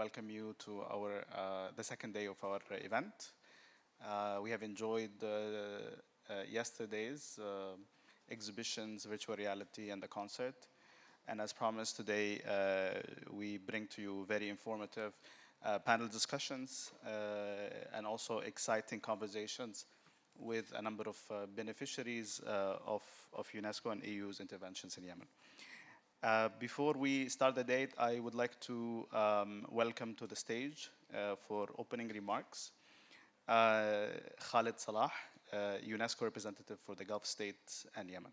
welcome you to our the second day of our event. We have enjoyed yesterday's exhibitions, virtual reality, and the concert. And as promised, today we bring to you very informative panel discussions and also exciting conversations with a number of beneficiaries of UNESCO and EU's interventions in Yemen. Before we start the date, I would like to welcome to the stage for opening remarks Khalid Salah, UNESCO representative for the Gulf states and Yemen.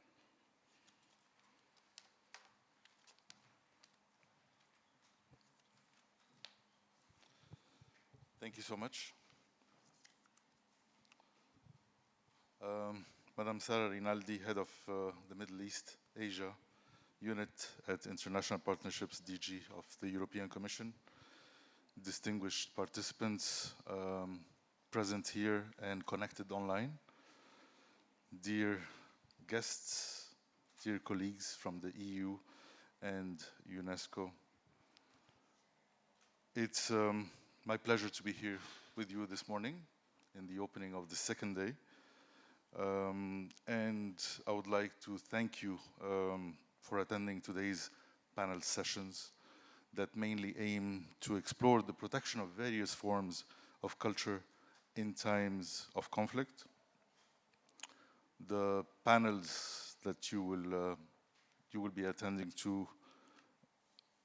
Thank you so much. Madam Sarah Rinaldi, head of the Middle East, Asia unit at International Partnerships DG of the European Commission, distinguished participants present here and connected online, dear guests, dear colleagues from the EU and UNESCO. It's my pleasure to be here with you this morning in the opening of the second day. And I would like to thank you for attending today's panel sessions that mainly aim to explore the protection of various forms of culture in times of conflict. The panels that you will be attending to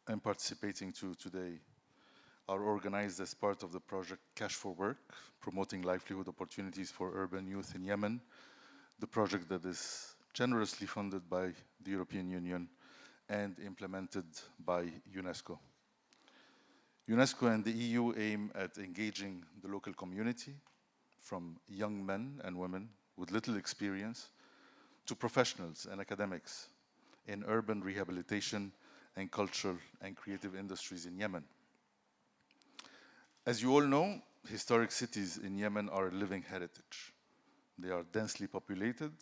and participating to today are organized as part of the project Cash for Work, promoting livelihood opportunities for urban youth in Yemen, the project that is generously funded by the European Union and implemented by UNESCO. UNESCO and the EU aim at engaging the local community, from young men and women with little experience to professionals and academics in urban rehabilitation and cultural and creative industries in Yemen. As you all know, historic cities in Yemen are a living heritage. They are densely populated,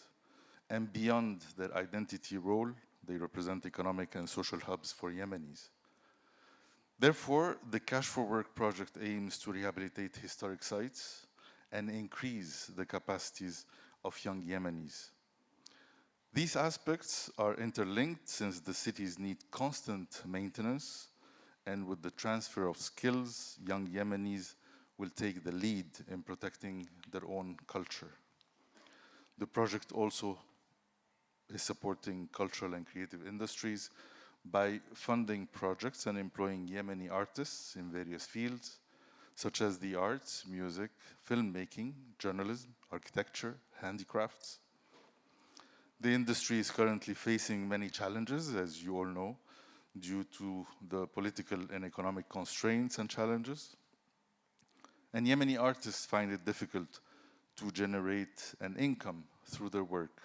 and beyond their identity role, they represent economic and social hubs for Yemenis. Therefore, the Cash for Work project aims to rehabilitate historic sites and increase the capacities of young Yemenis. These aspects are interlinked since the cities need constant maintenance, and with the transfer of skills, young Yemenis will take the lead in protecting their own culture. The project also is supporting cultural and creative industries by funding projects and employing Yemeni artists in various fields, such as the arts, music, filmmaking, journalism, architecture, handicrafts. The industry is currently facing many challenges, as you all know, due to the political and economic constraints and challenges. And Yemeni artists find it difficult to generate an income through their work.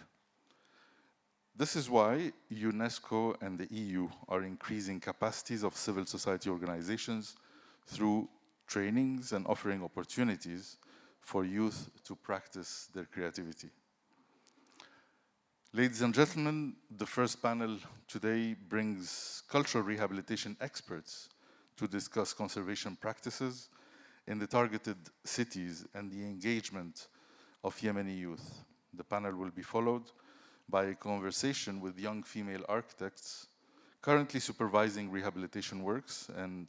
This is why UNESCO and the EU are increasing capacities of civil society organizations through trainings and offering opportunities for youth to practice their creativity. Ladies and gentlemen, the first panel today brings cultural rehabilitation experts to discuss conservation practices in the targeted cities and the engagement of Yemeni youth. The panel will be followed by a conversation with young female architects currently supervising rehabilitation works and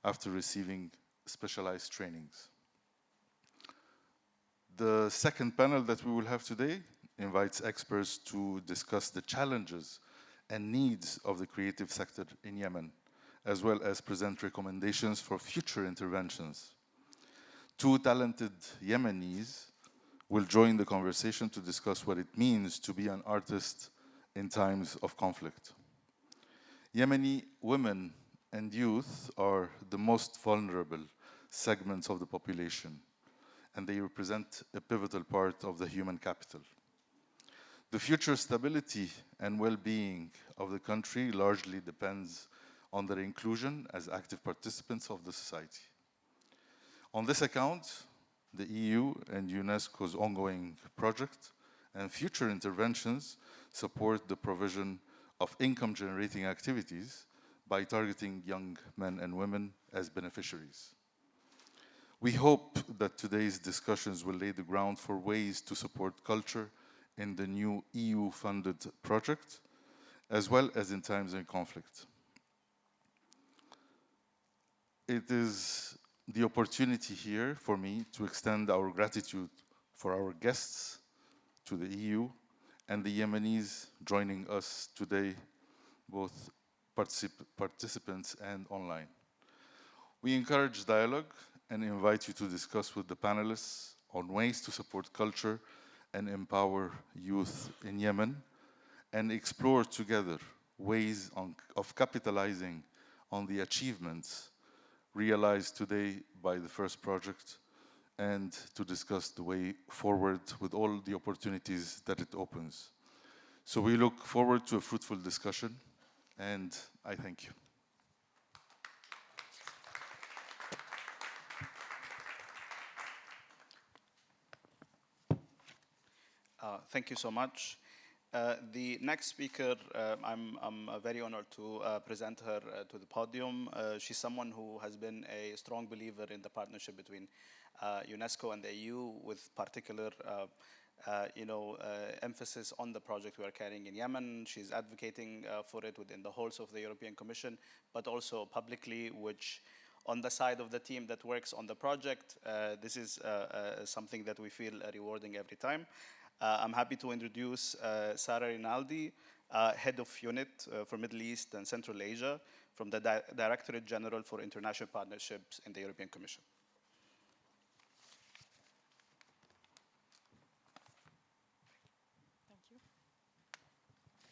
after receiving specialized trainings. The second panel that we will have today invites experts to discuss the challenges and needs of the creative sector in Yemen, as well as present recommendations for future interventions. Two talented Yemenis will join the conversation to discuss what it means to be an artist in times of conflict. Yemeni women and youth are the most vulnerable segments of the population, and they represent a pivotal part of the human capital. The future stability and well-being of the country largely depends on their inclusion as active participants of the society. On this account, the EU and UNESCO's ongoing project and future interventions support the provision of income-generating activities by targeting young men and women as beneficiaries. We hope that today's discussions will lay the ground for ways to support culture in the new EU-funded project, as well as in times of conflict. It is the opportunity here for me to extend our gratitude for our guests to the EU and the Yemenis joining us today, both participants and online. We encourage dialogue and invite you to discuss with the panelists on ways to support culture and empower youth in Yemen, and explore together ways of capitalizing on the achievements realized today by the first project, and to discuss the way forward with all the opportunities that it opens. So we look forward to a fruitful discussion, and I thank you. Thank you so much. The next speaker, I'm very honored to present her to the podium. She's someone who has been a strong believer in the partnership between UNESCO and the EU, with particular emphasis on the project we are carrying in Yemen. She's advocating for it within the halls of the European Commission, but also publicly, which on the side of the team that works on the project, this is something that we feel rewarding every time. I'm happy to introduce Sara Rinaldi, Head of Unit for Middle East and Central Asia from the Directorate General for International Partnerships in the European Commission.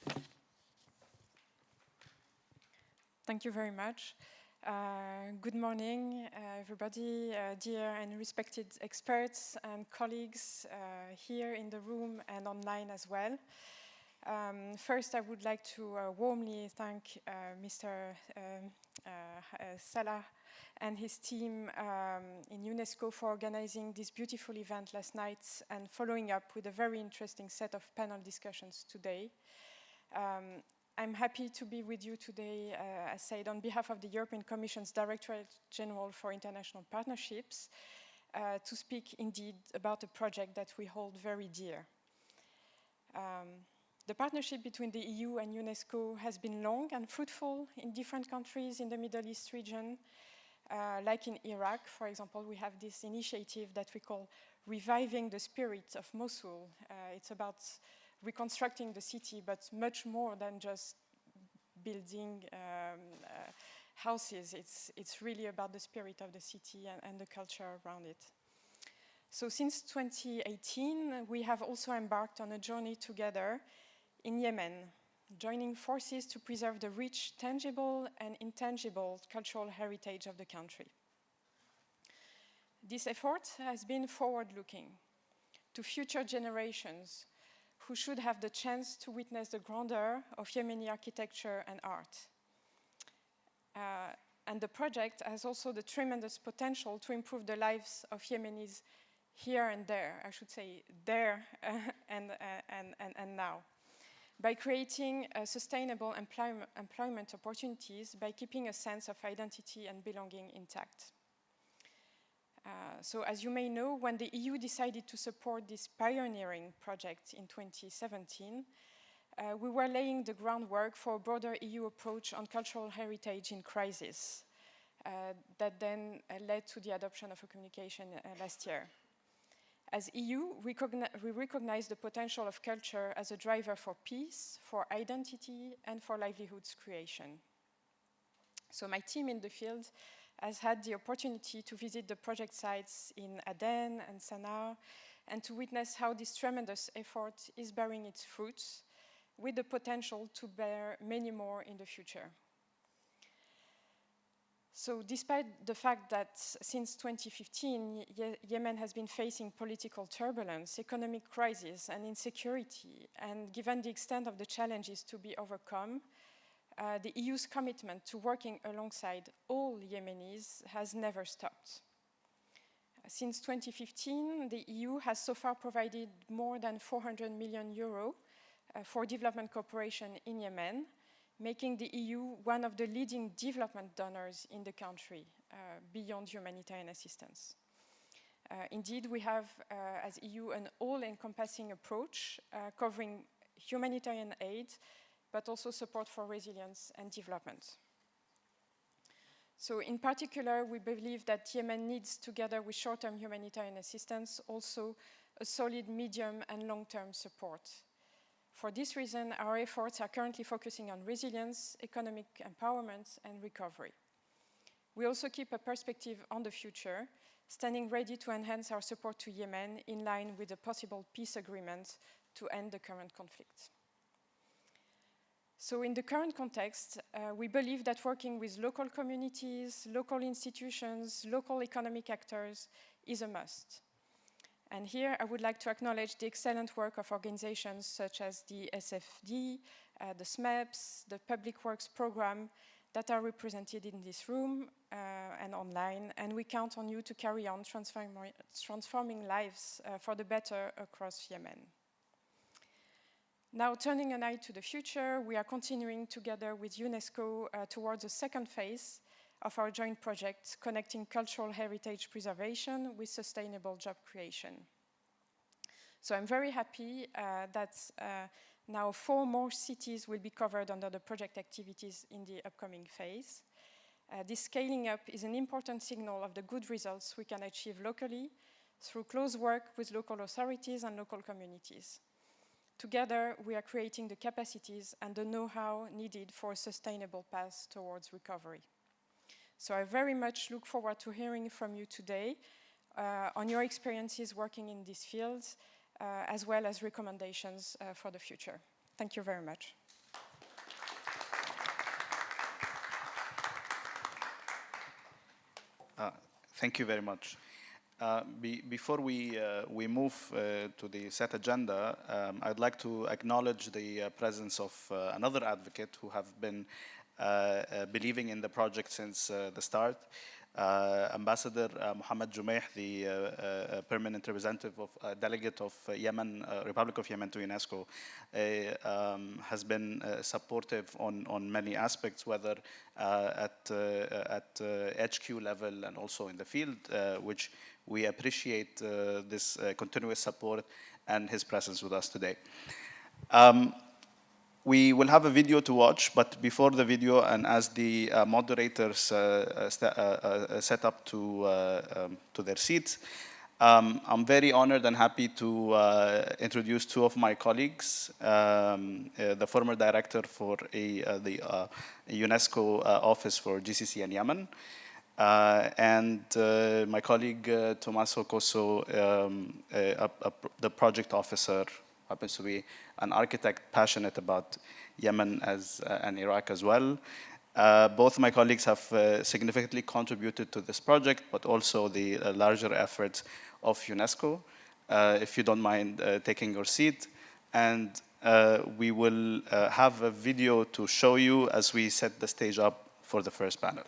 Thank you. Thank you very much. Good morning, everybody, dear and respected experts and colleagues here in the room and online as well. First, I would like to warmly thank Mr. Salah and his team in UNESCO for organizing this beautiful event last night and following up with a very interesting set of panel discussions today. I'm happy to be with you today, as said, on behalf of the European Commission's Directorate General for International Partnerships, to speak indeed about a project that we hold very dear. The partnership between the EU and UNESCO has been long and fruitful in different countries in the Middle East region. Like in Iraq, for example, we have this initiative that we call Reviving the Spirit of Mosul. It's about reconstructing the city, but much more than just building houses. It's really about the spirit of the city and the culture around it. So since 2018, we have also embarked on a journey together in Yemen, joining forces to preserve the rich, tangible and intangible cultural heritage of the country. This effort has been forward-looking to future generations who should have the chance to witness the grandeur of Yemeni architecture and art. And the project has also the tremendous potential to improve the lives of Yemenis here and there, I should say there and now, by creating sustainable employment opportunities, by keeping a sense of identity and belonging intact. So as you may know, when the EU decided to support this pioneering project in 2017, we were laying the groundwork for a broader EU approach on cultural heritage in crisis that then led to the adoption of a communication last year. As EU, we recognize the potential of culture as a driver for peace, for identity, and for livelihoods creation. So my team in the field has had the opportunity to visit the project sites in Aden and Sana'a and to witness how this tremendous effort is bearing its fruits, with the potential to bear many more in the future. So despite the fact that since 2015, Yemen has been facing political turbulence, economic crisis, and insecurity, and given the extent of the challenges to be overcome, the EU's commitment to working alongside all Yemenis has never stopped. Since 2015, the EU has so far provided more than 400 million euro for development cooperation in Yemen, making the EU one of the leading development donors in the country beyond humanitarian assistance. Indeed, we have, as EU, an all-encompassing approach covering humanitarian aid, but also support for resilience and development. So in particular, we believe that Yemen needs, together with short-term humanitarian assistance, also a solid medium and long-term support. For this reason, our efforts are currently focusing on resilience, economic empowerment, and recovery. We also keep a perspective on the future, standing ready to enhance our support to Yemen in line with a possible peace agreement to end the current conflict. So in the current context, we believe that working with local communities, local institutions, local economic actors is a must. And here I would like to acknowledge the excellent work of organizations such as the SFD, the SMEPS, the Public Works Program that are represented in this room and online, and we count on you to carry on transforming lives for the better across Yemen. Now, turning an eye to the future, we are continuing together with UNESCO towards the second phase of our joint project, connecting cultural heritage preservation with sustainable job creation. So I'm very happy that now 4 more cities will be covered under the project activities in the upcoming phase. This scaling up is an important signal of the good results we can achieve locally through close work with local authorities and local communities. Together, we are creating the capacities and the know-how needed for a sustainable path towards recovery. So I very much look forward to hearing from you today on your experiences working in these fields, as well as recommendations for the future. Thank you very much. Thank you very much. Before we move to the set agenda, I'd like to acknowledge the presence of another advocate who have been believing in the project since the start. Ambassador Mohammed Jumeih, the permanent representative of delegate of Yemen, Republic of Yemen to UNESCO, has been supportive on many aspects, whether at HQ level and also in the field, which we appreciate this continuous support and his presence with us today. We will have a video to watch, but before the video, and as the moderators set up to their seats, I'm very honored and happy to introduce 2 of my colleagues, the former director for the UNESCO office for GCC and Yemen, and my colleague Tommaso Cosso, the project officer, happens to be an architect passionate about Yemen and Iraq as well. Both my colleagues have significantly contributed to this project, but also the larger efforts of UNESCO. If you don't mind taking your seat, and we will have a video to show you as we set the stage up for the first panel.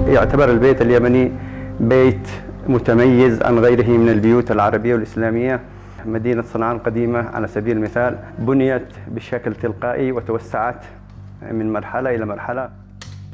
يعتبر البيت اليمني بيت متميز عن غيره من البيوت العربية والإسلامية. مدينة صنعاء القديمة على سبيل المثال بنيت بشكل تلقائي وتوسعت من مرحلة إلى مرحلة.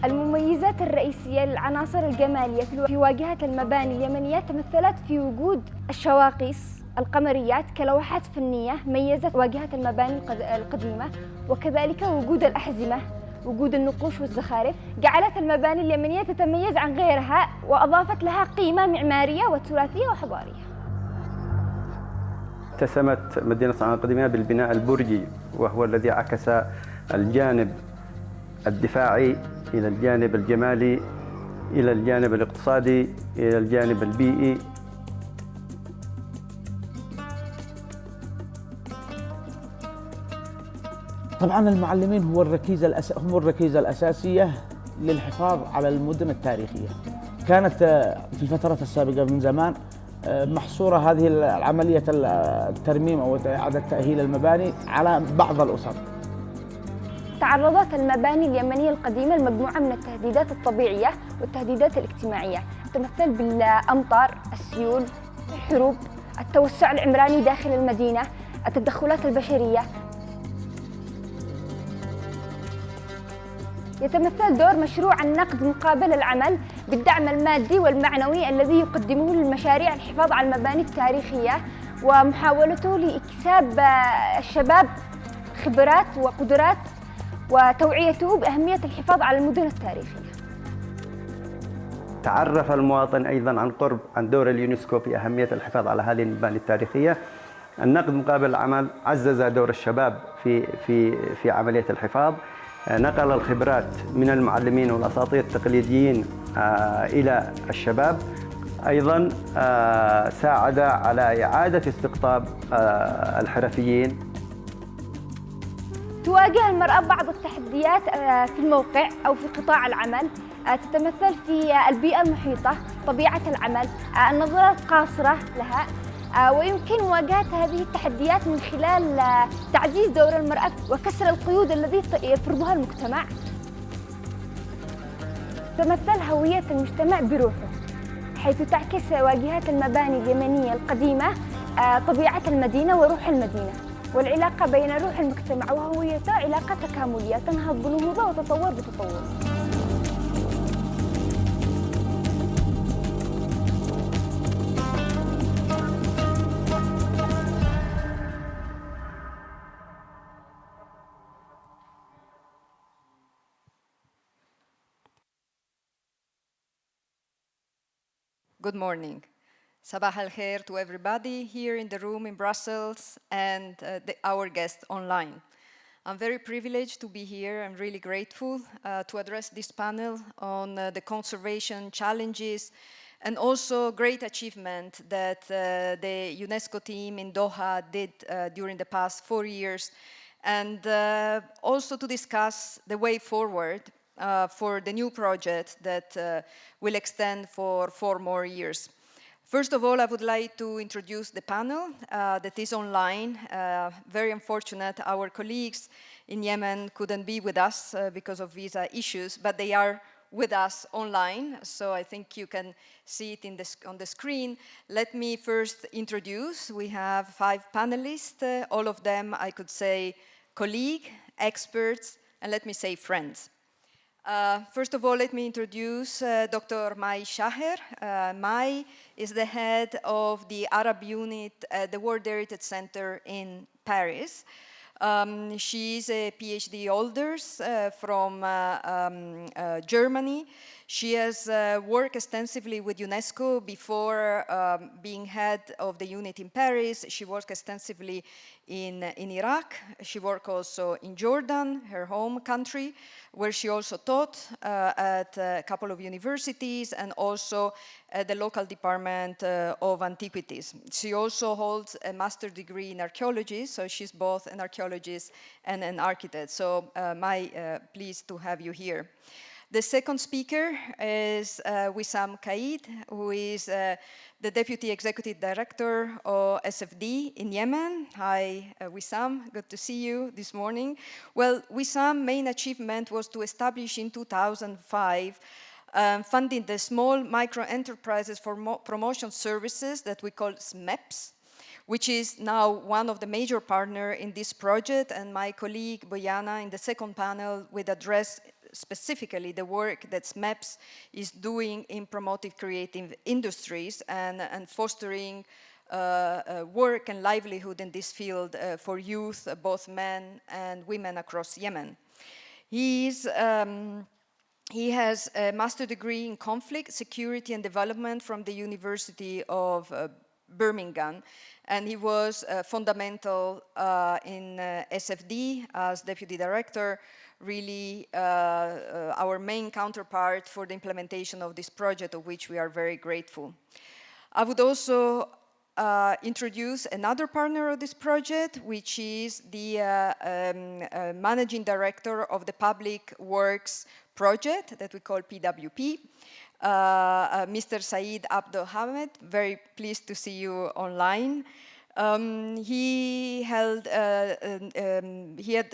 المميزات الرئيسية للعناصر الجمالية في واجهة المباني اليمنية تمثلت في وجود الشواقيس القمريات كلوحات فنية ميزت واجهة المباني القديمة، وكذلك وجود الأحزمة، وجود النقوش والزخارف جعلت المباني اليمنية تتميز عن غيرها وأضافت لها قيمة معمارية وتراثية وحضارية. اتسمت مدينة صنعاء القديمة بالبناء البرجي، وهو الذي عكس الجانب الدفاعي إلى الجانب الجمالي، إلى الجانب الاقتصادي، إلى الجانب البيئي. طبعا المعلمين هم الركيزة الأساسية للحفاظ على المدن التاريخية. كانت في الفترات السابقة من زمان محصورة هذه العملية الترميم أو إعادة تأهيل المباني على بعض الأسر. تعرضت المباني اليمنية القديمة لمجموعة من التهديدات الطبيعية والتهديدات الاجتماعية، تمثل بالأمطار، السيول، الحروب، التوسع العمراني داخل المدينة، التدخلات البشرية. يتمثل دور مشروع النقد مقابل العمل بالدعم المادي والمعنوي الذي يقدمه للمشاريع الحفاظ على المباني التاريخية، ومحاولته لإكساب الشباب خبرات وقدرات وتوعيته بأهمية الحفاظ على المدن التاريخية. تعرف المواطن أيضاً عن قرب عن دور اليونسكو في أهمية الحفاظ على هذه المباني التاريخية. النقد مقابل العمل عزز دور الشباب في عملية الحفاظ، نقل الخبرات من المعلمين والأساطير التقليديين إلى الشباب، أيضاً ساعد على إعادة استقطاب الحرفيين. تواجه المرأة بعض التحديات في الموقع أو في قطاع العمل، تتمثل في البيئة المحيطة، طبيعة العمل، النظرة القاصرة لها، ويمكن مواجهة هذه التحديات من خلال تعزيز دور المرأة وكسر القيود التي يفرضها المجتمع. تتمثل هوية المجتمع بروحه، حيث تعكس واجهات المباني اليمنية القديمة طبيعة المدينة وروح المدينة، والعلاقة بين روح المجتمع وهويته علاقة تكاملية تنهض بنهوضة وتطور بتطور. Good morning. Sabah al khair to everybody here in the room in Brussels and our guests online. I'm very privileged to be here. I'm really grateful to address this panel on the conservation challenges and also great achievement that the UNESCO team in Doha did during the past 4 years, and also to discuss the way forward for the new project that will extend for 4 more years. First of all, I would like to introduce the panel that is online. Very unfortunate, our colleagues in Yemen couldn't be with us because of visa issues, but they are with us online, so I think you can see it on the screen. Let me first introduce. We have 5 panelists, all of them, I could say, colleagues, experts, and let me say friends. First of all, let me introduce Dr. Mai Shaher. Mai is the head of the Arab unit at the World Heritage Center in Paris. She is a PhD holder from Germany. She has worked extensively with UNESCO before being head of the unit in Paris. She worked extensively in Iraq. She worked also in Jordan, her home country, where she also taught at a couple of universities and also at the local department of antiquities. She also holds a master's degree in archaeology, so she's both an archaeologist and an architect. So Mai, pleased to have you here. The second speaker is Wissam Kaid, who is the Deputy Executive Director of SFD in Yemen. Hi, Wissam, good to see you this morning. Well, Wissam's main achievement was to establish in 2005 funding the small micro-enterprises for promotion services that we call SMEPs, which is now one of the major partners in this project. And my colleague, Boyana, in the second panel, will address specifically the work that SMEPS is doing in promoting creative industries and fostering work and livelihood in this field for youth, both men and women across Yemen. He has a master's degree in conflict, security and development from the University of Birmingham, and he was fundamental in SFD as deputy director, really our main counterpart for the implementation of this project, of which we are very grateful. I would also introduce another partner of this project, which is the managing director of the Public Works project that we call PWP, Mr. Saeed Abdul Hamid. Very pleased to see you online. He had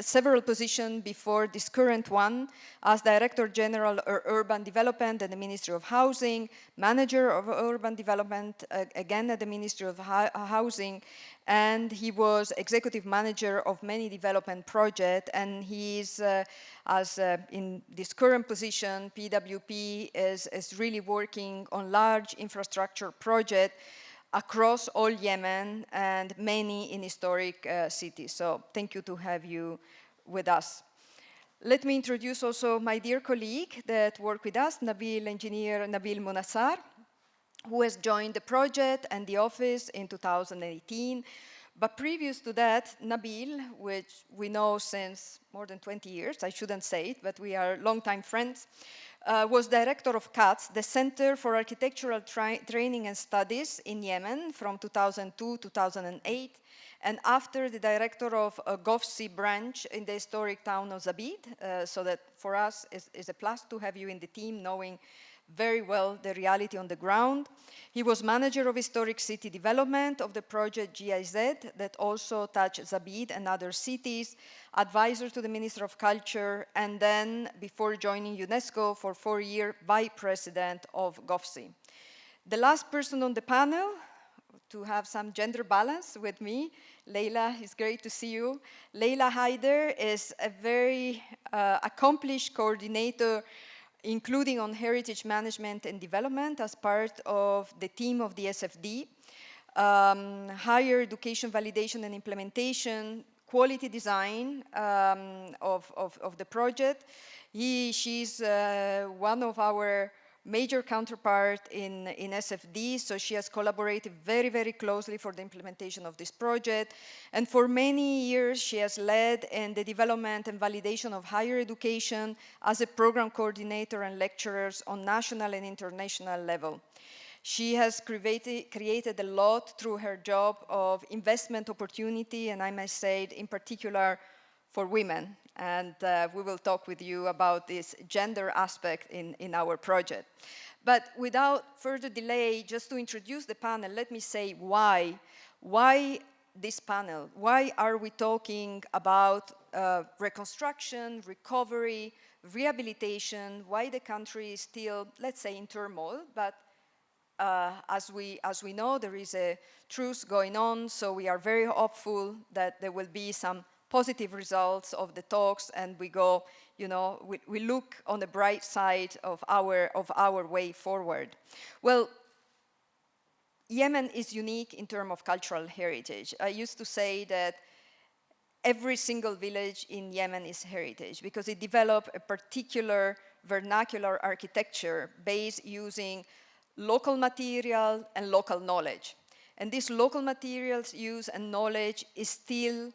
several positions before this current one as Director General of Urban Development at the Ministry of Housing, Manager of Urban Development, again at the Ministry of Housing, and he was Executive Manager of many development projects, and he's, in this current position, PWP is really working on large infrastructure projects across all Yemen and many in historic cities. So thank you to have you with us. Let me introduce also my dear colleague that worked with us, Engineer Nabil Munassar, who has joined the project and the office in 2018. But previous to that, Nabil, which we know since more than 20 years, I shouldn't say it, but we are longtime friends, was director of CATS, the Center for Architectural Training and Studies in Yemen from 2002 to 2008, and after the director of a GovC branch in the historic town of Zabid, so that for us is a plus to have you in the team, knowing very well the reality on the ground. He was manager of historic city development of the project GIZ that also touched Zabid and other cities, advisor to the Minister of Culture, and then, before joining UNESCO, for 4 years, vice president of GovC. The last person on the panel, to have some gender balance with me, Leila, it's great to see you. Leila Haider is a very accomplished coordinator, including on heritage management and development as part of the team of the SFD, higher education validation and implementation, quality design of the project. She's one of our major counterpart in SFD, so she has collaborated very, very closely for the implementation of this project. And for many years, she has led in the development and validation of higher education as a program coordinator and lecturers on national and international level. She has created a lot through her job of investment opportunity, and I must say, in particular, for women. And we will talk with you about this gender aspect in our project. But without further delay, just to introduce the panel, let me say why. Why this panel? Why are we talking about reconstruction, recovery, rehabilitation? Why the country is still, let's say, in turmoil, but as we know, there is a truce going on, so we are very hopeful that there will be some positive results of the talks, and we go, we look on the bright side of our way forward. Well, Yemen is unique in terms of cultural heritage. I used to say that every single village in Yemen is heritage because it developed a particular vernacular architecture based using local material and local knowledge. And this local materials use and knowledge is still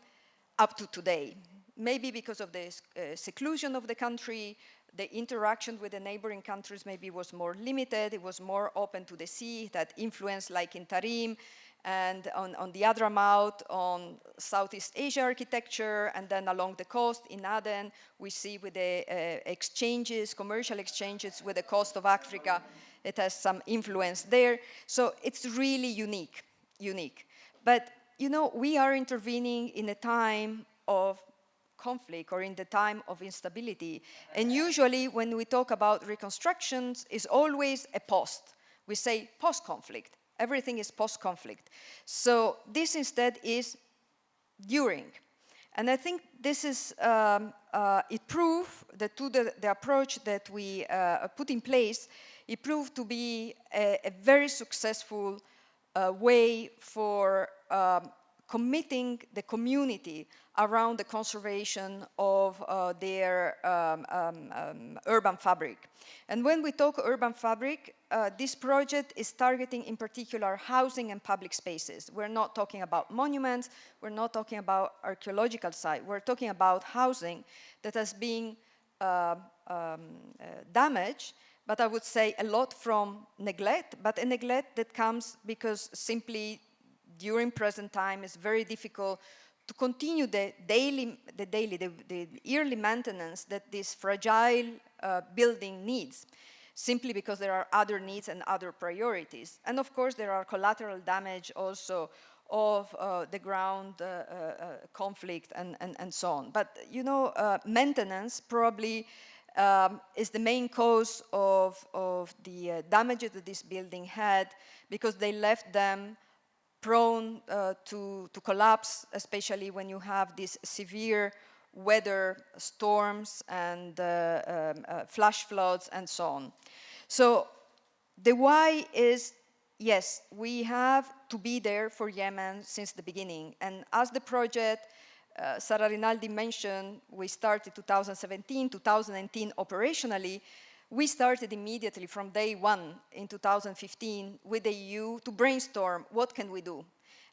up to today. Maybe because of the seclusion of the country, the interaction with the neighboring countries maybe was more limited, it was more open to the sea, that influence like in Tarim, and on the Hadramaut, on Southeast Asia architecture, and then along the coast in Aden, we see with the exchanges, commercial exchanges with the coast of Africa, it has some influence there. So it's really unique. But we are intervening in a time of conflict or in the time of instability. And usually when we talk about reconstructions, it's always a post. We say post-conflict. Everything is post-conflict. So this instead is during. And I think this is, it proved that to the approach that we put in place, it proved to be a very successful way for committing the community around the conservation of their urban fabric. And when we talk urban fabric, this project is targeting in particular housing and public spaces. We're not talking about monuments, we're not talking about archaeological sites, we're talking about housing that has been damaged, but I would say a lot from neglect, but a neglect that comes because simply during present time it's very difficult to continue the yearly maintenance that this fragile building needs, simply because there are other needs and other priorities. And of course there are collateral damage also of the ground conflict and so on. But you know, maintenance probably is the main cause of the damages that this building had, because they left them prone to collapse, especially when you have these severe weather storms and flash floods and so on. So the why is, yes, we have to be there for Yemen since the beginning. And as the project Sara Rinaldi mentioned, we started 2017, 2019 operationally. We started immediately from day one in 2015 with the EU to brainstorm what can we do.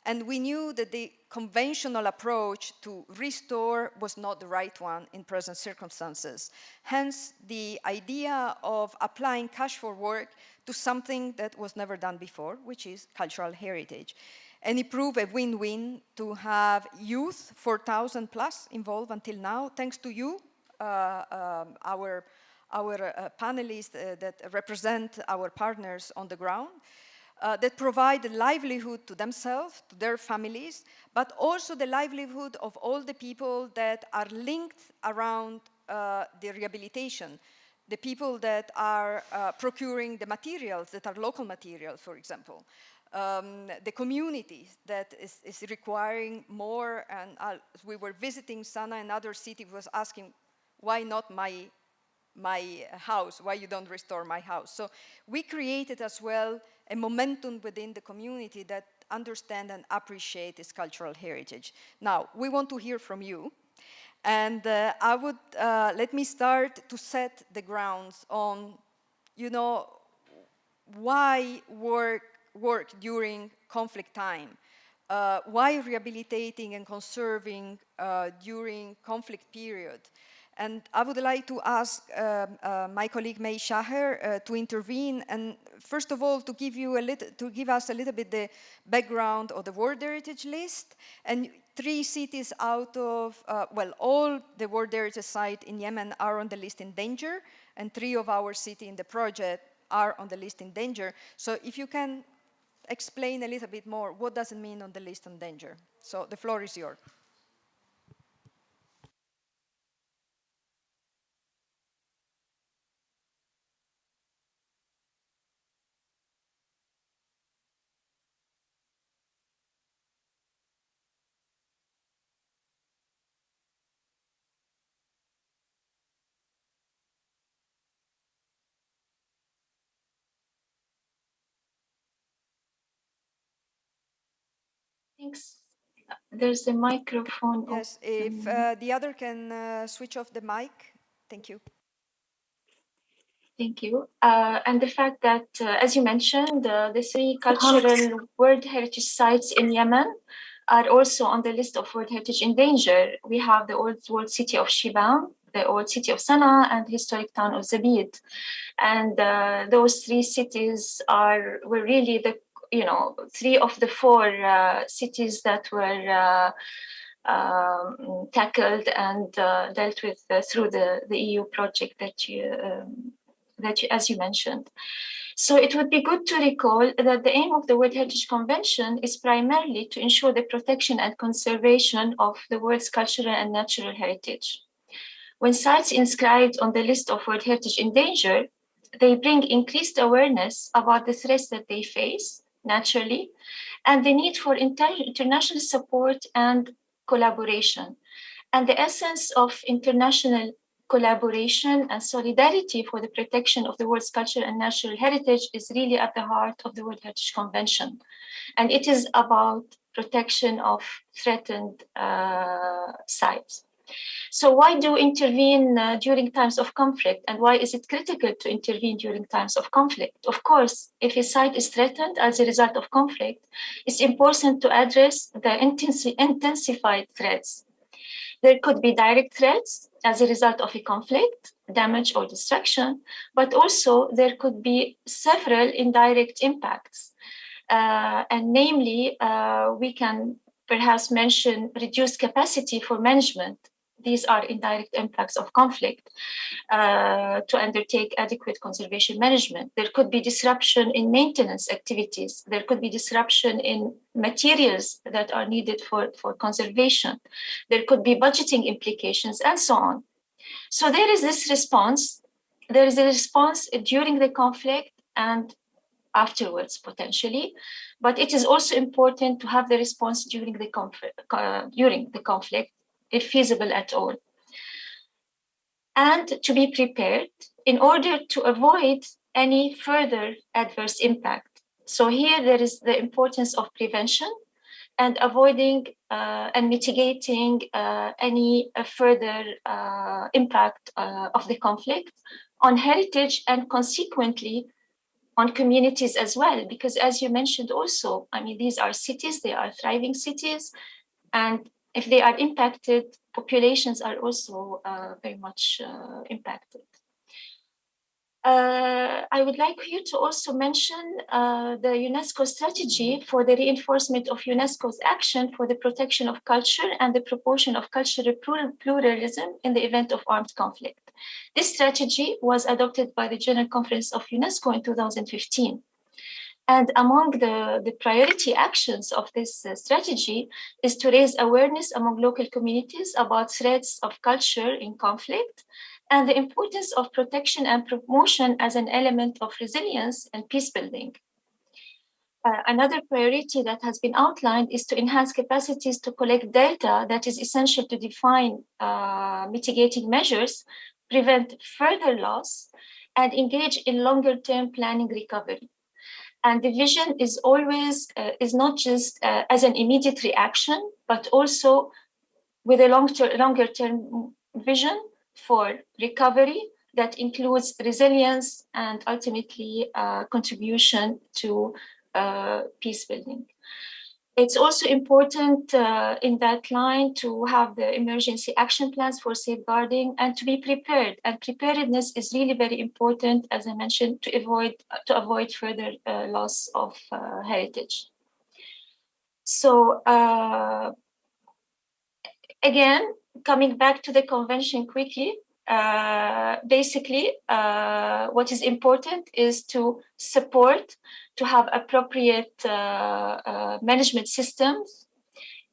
And we knew that the conventional approach to restore was not the right one in present circumstances. Hence, the idea of applying cash for work to something that was never done before, which is cultural heritage. And it proved a win-win to have youth, 4,000 plus involved until now, thanks to you, our panelists that represent our partners on the ground, that provide a livelihood to themselves, to their families, but also the livelihood of all the people that are linked around the rehabilitation, the people that are procuring the materials that are local materials, for example, the community that is requiring more. And we were visiting Sana'a, another city, was asking, why not my house? Why you don't restore my house? So we created as well a momentum within the community that understand and appreciate this cultural heritage. Now, we want to hear from you. And I would, let me start to set the grounds on, you know, why work during conflict time? Why rehabilitating and conserving during conflict period? And I would like to ask my colleague May Shaher to intervene, and first of all to give us a little bit the background of the World Heritage List, and 3 cities out of well, all the World Heritage sites in Yemen are on the list in danger, and 3 of our cities in the project are on the list in danger. So if you can explain a little bit more, what does it mean on the list in danger? So the floor is yours. Thanks. There's a microphone. Yes, if the other can switch off the mic. Thank you. Thank you. And the fact that, as you mentioned, the 3 cultural World Heritage sites in Yemen are also on the list of World Heritage in danger. We have the old world city of Shibam, the old city of Sana'a, and the historic town of Zabid. And those 3 cities were really the 3 of the 4 cities that were tackled and dealt with through the EU project that you, as you mentioned. So it would be good to recall that the aim of the World Heritage Convention is primarily to ensure the protection and conservation of the world's cultural and natural heritage. When sites inscribed on the list of World Heritage in danger, they bring increased awareness about the threats that they face, naturally, and the need for international support and collaboration. And the essence of international collaboration and solidarity for the protection of the world's cultural and natural heritage is really at the heart of the World Heritage Convention. And it is about protection of threatened sites. So why do intervene during times of conflict, and why is it critical to intervene during times of conflict? Of course, if a site is threatened as a result of conflict, it's important to address the intensified threats. There could be direct threats as a result of a conflict, damage or destruction, but also there could be several indirect impacts. And namely, we can perhaps mention reduced capacity for management, these are indirect impacts of conflict, to undertake adequate conservation management. There could be disruption in maintenance activities. There could be disruption in materials that are needed for conservation. There could be budgeting implications and so on. So there is this response. There is a response during the conflict and afterwards, potentially. But it is also important to have the response during the conflict, if feasible at all. And to be prepared in order to avoid any further adverse impact. So here there is the importance of prevention and avoiding and mitigating any further impact of the conflict on heritage and consequently on communities as well. Because as you mentioned also, I mean, these are cities, they are thriving cities. And if they are impacted, populations are also very much impacted. I would like you to also mention the UNESCO strategy for the reinforcement of UNESCO's action for the protection of culture and the promotion of cultural pluralism in the event of armed conflict. This strategy was adopted by the General Conference of UNESCO in 2015. And among the priority actions of this strategy is to raise awareness among local communities about threats of culture in conflict and the importance of protection and promotion as an element of resilience and peace building. Another priority that has been outlined is to enhance capacities to collect data that is essential to define mitigating measures, prevent further loss, and engage in longer-term planning recovery. And the vision is always, is not just as an immediate reaction, but also with a longer-term vision for recovery that includes resilience and ultimately contribution to peace building. It's also important in that line to have the emergency action plans for safeguarding and to be prepared. And preparedness is really very important, as I mentioned, to avoid further loss of heritage. So again, coming back to the convention quickly, basically, what is important is to support, to have appropriate management systems,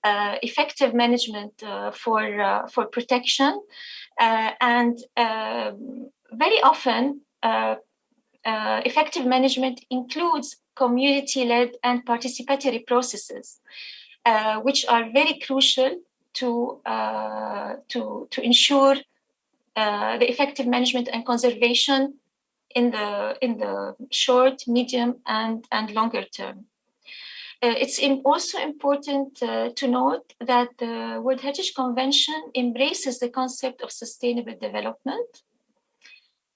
effective management for protection, and very often effective management includes community-led and participatory processes, which are very crucial to ensure the effective management and conservation in the short, medium, and longer term. It's also important to note that the World Heritage Convention embraces the concept of sustainable development,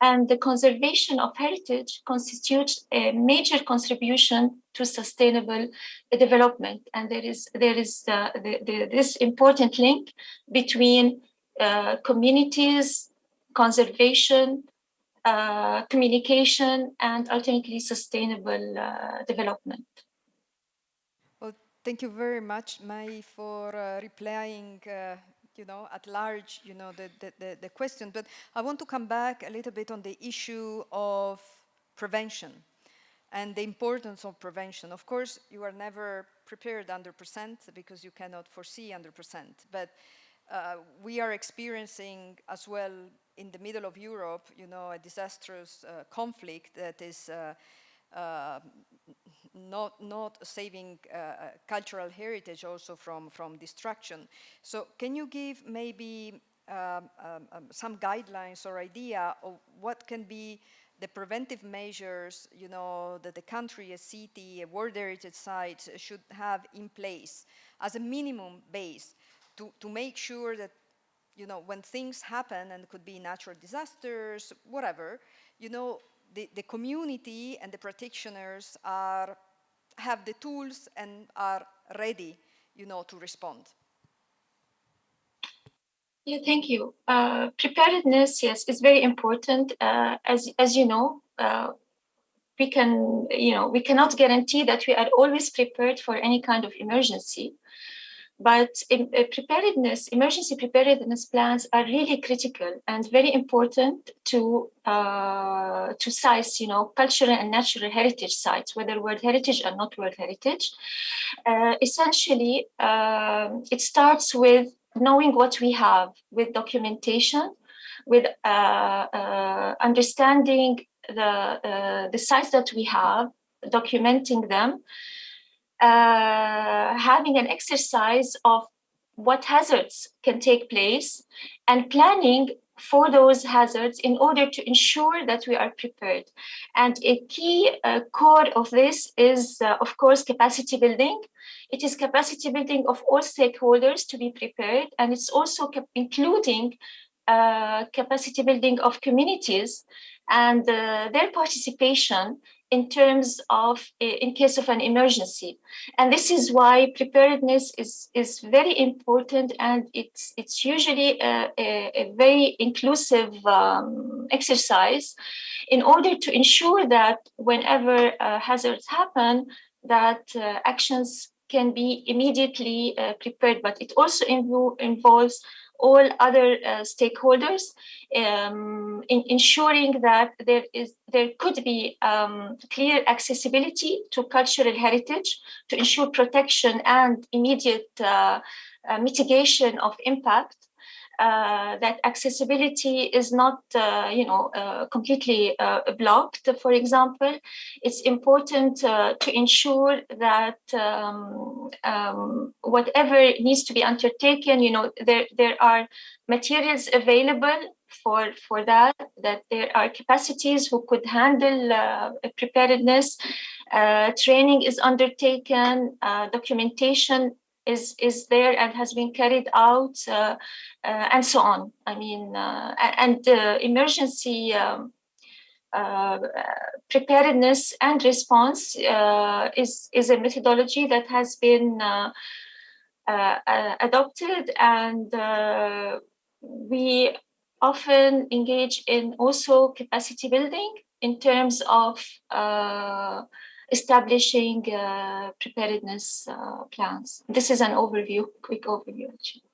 and the conservation of heritage constitutes a major contribution to sustainable development. And there is this important link between communities, conservation, communication, and ultimately sustainable development. Well, thank you very much, Mai, for replying at large, the question. But I want to come back a little bit on the issue of prevention and the importance of prevention. Of course, you are never prepared 100% because you cannot foresee 100%. But we are experiencing as well in the middle of Europe, a disastrous conflict that is not saving cultural heritage also from destruction. So can you give maybe some guidelines or idea of what can be the preventive measures, that the country, a city, a World Heritage Site should have in place as a minimum base to make sure that, when things happen, and it could be natural disasters, whatever, the community and the practitioners have the tools and are ready, to respond? Yeah, thank you. Preparedness, yes, is very important. As you know, we cannot guarantee that we are always prepared for any kind of emergency. But emergency preparedness plans are really critical and very important to sites, cultural and natural heritage sites, whether World Heritage or not World Heritage. Essentially, it starts with knowing what we have, with documentation, with understanding the sites that we have, documenting them, having an exercise of what hazards can take place, and planning for those hazards in order to ensure that we are prepared. And a key core of this is, of course, capacity building. It is capacity building of all stakeholders to be prepared, and it's also including capacity building of communities and their participation in terms of, in case of an emergency. And this is why preparedness is very important, and it's usually a very inclusive exercise in order to ensure that whenever hazards happen, that actions can be immediately prepared. But it also involves all other stakeholders in ensuring that there could be clear accessibility to cultural heritage to ensure protection and immediate mitigation of impact. That accessibility is not, completely blocked. For example, it's important to ensure that whatever needs to be undertaken, there are materials available for that there are capacities who could handle preparedness. Training is undertaken, documentation is there and has been carried out, and so on. I mean, emergency preparedness and response is a methodology that has been adopted, and we often engage in also capacity building in terms of establishing preparedness plans. This is an overview, quick overview, actually.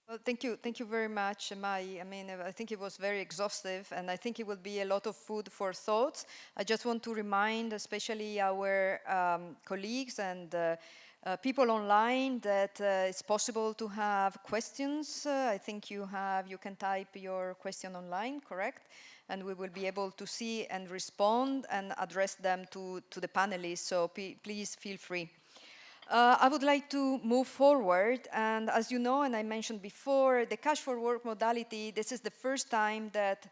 Well, thank you very much, Mai. I mean, I think it was very exhaustive, and I think it will be a lot of food for thought. I just want to remind, especially our colleagues and people online, that it's possible to have questions. I think you can type your question online, correct? And we will be able to see and respond and address them to the panelists. So please feel free. I would like to move forward, and as you know, and I mentioned before, the Cash for Work modality, this is the first time that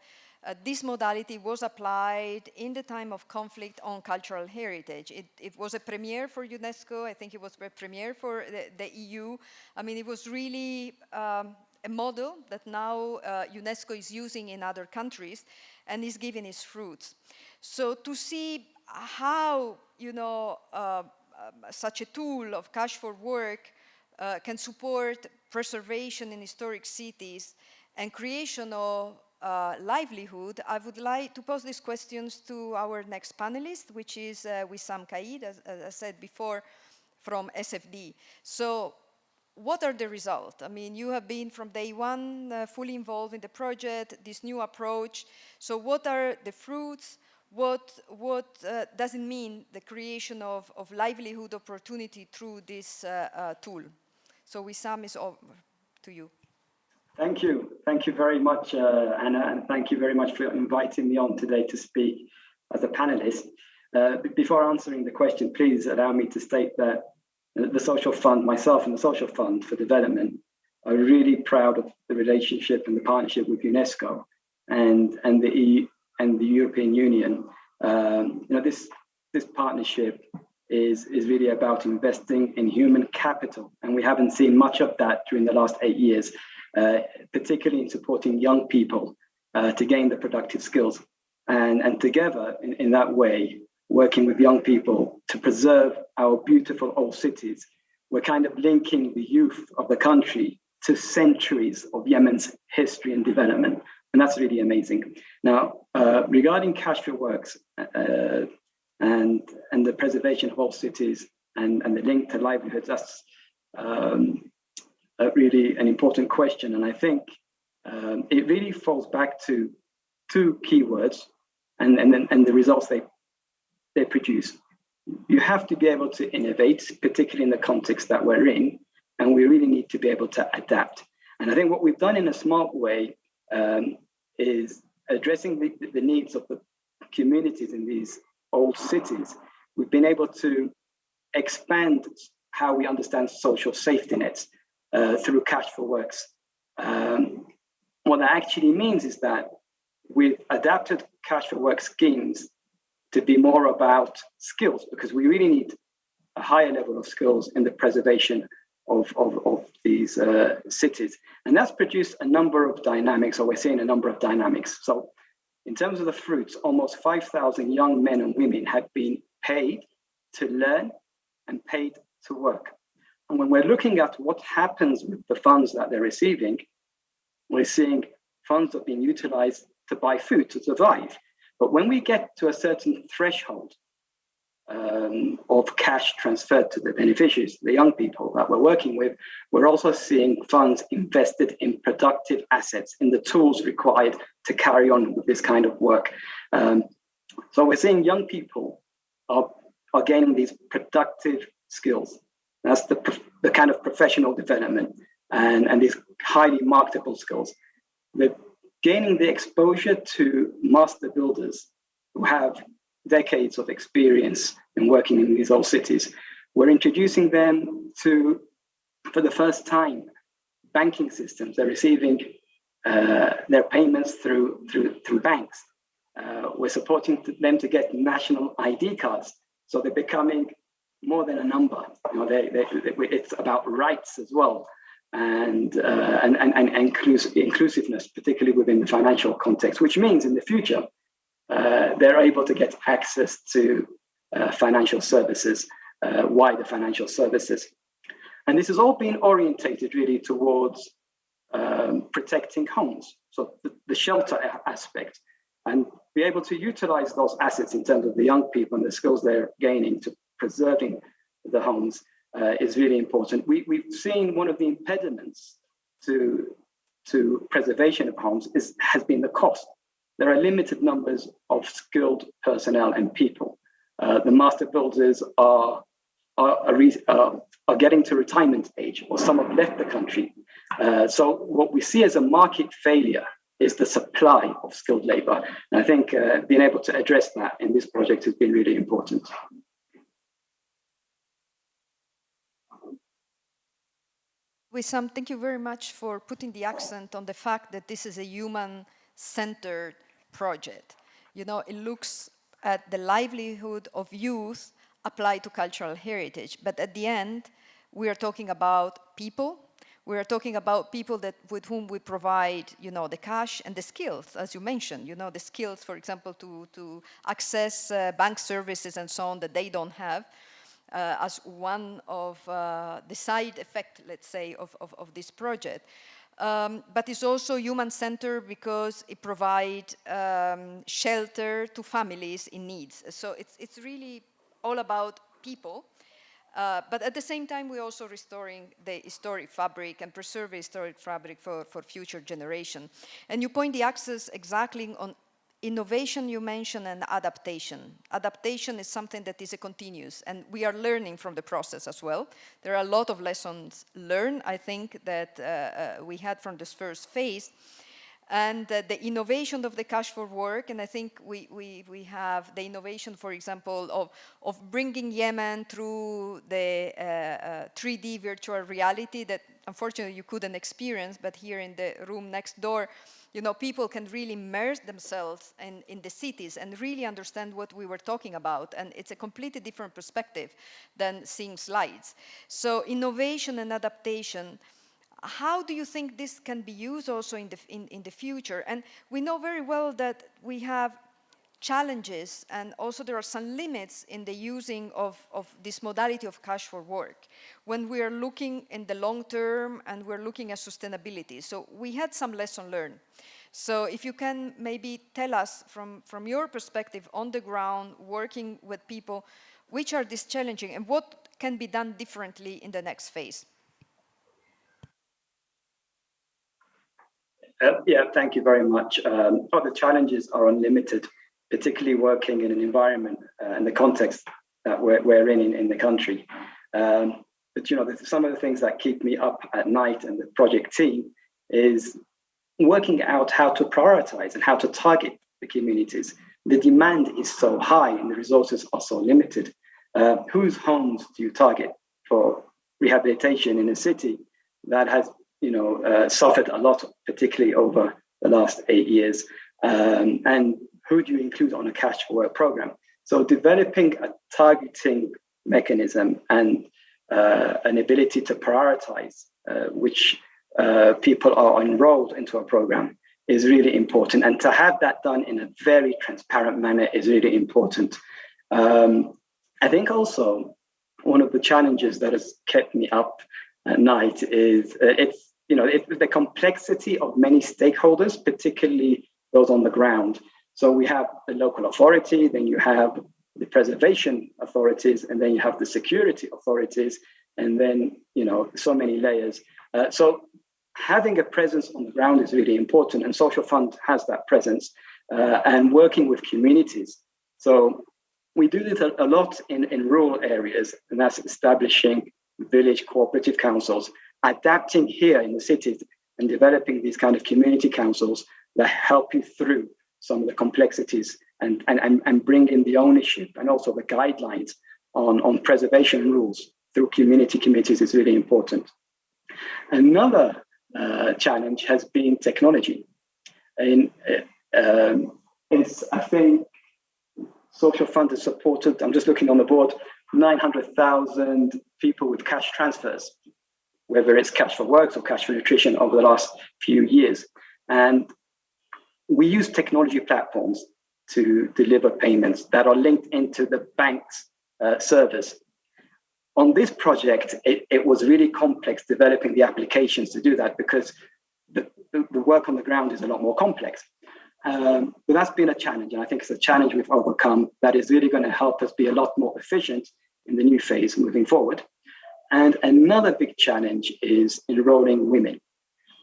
this modality was applied in the time of conflict on cultural heritage. It was a premiere for UNESCO. I think it was a premiere for the EU. I mean, it was really a model that now UNESCO is using in other countries and is giving its fruits. So to see how, such a tool of Cash for Work can support preservation in historic cities and creation of livelihood, I would like to pose these questions to our next panelist, which is Wissam Caid, as I said before, from SFD. So what are the results? I mean, you have been from day one fully involved in the project, this new approach. So what are the fruits? What does it mean, the creation of livelihood opportunity through this tool? So Wissam, is over to you. Thank you. Thank you very much, Anna, and thank you very much for inviting me on today to speak as a panelist. Before answering the question, please allow me to state that the Social Fund, myself and the Social Fund for Development, are really proud of the relationship and the partnership with UNESCO and the EU and the European Union. This partnership is really about investing in human capital, and we haven't seen much of that during the last 8 years, particularly in supporting young people to gain the productive skills. And together, in that way, working with young people to preserve our beautiful old cities, we're kind of linking the youth of the country to centuries of Yemen's history and development. And that's really amazing. Now, regarding Cash for Works and the preservation of old cities and the link to livelihoods, really an important question. And I think it really falls back to two keywords and the results they produce. You have to be able to innovate, particularly in the context that we're in, and we really need to be able to adapt. And I think what we've done in a smart way is addressing the needs of the communities in these old cities. We've been able to expand how we understand social safety nets through cash for works. What that actually means is that we've adapted cash for work schemes to be more about skills, because we really need a higher level of skills in the preservation of these cities. And that's produced a number of dynamics, or we're seeing a number of dynamics. So in terms of the fruits, almost 5,000 young men and women have been paid to learn and paid to work. And when we're looking at what happens with the funds that they're receiving, we're seeing funds are being utilized to buy food to survive. But when we get to a certain threshold of cash transferred to the beneficiaries, the young people that we're working with, we're also seeing funds invested in productive assets, in the tools required to carry on with this kind of work. So we're seeing young people are gaining these productive skills. That's the kind of professional development and these highly marketable skills. They're gaining the exposure to master builders who have decades of experience in working in these old cities. We're introducing them to, for the first time, banking systems. They're receiving their payments through banks. We're supporting them to get national ID cards. So they're becoming more than a number. You know, it's about rights as well, and inclusiveness, particularly within the financial context, which means in the future, they're able to get access to financial services, wider financial services. And this has all been orientated really towards protecting homes, so the shelter aspect, and be able to utilize those assets in terms of the young people and the skills they're gaining to preserving the homes is really important. We've seen one of the impediments to preservation of homes has been the cost. There are limited numbers of skilled personnel and people. The master builders are getting to retirement age, or some have left the country. So what we see as a market failure is the supply of skilled labor. And I think being able to address that in this project has been really important. Wissam, thank you very much for putting the accent on the fact that this is a human-centered project. You know, it looks at the livelihood of youth applied to cultural heritage, but at the end, we are talking about people. We are talking about people with whom we provide, you know, the cash and the skills, as you mentioned, you know, the skills, for example, to access bank services and so on that they don't have. As one of the side effect, let's say, of this project. But it's also human-centered because it provides shelter to families in need. So it's really all about people. But at the same time, we're also restoring the historic fabric and preserve the historic fabric for future generation. And you point the axis exactly on innovation you mentioned, and adaptation. Adaptation is something that is a continuous, and we are learning from the process as well. There are a lot of lessons learned, I think, that we had from this first phase. And the innovation of the cash for work, and I think we have the innovation, for example, of bringing Yemen through the 3D virtual reality that unfortunately you couldn't experience, but here in the room next door, you know, people can really immerse themselves in the cities and really understand what we were talking about. And it's a completely different perspective than seeing slides. So innovation and adaptation, how do you think this can be used also in the future? And we know very well that we have challenges, and also there are some limits in the using of this modality of cash for work when we are looking in the long term and we're looking at sustainability. So we had some lesson learned. So if you can maybe tell us from your perspective on the ground, working with people, which are these challenging and what can be done differently in the next phase? Yeah, thank you very much. The challenges are unlimited, particularly working in an environment and the context that we're in the country. But some of the things that keep me up at night and the project team is working out how to prioritize and how to target the communities. The demand is so high and the resources are so limited. Whose homes do you target for rehabilitation in a city that has suffered a lot, particularly over the last 8 years? And who do you include on a cash for work program? So developing a targeting mechanism and an ability to prioritize which people are enrolled into a program is really important. And to have that done in a very transparent manner is really important. I think also one of the challenges that has kept me up at night is it's the complexity of many stakeholders, particularly those on the ground. So we have the local authority, then you have the preservation authorities, and then you have the security authorities, and then so many layers. So having a presence on the ground is really important, and Social Fund has that presence, and working with communities. So we do this a lot in rural areas, and that's establishing village cooperative councils, adapting here in the cities and developing these kind of community councils that help you through some of the complexities and bring in the ownership and also the guidelines on preservation rules through community committees is really important. Another challenge has been technology. And I think Social Fund has supported, I'm just looking on the board, 900,000 people with cash transfers, whether it's cash for works or cash for nutrition over the last few years. And we use technology platforms to deliver payments that are linked into the bank's servers. On this project, it was really complex developing the applications to do that because the work on the ground is a lot more complex. But that's been a challenge, and I think it's a challenge we've overcome that is really going to help us be a lot more efficient in the new phase moving forward. And another big challenge is enrolling women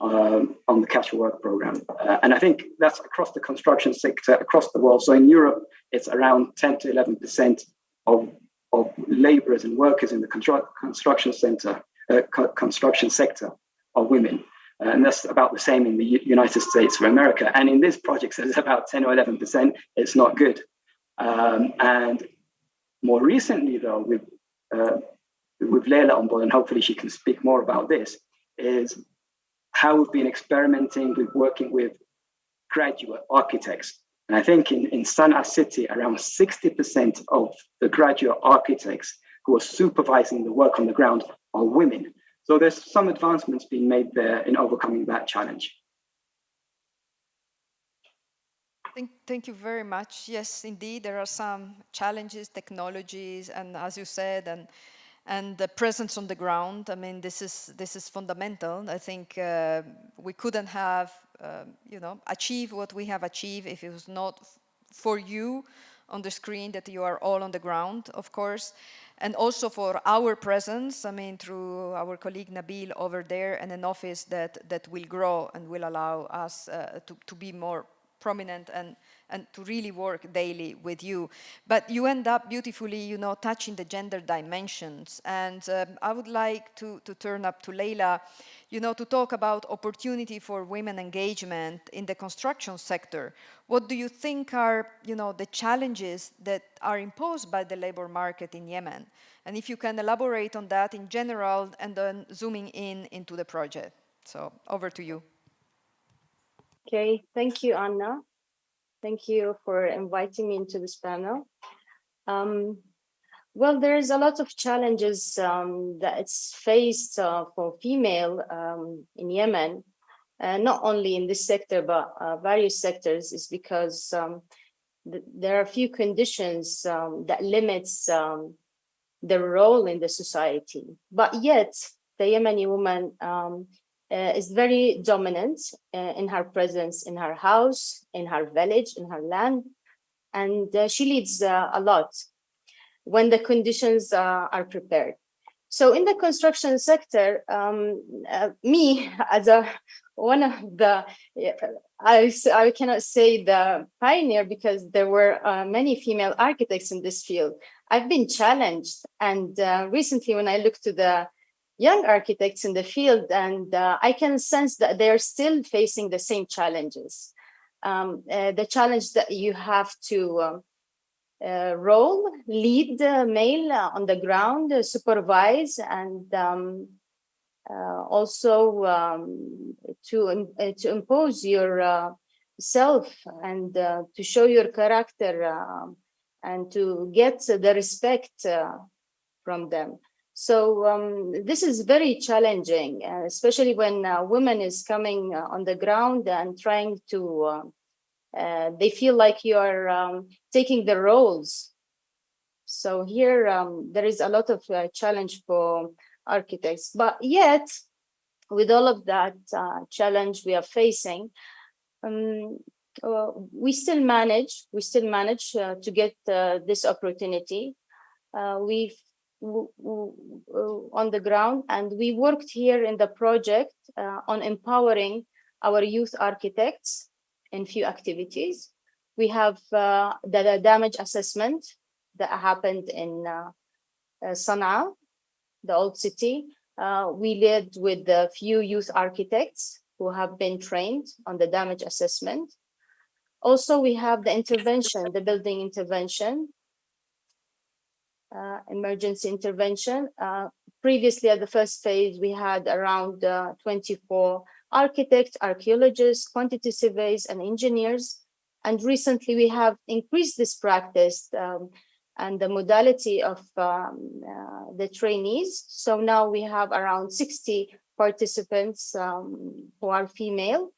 on the Cash for Work program. And I think that's across the construction sector, across the world. So in Europe, it's around 10 to 11% of laborers and workers in the construction sector are women. And that's about the same in the United States of America. And in this project, it's about 10 or 11%. It's not good. And more recently, though, with Leila on board, and hopefully she can speak more about this, is how we've been experimenting with working with graduate architects. And I think in Sana'a City, around 60% of the graduate architects who are supervising the work on the ground are women. So there's some advancements being made there in overcoming that challenge. Thank you very much. Yes, indeed, there are some challenges, technologies, and as you said, and the presence on the ground. I mean, this is fundamental. I think we couldn't have, achieved what we have achieved if it was not for you on the screen, that you are all on the ground, of course, and also for our presence. I mean, through our colleague Nabil over there, and an office that will grow and will allow us to be more prominent and to really work daily with you. But you end up beautifully, touching the gender dimensions. And I would like to turn up to Leila, to talk about opportunity for women engagement in the construction sector. What do you think are, the challenges that are imposed by the labor market in Yemen? And if you can elaborate on that in general, and then zooming into the project. So over to you. Okay, thank you, Anna. Thank you for inviting me into this panel. Well, there's a lot of challenges that it's faced for female in Yemen, not only in this sector, but various sectors, is because there are a few conditions that limits their role in the society. But yet, the Yemeni woman is very dominant in her presence in her house, in her village, in her land, and she leads a lot when the conditions are prepared. So in the construction sector, me as one of the, I cannot say the pioneer because there were many female architects in this field. I've been challenged, and recently when I look to the young architects in the field, and I can sense that they're still facing the same challenges. The challenge that you have to role, lead male on the ground, supervise, and also to impose your self and to show your character and to get the respect from them. So this is very challenging, especially when women is coming on the ground and trying to, they feel like you are taking the roles. So here there is a lot of challenge for architects, but yet with all of that challenge we are facing, we still manage to get this opportunity. We've on the ground, and we worked here in the project on empowering our youth architects in few activities. We have the damage assessment that happened in Sana'a, the old city. We led with a few youth architects who have been trained on the damage assessment. Also, we have the intervention, the building intervention, emergency intervention. Previously, at the first phase, we had around 24 architects, archaeologists, quantity surveys, and engineers. And recently, we have increased this practice and the modality of the trainees. So now we have around 60 participants who are female.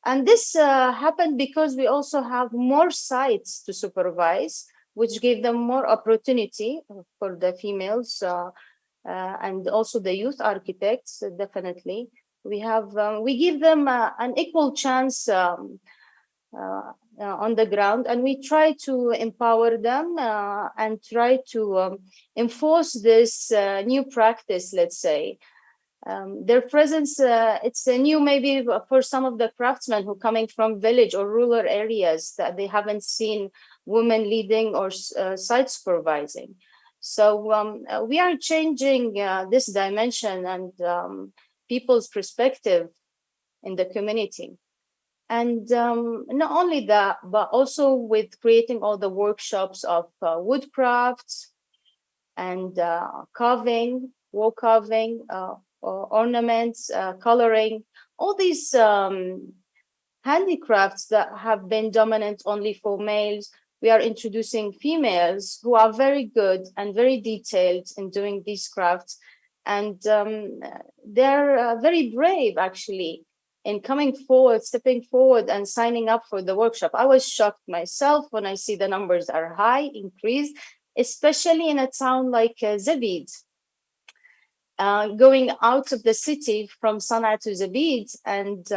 And this happened because we also have more sites to supervise, which gave them more opportunity for the females and also the youth architects, definitely. We give them an equal chance on the ground, and we try to empower them and try to enforce this new practice, let's say. Their presence, it's new maybe for some of the craftsmen who are coming from village or rural areas that they haven't seen women leading or site supervising. So we are changing this dimension and people's perspective in the community. And not only that, but also with creating all the workshops of woodcrafts and carving, wall carving, ornaments, coloring, all these handicrafts that have been dominant only for males. We are introducing females who are very good and very detailed in doing these crafts. And they're very brave, actually, in coming forward, stepping forward and signing up for the workshop. I was shocked myself when I see the numbers are high, increased, especially in a town like Zabid. Going out of the city from Sana'a to Zabid, and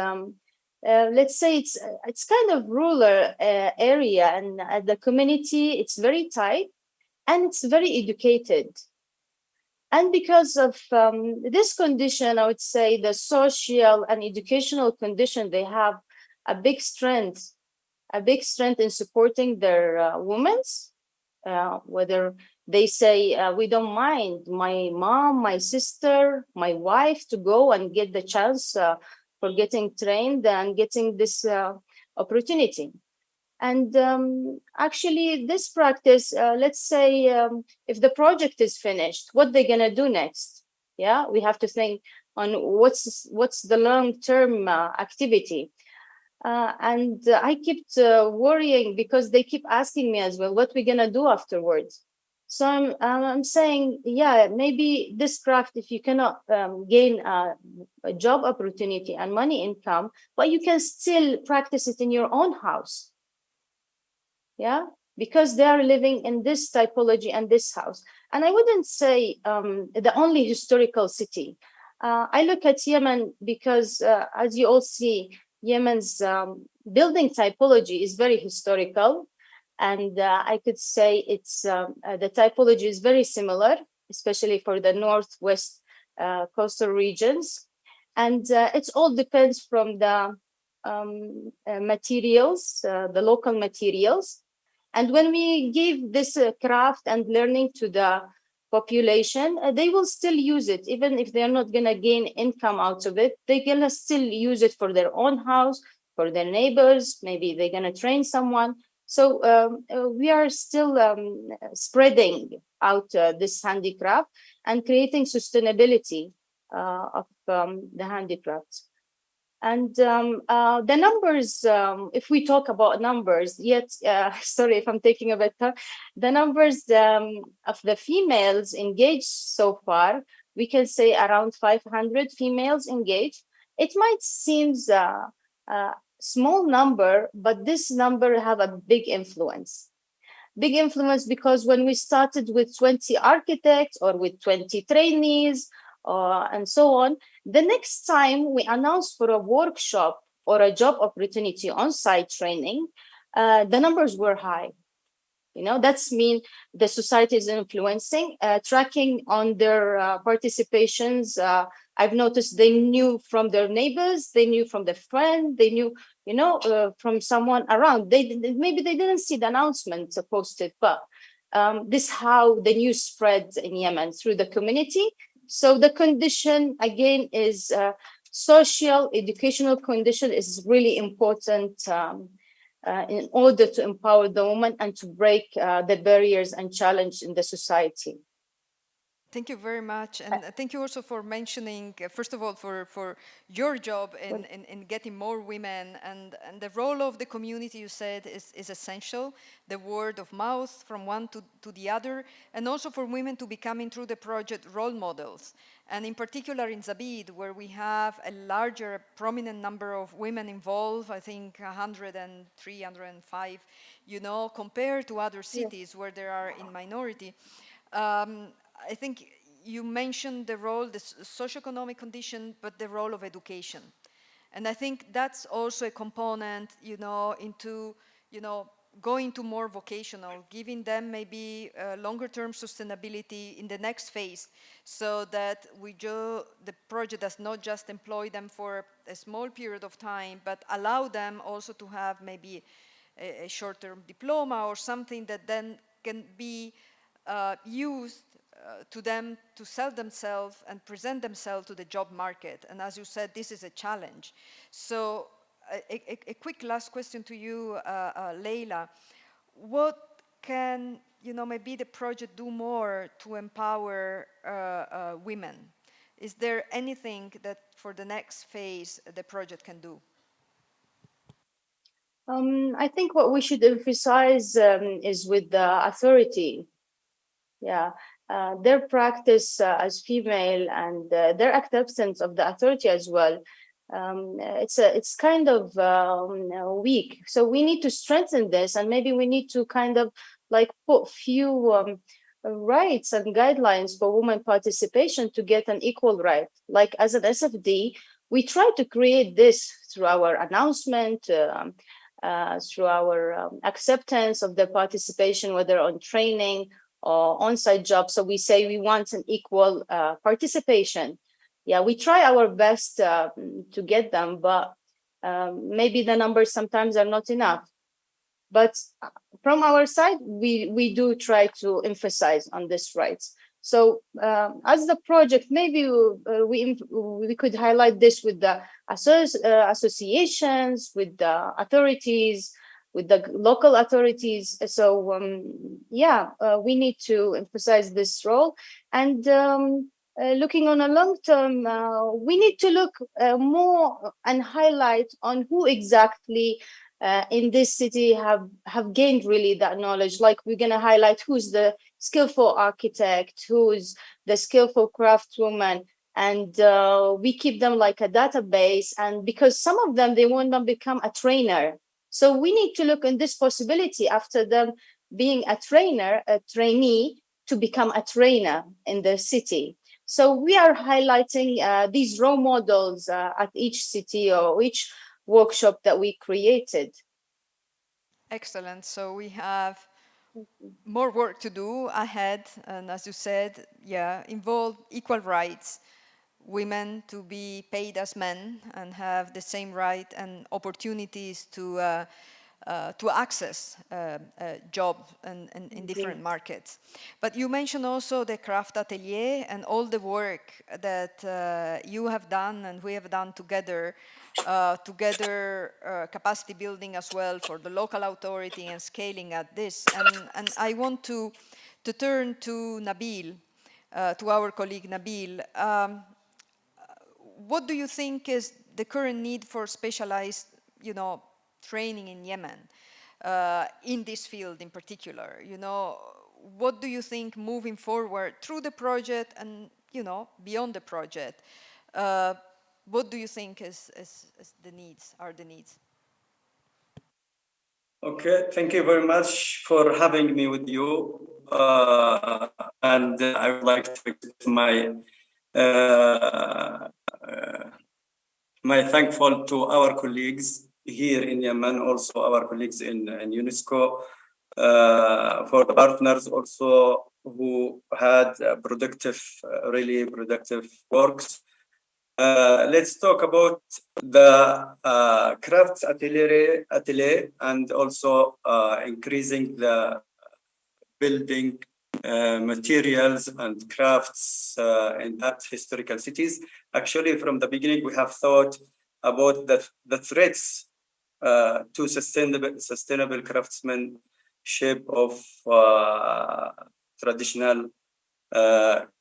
let's say it's kind of rural area, and the community, it's very tight and it's very educated. And because of this condition, I would say the social and educational condition, they have a big strength in supporting their women, whether they say, we don't mind my mom, my sister, my wife to go and get the chance for getting trained and getting this opportunity. And actually this practice, let's say if the project is finished, what they're gonna do next? Yeah, we have to think on what's the long-term activity. And I kept worrying because they keep asking me as well, what we're gonna do afterwards. So I'm saying, yeah, maybe this craft, if you cannot gain a job opportunity and money income, but you can still practice it in your own house. Yeah, because they are living in this typology and this house. And I wouldn't say the only historical city. I look at Yemen because, as you all see, Yemen's building typology is very historical. And I could say it's the typology is very similar especially for the northwest coastal regions. And it all depends from the materials, the local materials. And when we give this craft and learning to the population, they will still use it, even if they're not going to gain income out of it. They're going to still use it for their own house, for their neighbors. Maybe they're going to train someone. So we are still spreading out this handicraft and creating sustainability of the handicrafts. And the numbers, if we talk about numbers, sorry if I'm taking a bit time, the numbers of the females engaged so far, we can say around 500 females engaged. It might seem a small number, but this number have a big influence. Big influence because when we started with 20 architects or with 20 trainees, and so on, the next time we announce for a workshop or a job opportunity on-site training, the numbers were high. You know, that's mean the society is influencing, tracking on their participations. I've noticed they knew from their neighbors, they knew from their friend, they knew, you know, from someone around. Maybe they didn't see the announcement posted, but this is how the news spread in Yemen through the community. So the condition, again, is social, educational condition is really important in order to empower the woman and to break the barriers and challenge in the society. Thank you very much. And thank you also for mentioning, first of all, for your job in getting more women, and the role of the community, you said, is essential, the word of mouth from one to the other, and also for women to becoming through the project role models. And in particular in Zabid, where we have a larger, prominent number of women involved, I think 103, 105, you know, compared to other cities where there are in minority. I think you mentioned the role, the socioeconomic condition, but the role of education. And I think that's also a component, you know, into, you know, going to more vocational, giving them maybe longer term sustainability in the next phase, so that the project does not just employ them for a small period of time, but allow them also to have maybe a short-term diploma or something that then can be used to them to sell themselves and present themselves to the job market. And as you said, this is a challenge. So a quick last question to you, Leila. What can, you know, maybe the project do more to empower women? Is there anything that for the next phase the project can do? I think what we should emphasize is with the authority. Yeah. Their practice as female and their acceptance of the authority as well. It's kind of weak. So we need to strengthen this, and maybe we need to kind of like put few rights and guidelines for women participation to get an equal right. Like as an SFD, we try to create this through our announcement, through our acceptance of their participation, whether on training or on-site jobs. So we say we want an equal participation. Yeah, we try our best to get them, but maybe the numbers sometimes are not enough. But from our side, we do try to emphasize on this rights. So as the project, maybe we could highlight this with the associations, with the authorities, with the local authorities. So we need to emphasize this role. And looking on a long term, we need to look more and highlight on who exactly in this city have gained really that knowledge. Like we're going to highlight who's the skillful architect, who's the skillful craftswoman, and we keep them like a database. And because some of them, they want to become a trainer. So we need to look in this possibility after them being a trainer, a trainee, to become a trainer in the city. So we are highlighting these role models at each city or each workshop that we created. Excellent. So we have more work to do ahead, and as you said, yeah, involve equal rights, women to be paid as men and have the same right and opportunities to access jobs in different markets. But you mentioned also the craft atelier and all the work that you have done and we have done together, capacity building as well for the local authority and scaling at this. And I want to turn to Nabil, to our colleague Nabil. What do you think is the current need for specialized, training in Yemen, in this field in particular? What do you think moving forward through the project and, beyond the project? What do you think is the needs? Okay, thank you very much for having me with you. And I would like to express my thankful to our colleagues here in Yemen, also our colleagues in UNESCO, for the partners also who had really productive works. Let's talk about the crafts atelier and also increasing the building materials and crafts in that historical cities. Actually, from the beginning, we have thought about the threats to sustainable craftsmanship of traditional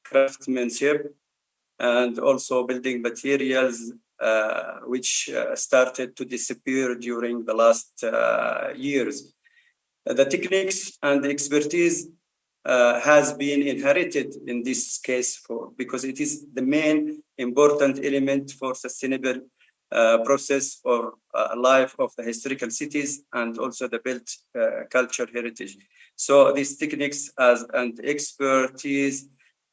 craftsmanship, and also building materials which started to disappear during the last years. The techniques and the expertise has been inherited in this case because it is the main important element for sustainable process or life of the historical cities and also the built culture heritage. So these techniques and expertise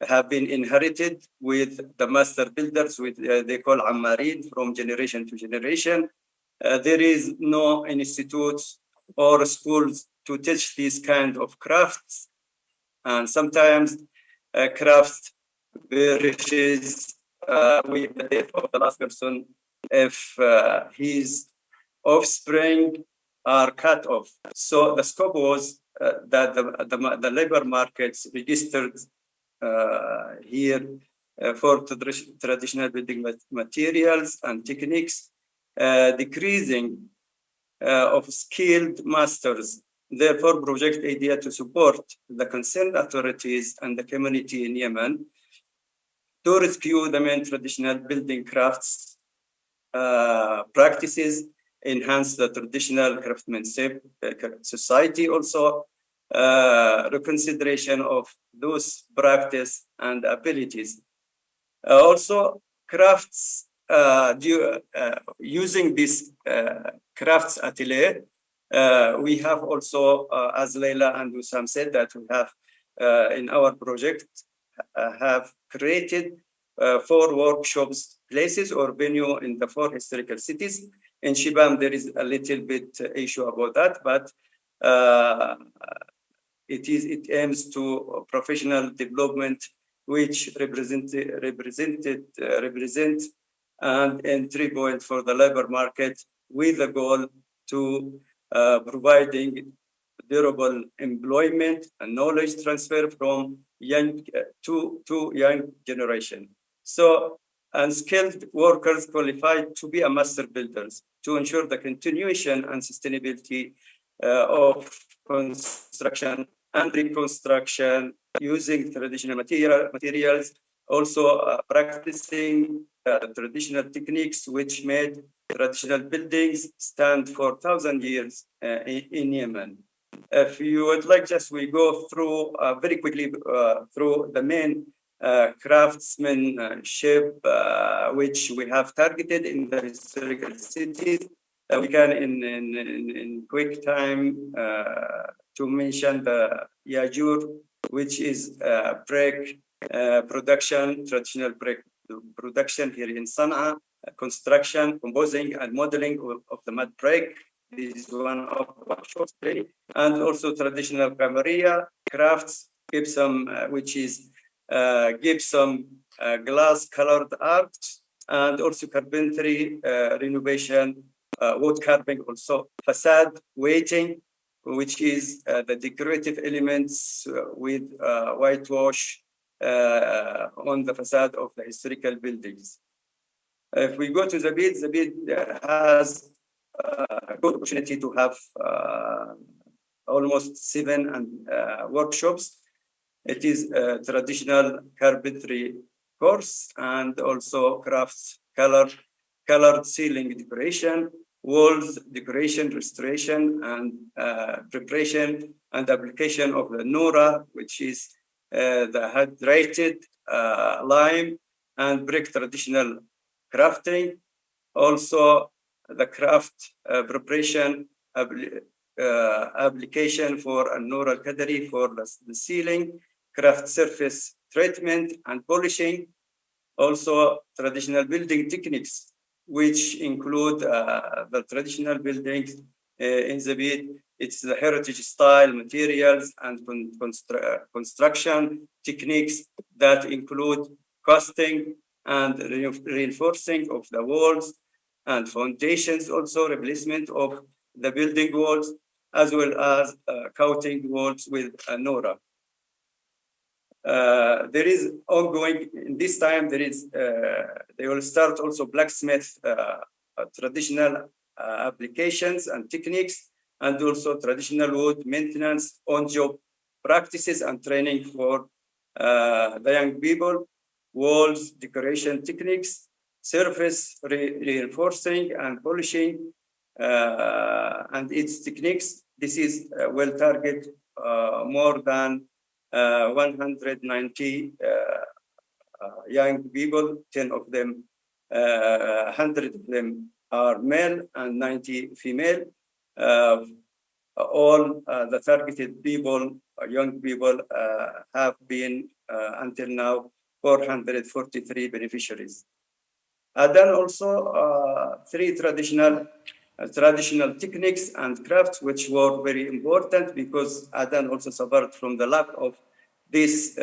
have been inherited with the master builders, they call Ammarin, from generation to generation. There is no institutes or schools to teach these kind of crafts. And sometimes crafts perishes with the death of the last person if his offspring are cut off. So the scope was that the labor markets registered here for traditional building materials and techniques, decreasing of skilled masters. Therefore, project idea to support the concerned authorities and the community in Yemen to rescue the main traditional building crafts practices, enhance the traditional craftsmanship society also, reconsideration of those practice and abilities. Also, crafts, using this crafts atelier, we have also, as Leila and Wissam said, that we have in our project have created 4 workshops places or venue in the 4 historical cities. In Shibam, there is a little bit issue about that, but it aims to professional development, which represent an entry point for the labor market with the goal to providing durable employment and knowledge transfer from young to young generation. So unskilled workers qualified to be a master builders to ensure the continuation and sustainability of construction and reconstruction using traditional materials, also practicing traditional techniques which made traditional buildings stand for 1,000 years in Yemen. If you would like, we go through very quickly through the main craftsmanship which we have targeted in the historical cities. We can in quick time to mention the Yajur, which is brick production, traditional brick production here in Sana'a, construction, composing and modeling of the mud brick, This is one of our short play. And also traditional camaria, crafts, gypsum, which is gypsum glass colored art, and also carpentry, renovation, wood carving, also facade weighting, which is the decorative elements with whitewash on the facade of the historical buildings. If we go to Zabid has a good opportunity to have almost 7 workshops. It is a traditional carpentry course and also crafts, colored ceiling decoration, walls decoration, restoration, and preparation and application of the Nora, which is the hydrated lime and brick traditional crafting. Also, the craft preparation application for a Nora Kadari for the ceiling, craft surface treatment and polishing. Also, traditional building techniques, which include the traditional buildings in Zabid. It's the heritage style materials and construction techniques that include casting and reinforcing of the walls and foundations, also replacement of the building walls, as well as coating walls with Nora. There is ongoing, in this time, they will start also blacksmith traditional applications and techniques, and also traditional wood maintenance, on-job practices and training for the young people, walls decoration techniques, surface reinforcing and polishing, and its techniques. This is will target more than 190 young people, 10 of them, 100 of them are male and 90 female. All the targeted people, young people, have been until now 443 beneficiaries. Then also 3 traditional techniques and crafts, which were very important because Adan also suffered from the lack of this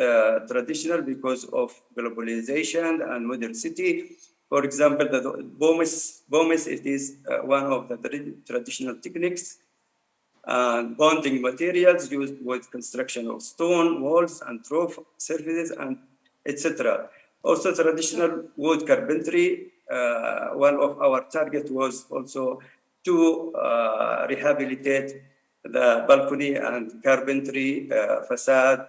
traditional because of globalization and modern city. For example, the bomis, it is one of the traditional techniques and bonding materials used with construction of stone walls and trough surfaces and etc. Also traditional wood carpentry. One of our target was also to rehabilitate the balcony and carpentry facade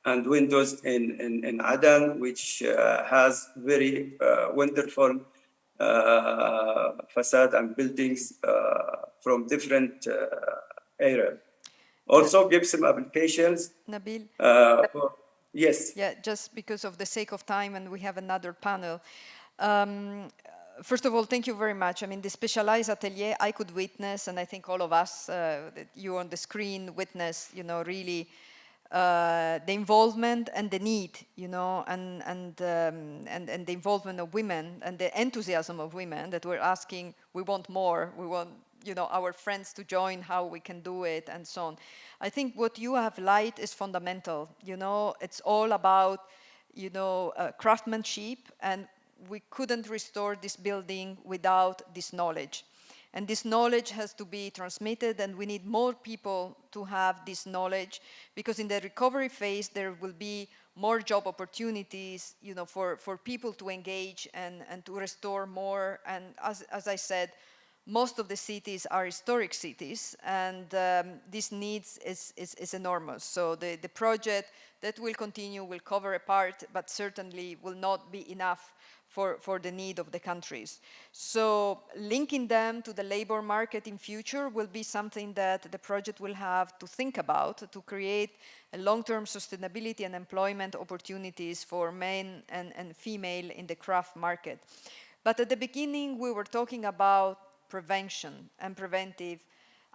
and windows in Adan, which has very wonderful facade and buildings from different areas. Also gypsum applications. Nabil? Yes. Yeah, just because of the sake of time and we have another panel. First of all, thank you very much. I mean, the specialized atelier, I could witness, and I think all of us, you on the screen witness, you know, really the involvement and the need, you know, and the involvement of women and the enthusiasm of women that we're asking, we want more, we want, you know, our friends to join, how we can do it, and so on. I think what you have light is fundamental. You know, it's all about, you know, craftsmanship, and we couldn't restore this building without this knowledge. And this knowledge has to be transmitted, and we need more people to have this knowledge, because in the recovery phase, there will be more job opportunities, you know, for people to engage and to restore more. And as I said, most of the cities are historic cities, and this needs is enormous. So the project that will continue will cover a part, but certainly will not be enough for the need of the countries. So linking them to the labor market in future will be something that the project will have to think about to create a long-term sustainability and employment opportunities for men and female in the craft market. But at the beginning, we were talking about prevention and preventive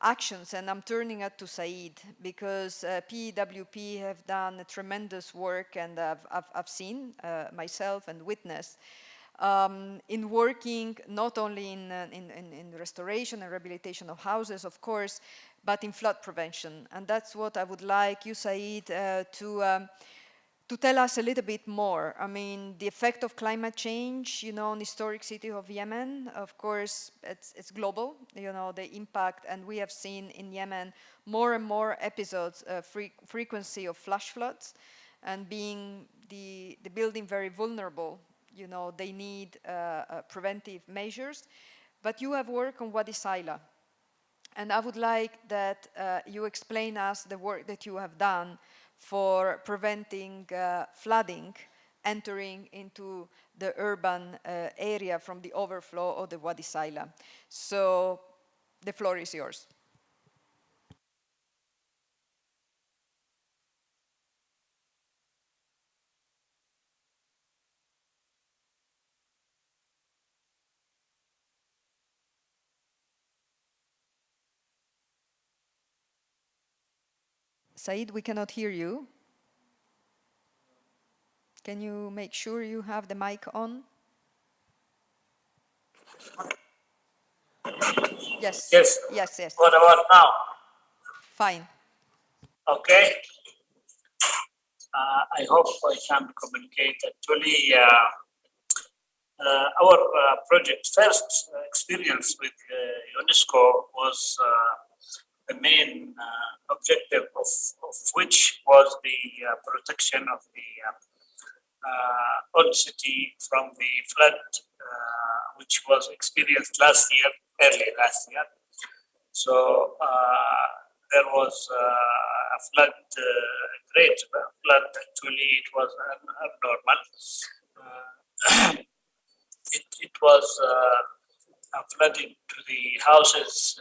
actions, and I'm turning it to Said, because PWP have done a tremendous work, and I've seen myself and witnessed in working not only in restoration and rehabilitation of houses, of course, but in flood prevention. And that's what I would like you, Said, to tell us a little bit more. I mean, the effect of climate change, you know, on the historic city of Yemen, of course, it's global, you know, the impact, and we have seen in Yemen more and more episodes, frequency of flash floods, and being the building very vulnerable, you know, they need preventive measures. But you have worked on Wadi Saila, and I would like that you explain us the work that you have done for preventing flooding entering into the urban area from the overflow of the Wadi Saila. So the floor is yours. Said, we cannot hear you. Can you make sure you have the mic on? Yes. Yes. Yes, yes. What about now? Fine. Okay. I hope I can communicate. Actually, our project first experience with UNESCO was the main objective of which was the protection of the old city from the flood, which was experienced early last year. So there was a flood, great flood. Actually, it was abnormal. It was flooding to the houses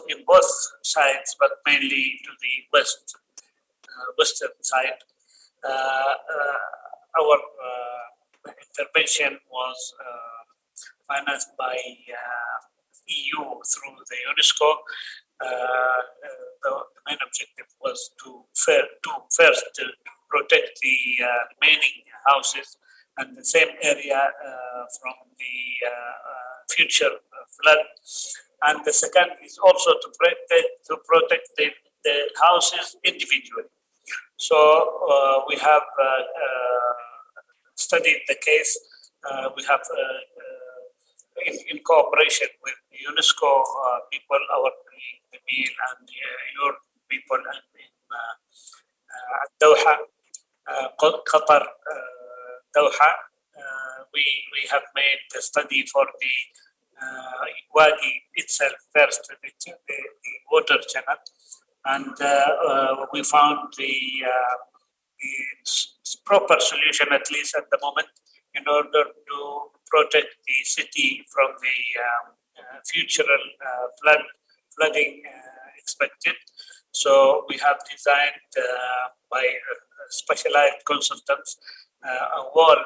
in both sides, but mainly to the western side. Our intervention was financed by EU through the UNESCO. The main objective was to first protect the remaining houses and the same area from the future flood. And the second is also to protect the houses individually. So we have studied the case. We have, in cooperation with UNESCO people, our Nabil and your people, and in Doha, Qatar, Doha, we have made a study for the Wadi itself first, the water channel, and we found the proper solution, at least at the moment, in order to protect the city from the future flooding expected. So we have designed by specialized consultants a wall,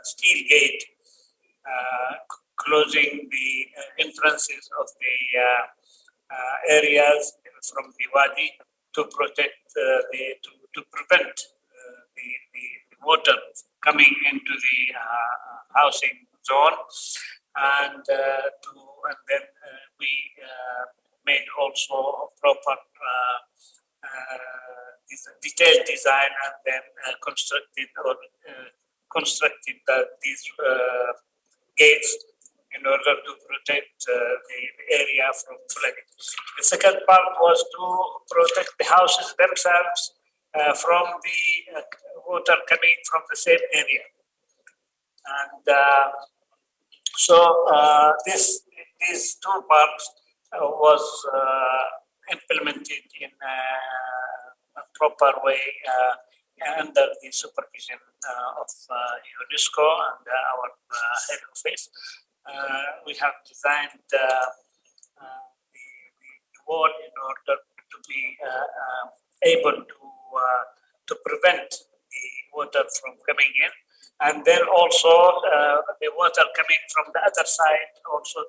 steel gate, closing the entrances of the areas from the wadi to protect to prevent the water coming into the housing zone, and then we made also a proper detailed design, and then constructed these gates in order to protect the area from flooding. The second part was to protect the houses themselves from the water coming from the same area. And so these two parts was implemented in a proper way under the supervision of UNESCO and our head office. We have designed the wall in order to be able to prevent the water from coming in, and then also the water coming from the other side also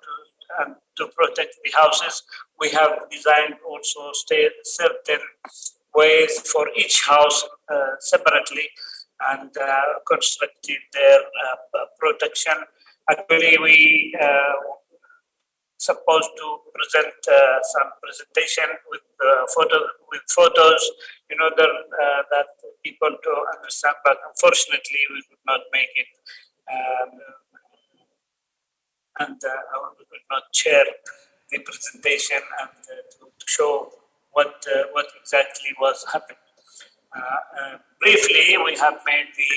to protect the houses. We have designed also certain ways for each house separately and constructed their protection. Actually, we supposed to present some presentation with photos in order that people to understand, but unfortunately we could not make it, and we could not share the presentation and to show what exactly was happening. Briefly, we have made the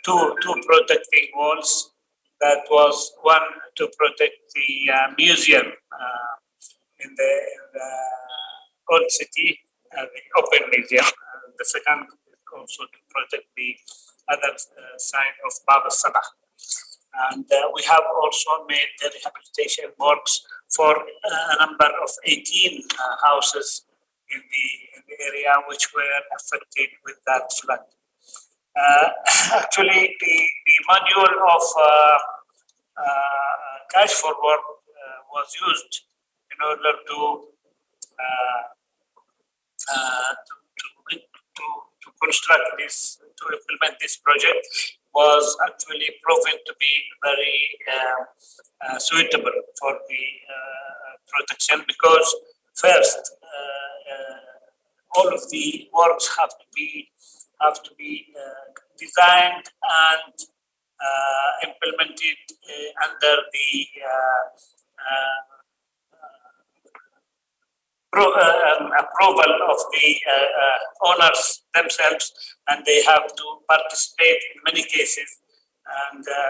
two protecting walls. That was one to protect the museum in the old city, the open museum. The second is also to protect the other side of Bab al-Salah. And we have also made the rehabilitation works for a number of 18 houses in the area which were affected with that flood. Actually, the module of cash forward was used in order to construct this, to implement this project, was actually proven to be very suitable for the protection, because first, all of the works have to be designed and implemented under the approval of the owners themselves, and they have to participate in many cases. And the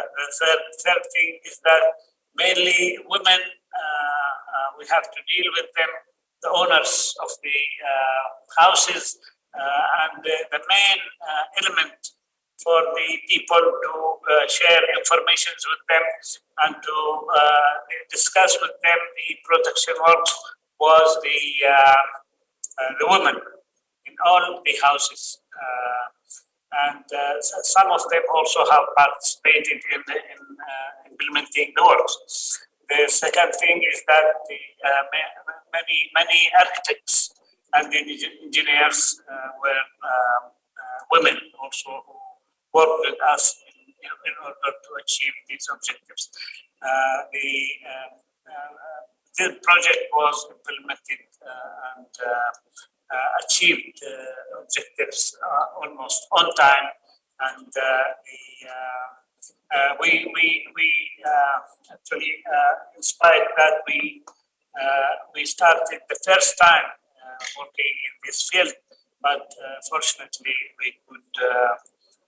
third thing is that mainly women, we have to deal with them, the owners of the houses, and the main element for the people to share information with them and to discuss with them the protection works was the women in all the houses. And some of them also have participated in implementing the works. The second thing is that the, many architects and engineers were women also who worked with us in order to achieve these objectives. The project was implemented and achieved objectives almost on time, and we actually, in spite that we started the first time working in this field, but fortunately we could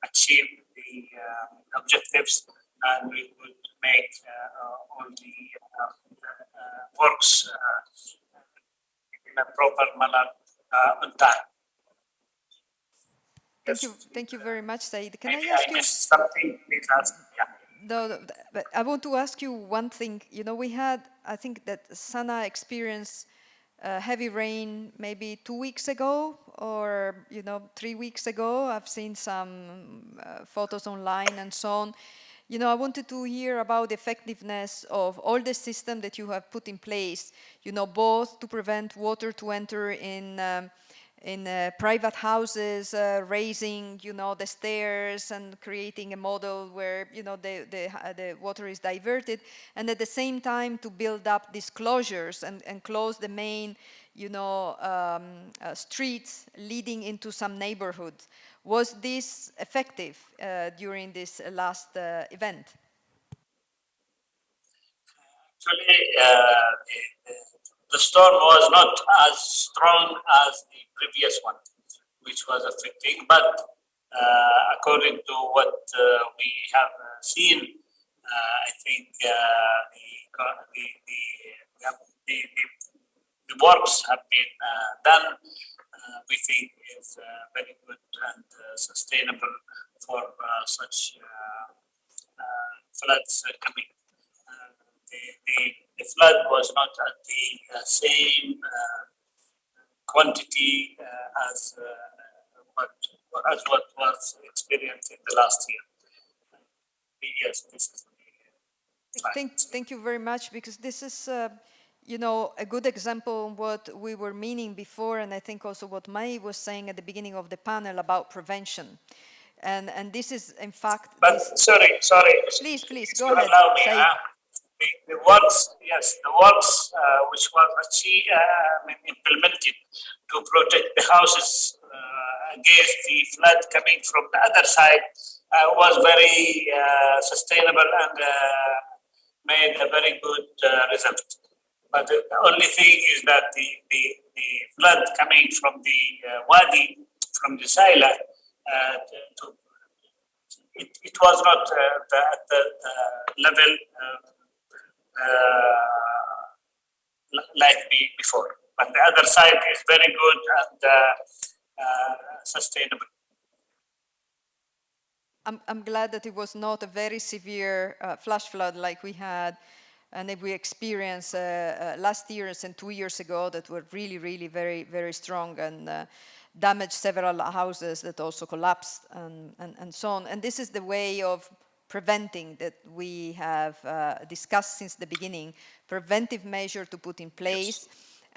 achieve the objectives, and we could make all the works in a proper manner on time. Thank you very much, Said. Can Maybe I ask I you missed something? Please ask. Yeah. No, but I want to ask you one thing. You know, we had, I think that Sana'a experienced heavy rain maybe 2 weeks ago, or 3 weeks ago. I've seen some photos online and so on. I wanted to hear about the effectiveness of all the system that you have put in place, both to prevent water to enter in private houses, raising, the stairs and creating a model where, the water is diverted, and at the same time to build up these closures and close the main, streets leading into some neighborhoods. Was this effective during this last event? Actually, the storm was not as strong as the previous one, which was affecting, but according to what we have seen, I think the works have been done. We think is very good and sustainable for such floods coming. The flood was not at the same quantity as what was experienced in the last year. Yes, this is Thank you very much, because this is, you know, a good example of what we were meaning before, and I think also what Mai was saying at the beginning of the panel about prevention. And this is, in fact... But sorry. Please, If go you ahead, allow me, Said. the works, yes, the works which was achieved, implemented to protect the houses against the flood coming from the other side was very sustainable and made a very good result. But the only thing is that the flood coming from the wadi, from the Sila, it was not at the level like before. But the other side is very good and sustainable. I'm glad that it was not a very severe flash flood like we had and that we experienced last year and 2 years ago that were really, really very, very strong and damaged several houses that also collapsed and so on. And this is the way of preventing that we have discussed since the beginning, preventive measure to put in place. Yes.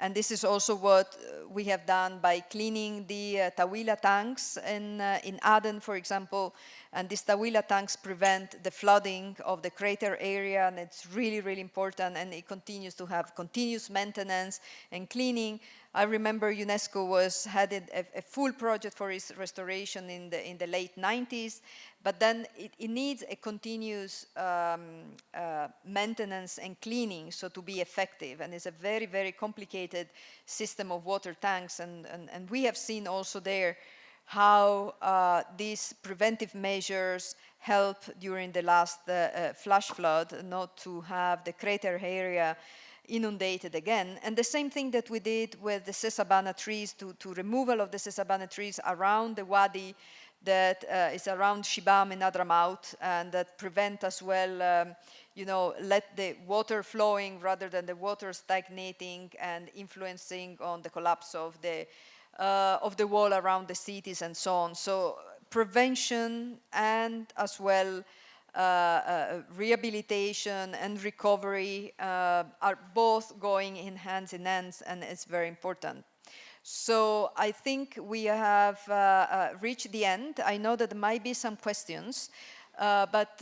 And this is also what we have done by cleaning the Tawila tanks in Aden, for example. And these Tawila tanks prevent the flooding of the crater area, and it's really, really important. And it continues to have continuous maintenance and cleaning. I remember UNESCO had a full project for its restoration in the late 90s, but then it needs a continuous maintenance and cleaning so to be effective. And it's a very, very complicated system of water tanks. And we have seen also there how these preventive measures help during the last flash flood not to have the crater area inundated again. And the same thing that we did with the sesabana trees to removal of the sesabana trees around the wadi that is around Shibam in Hadramaut, and that prevent as well, you know, let the water flowing rather than the water stagnating and influencing on the collapse of the wall around the cities and so on. So prevention and as well rehabilitation and recovery are both going in hands, and it's very important. So I think we have reached the end. I know that there might be some questions, but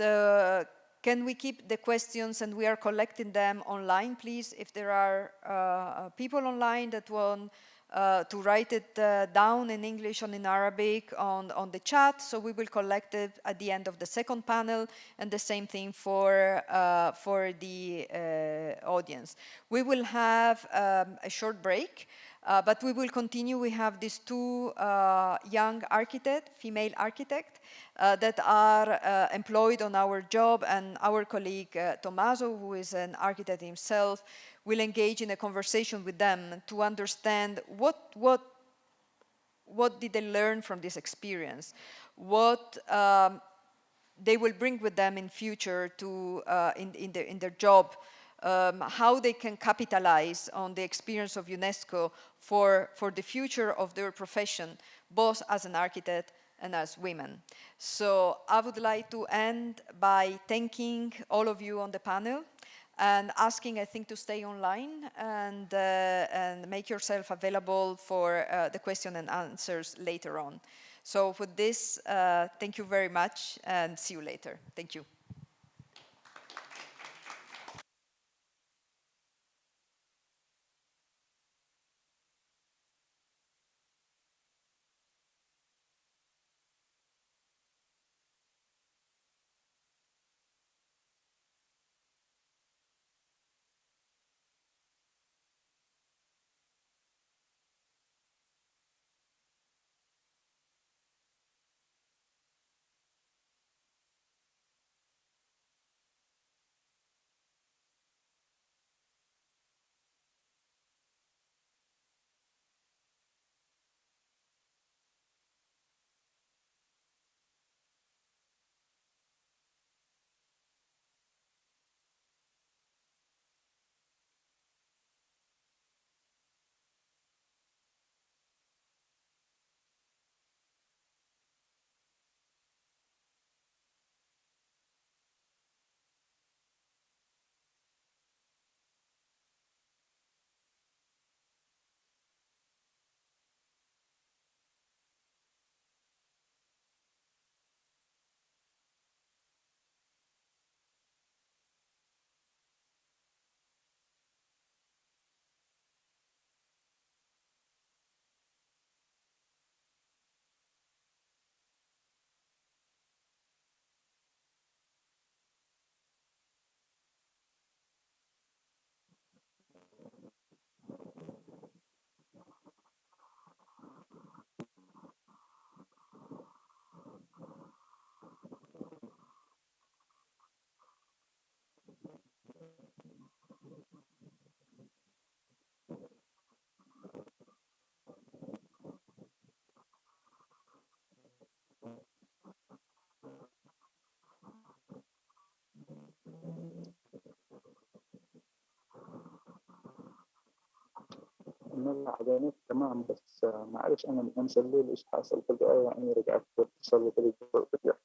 can we keep the questions and we are collecting them online, please? If there are people online that want to write it down in English and in Arabic on the chat, so we will collect it at the end of the second panel, and the same thing for the audience. We will have a short break. But we will continue. We have these two young female architects that are employed on our job, and our colleague Tommaso, who is an architect himself, will engage in a conversation with them to understand what did they learn from this experience, what they will bring with them in future to in their job. How they can capitalize on the experience of UNESCO for the future of their profession, both as an architect and as women. So I would like to end by thanking all of you on the panel and asking, I think, to stay online and make yourself available for the question and answers later on. So with this, thank you very much and see you later. Thank you. نلعب على النت تمام، بس ما أعرفش أنا الأمس الليل إيش حاصل فجأة، يعني رجعت اتصل بطريقة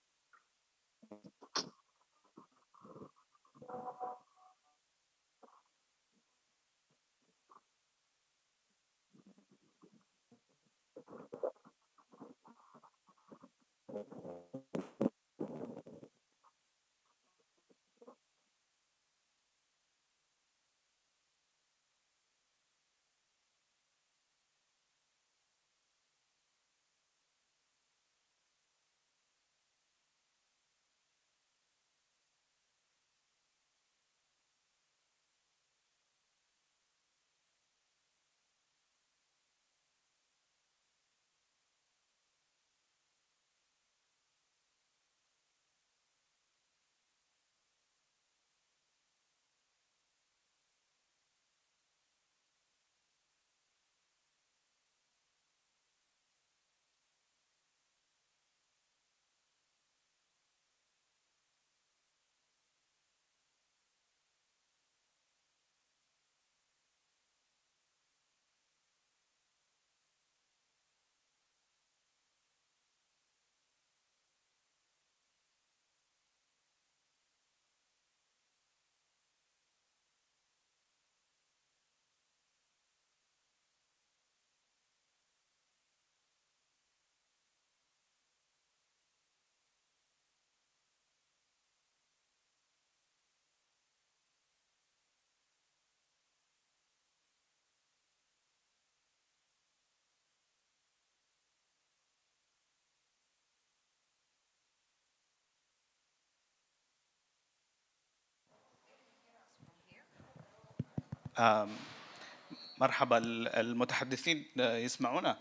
مرحبا المتحدثين يسمعونا؟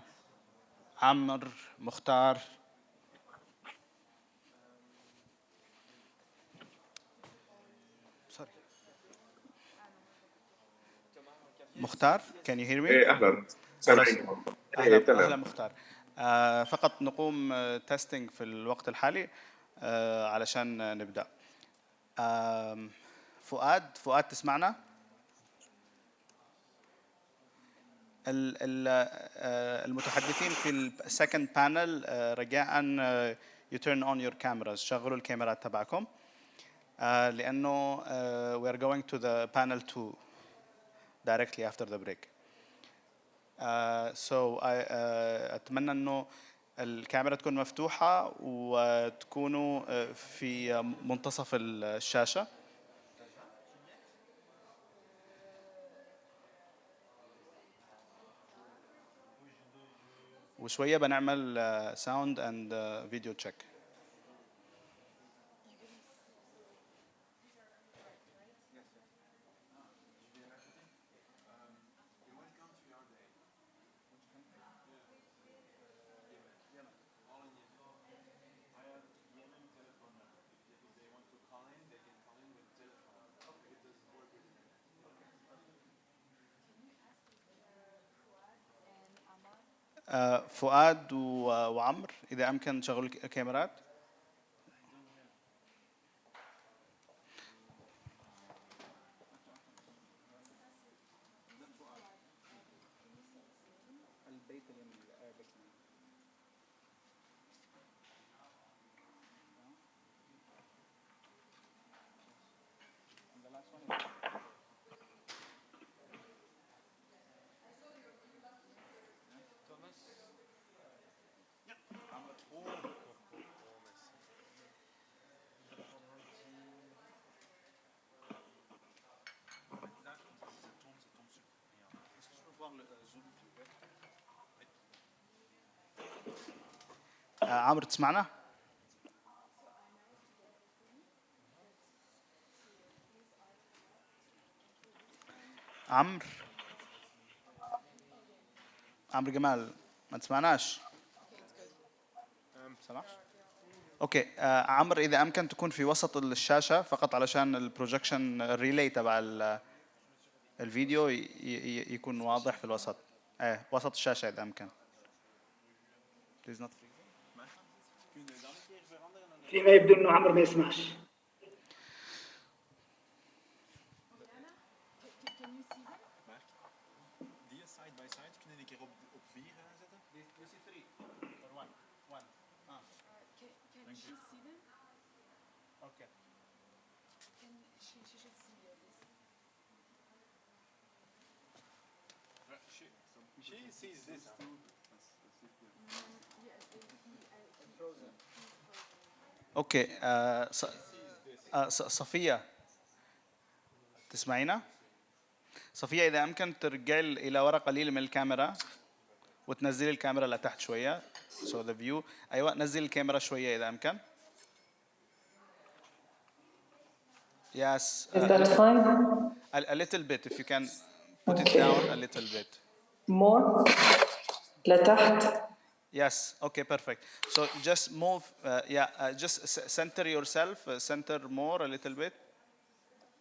عمر، مختار. مختار can you hear me؟ ايه اهلا سامعينكم. اهلا مختار. فقط نقوم تيستينج في الوقت الحالي علشان نبدأ. فؤاد تسمعنا؟ المتحدثين في السكند بانل رجاء you turn on your cameras، شغلوا الكاميرات تبعكم لأنه we are going to the panel 2 directly after the break. So أتمنى إنه الكاميرا تكون مفتوحة وتكونوا في منتصف الشاشة. وشوية بنعمل sound and video check. فؤاد وعمر إذا أمكن شغلوا الكاميرات. عمرو تسمعنا؟ عمرو جمال ما تسمعناش؟ سمعش؟ اوكي عمرو اذا امكن تكون في وسط الشاشه فقط علشان البروجكشن الريلي تبع الفيديو يكون واضح في الوسط. وسط الشاشه اذا امكن. فيما يبدو انه عمرو ما يسمعش. اوكي صفية تسمعينا؟ صفية إذا أمكن ترجعي إلى ورا قليل من الكاميرا وتنزلي الكاميرا لتحت شوية. So the view. أيوة نزلي الكاميرا شوية إذا أمكن. Yes. Is that fine? A little bit if you can put it down a little bit. More? لتحت. Yes. Okay. Perfect. So just move. Just center yourself. Center more a little bit.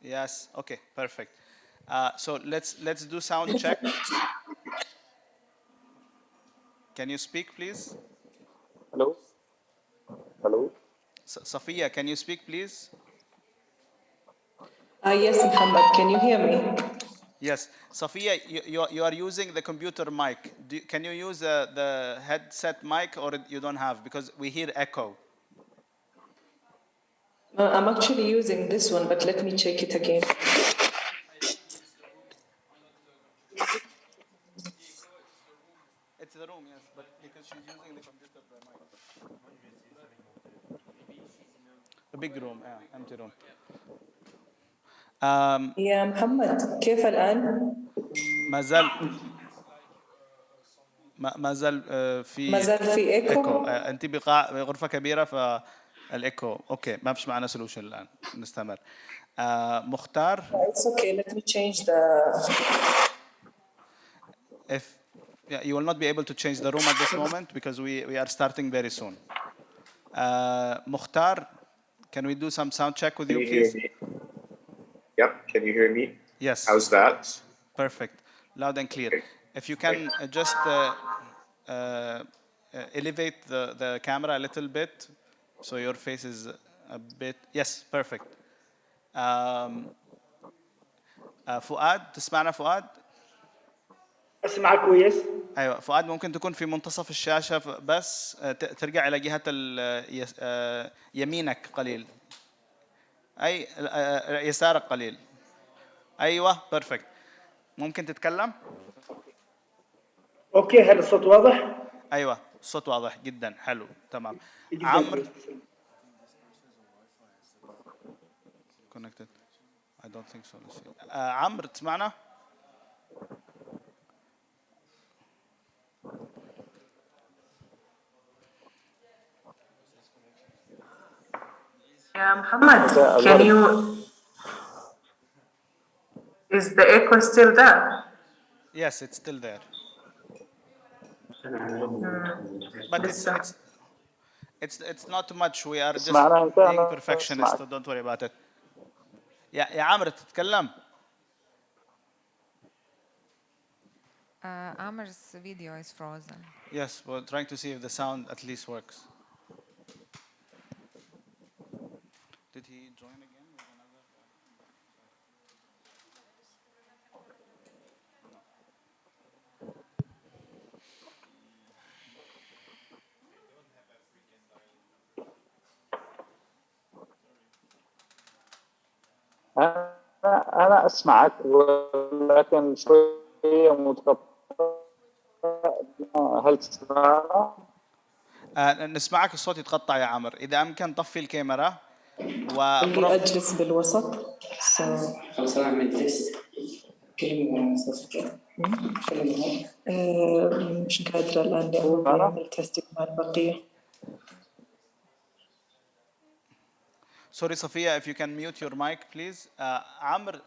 Yes. Okay. Perfect. So let's do sound check. Can you speak, please? Hello? Hello? Safiya, can you speak, please? Yes, Muhammad, can you hear me? Yes. Safiya, you are using the computer mic. Can you use the headset mic or you don't have? Because we hear echo. I'm actually using this one, but let me check it again. It's the room, yes, but because she's using the computer mic. A big room, yeah, empty room. يا محمد كيف الآن؟ ما زال في ايكو. انت بغرفه كبيره فالايكو. اوكي ما فيش معنا سولوشن الان نستمر. مختار. It's okay, let me change the. If you will not be able to change the room at this moment because we are starting very soon. Mukhtar, can we do some sound check with you, please? Can you hear me? Yep, can you hear me? Yes. How's that? Perfect, loud and clear. If you can just elevate the camera a little bit so your face is a bit. Yes, perfect. فؤاد تسمعنا فؤاد؟ اسمعك كويس. ايوه فؤاد ممكن تكون في منتصف الشاشه بس ترجع الى جهه يمينك قليل. اي يسارك قليل. ايوه بيرفكت. ممكن تتكلم؟ اوكي هل الصوت واضح؟ ايوه الصوت واضح جدا حلو تمام. عمرو connected. I don't think so. عمرو تسمعنا؟ Muhammad, can you? Is the echo still there? Yes, it's still there. But it's not too much. We are just being perfectionists, so don't worry about it. يا عمرو تتكلم؟ Amar's video is frozen. Yes, we're trying to see if the sound at least works. Did he join again with another? أنا أسمعك ولكن شوية متقطع. هل تسمعنا؟ نسمعك الصوت يتقطع يا عمر. إذا أمكن طفي الكاميرا اللي أجلس بالوسط. خلاص أنا أعمل تيست. كلمة صوتك. مش قادرة الآن لأنه بعمل تيستينج مع البقية. Sorry Sophia, if you can mute your mic please. عمر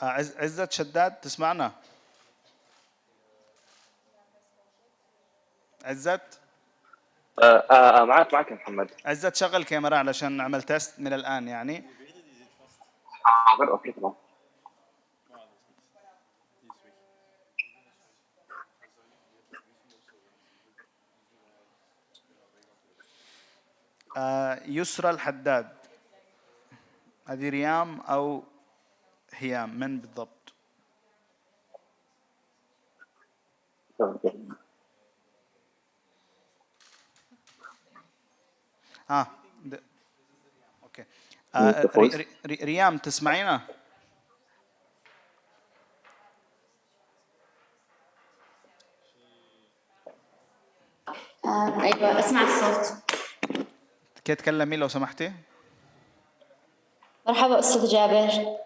عزت شداد تسمعنا؟ عزت؟ معك يا محمد. عزت شغل كاميرا علشان نعمل تيست من الآن يعني. حاضر، اوكي تمام. يسرى الحداد، هذه ريام أو هيام من بالضبط؟ اوكي. ريام تسمعينا؟ ايوه اسمع الصوت. كي تكلمي لو سمحتي. مرحبا استاذ جابر.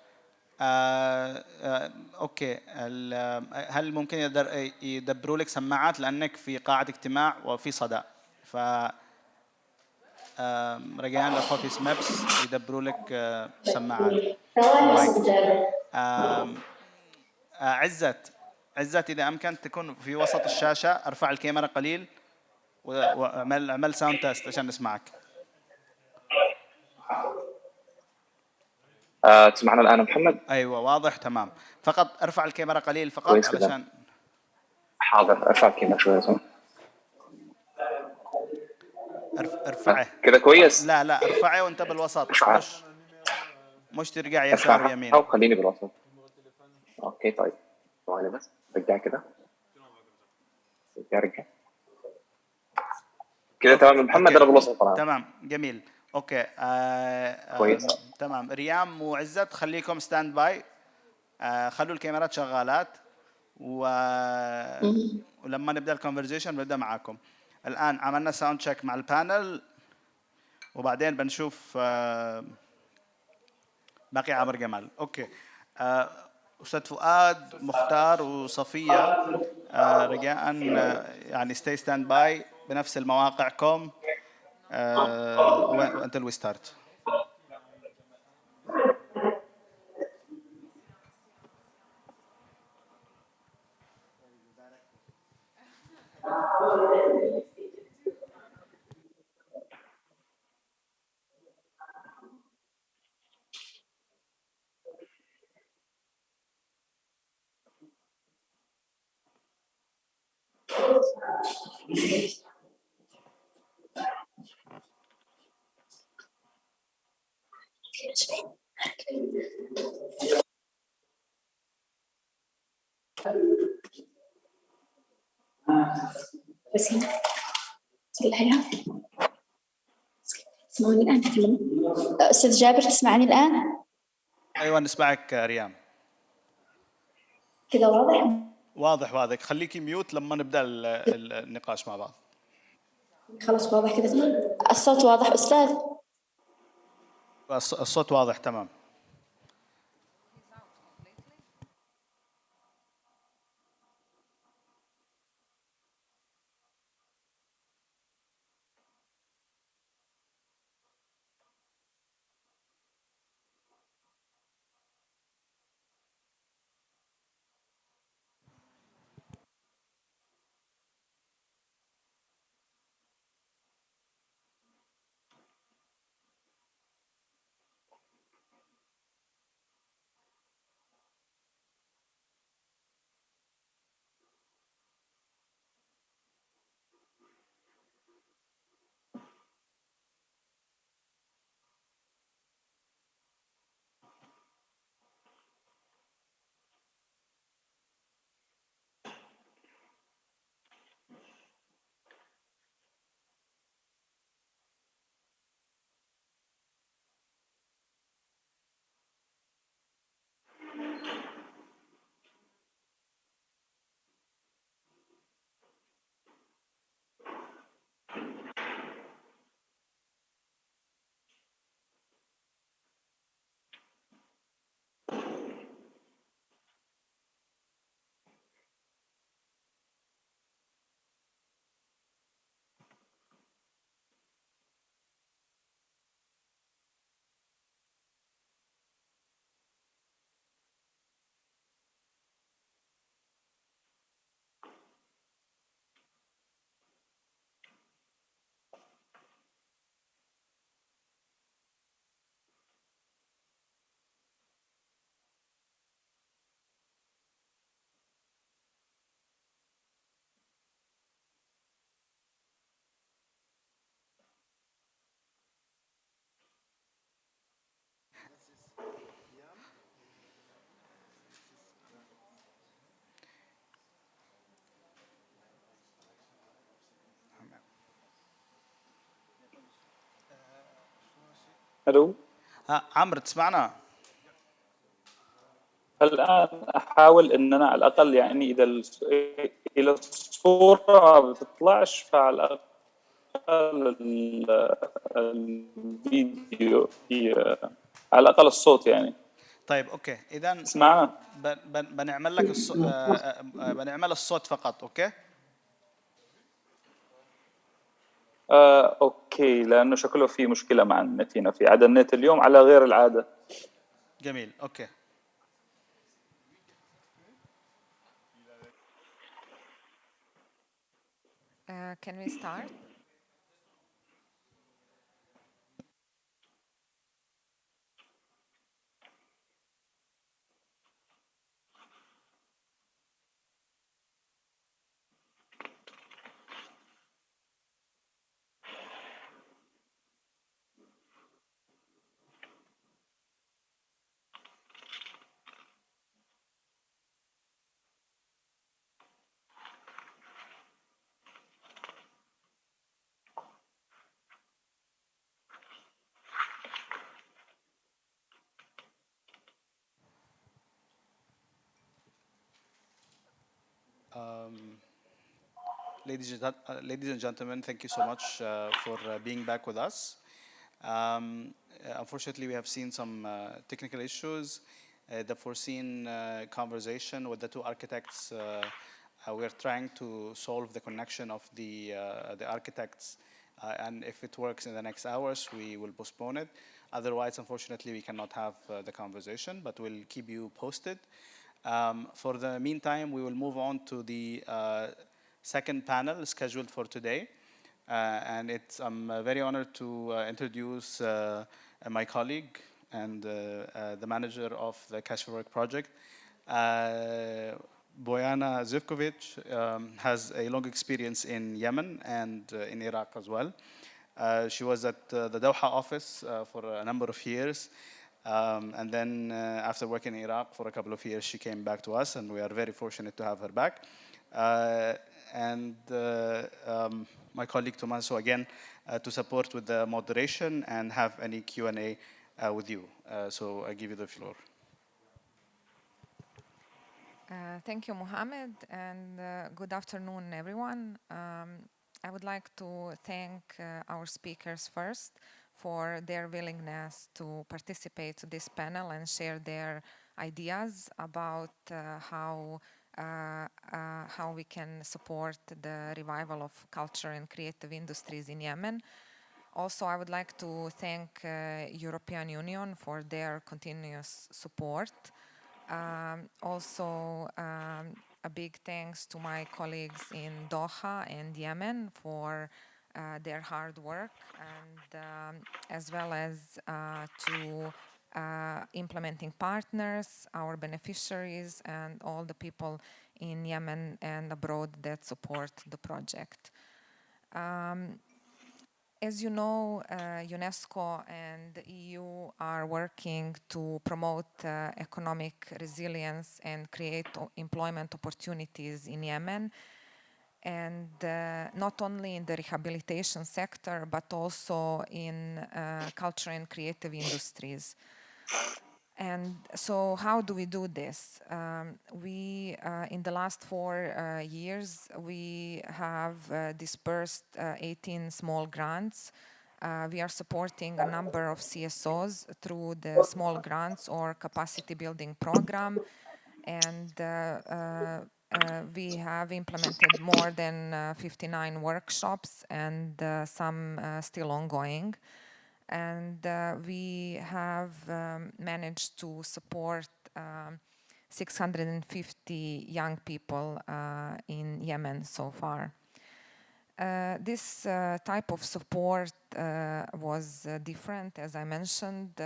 اوكي، هل ممكن يدبروا لك سماعات لانك في قاعة اجتماع وفي صدى، ف رجعان لخوفيس مابس يدبروا لك سماعات. عزت اذا امكن تكون في وسط الشاشة، ارفع الكاميرا قليل واعمل ساوند تيست عشان نسمعك. تسمعنا الآن محمد؟ أيوة واضح تمام، فقط ارفع الكاميرا قليل فقط علشان. حاضر، ارفع الكاميرا شوية. ارفعه كده كويس؟ لا ارفعه وانت بالوسط، مش ترجع يسار ويمين. أو خليني بالوسط. اوكي طيب، ثواني بس رجع كده. رجع كده تمام محمد. انا بالوسط طبعا. تمام جميل. اوكي كويس. تمام. ريام وعزت خليكم ستاند باي، خلوا الكاميرات شغالات ولما نبدا الكونفرزيشن بنبدا معاكم. الان عملنا ساوند تشيك مع البانل وبعدين بنشوف باقي عمر جمال. اوكي استاذ فؤاد مختار وصفيه رجاء يعني stay stand by بنفس المواقعكم until we start. بس هنا صلحيها. تسمعوني الآن؟ تكلم أستاذ جابر، تسمعني الآن؟ أيوة نسمعك ريام. كده واضح؟ واضح. خليكي ميوت لما نبدأ النقاش مع بعض. خلاص واضح كده تمام. الصوت واضح أستاذ؟ الصوت واضح تمام. الو عمرو تسمعنا؟ الان احاول ان انا على الاقل يعني اذا الصوره ما بتطلعش فعلى الاقل الفيديو على الاقل الصوت يعني. طيب اوكي اذا اسمعنا. بنعمل لك بنعمل الصوت فقط. اوكي اوكي لانه شكله في مشكله مع النت هنا، في عدم نت اليوم على غير العاده. جميل اوكي. Can we start? Ladies and gentlemen, thank you so much for being back with us. Unfortunately, we have seen some technical issues. The foreseen conversation with the two architects, we're trying to solve the connection of the architects, and if it works in the next hours, we will postpone it. Otherwise, unfortunately, we cannot have the conversation, but we'll keep you posted. For the meantime, we will move on to the second panel scheduled for today. And I'm very honored to introduce my colleague and the manager of the Cash for Work project. Bojana Zivkovic has a long experience in Yemen and in Iraq as well. She was at the Doha office for a number of years. And then after working in Iraq for a couple of years, she came back to us, and we are very fortunate to have her back. My colleague Tommaso again to support with the moderation and have any Q&A with you. So I give you the floor. Thank you, Mohammed, and good afternoon, everyone. I would like to thank our speakers first for their willingness to participate to this panel and share their ideas about how we can support the revival of culture and creative industries in Yemen. Also, I would like to thank European Union for their continuous support. A big thanks to my colleagues in Doha and Yemen for their hard work, and as well as to implementing partners, our beneficiaries, and all the people in Yemen and abroad that support the project. As you know, UNESCO and the EU are working to promote economic resilience and create employment opportunities in Yemen, and not only in the rehabilitation sector, but also in culture and creative industries. And so how do we do this? In the last 4 years, we have dispersed 18 small grants. We are supporting a number of CSOs through the small grants or capacity building program. And we have implemented more than 59 workshops, and some still ongoing. And we have managed to support 650 young people in Yemen so far. This type of support was different, as I mentioned.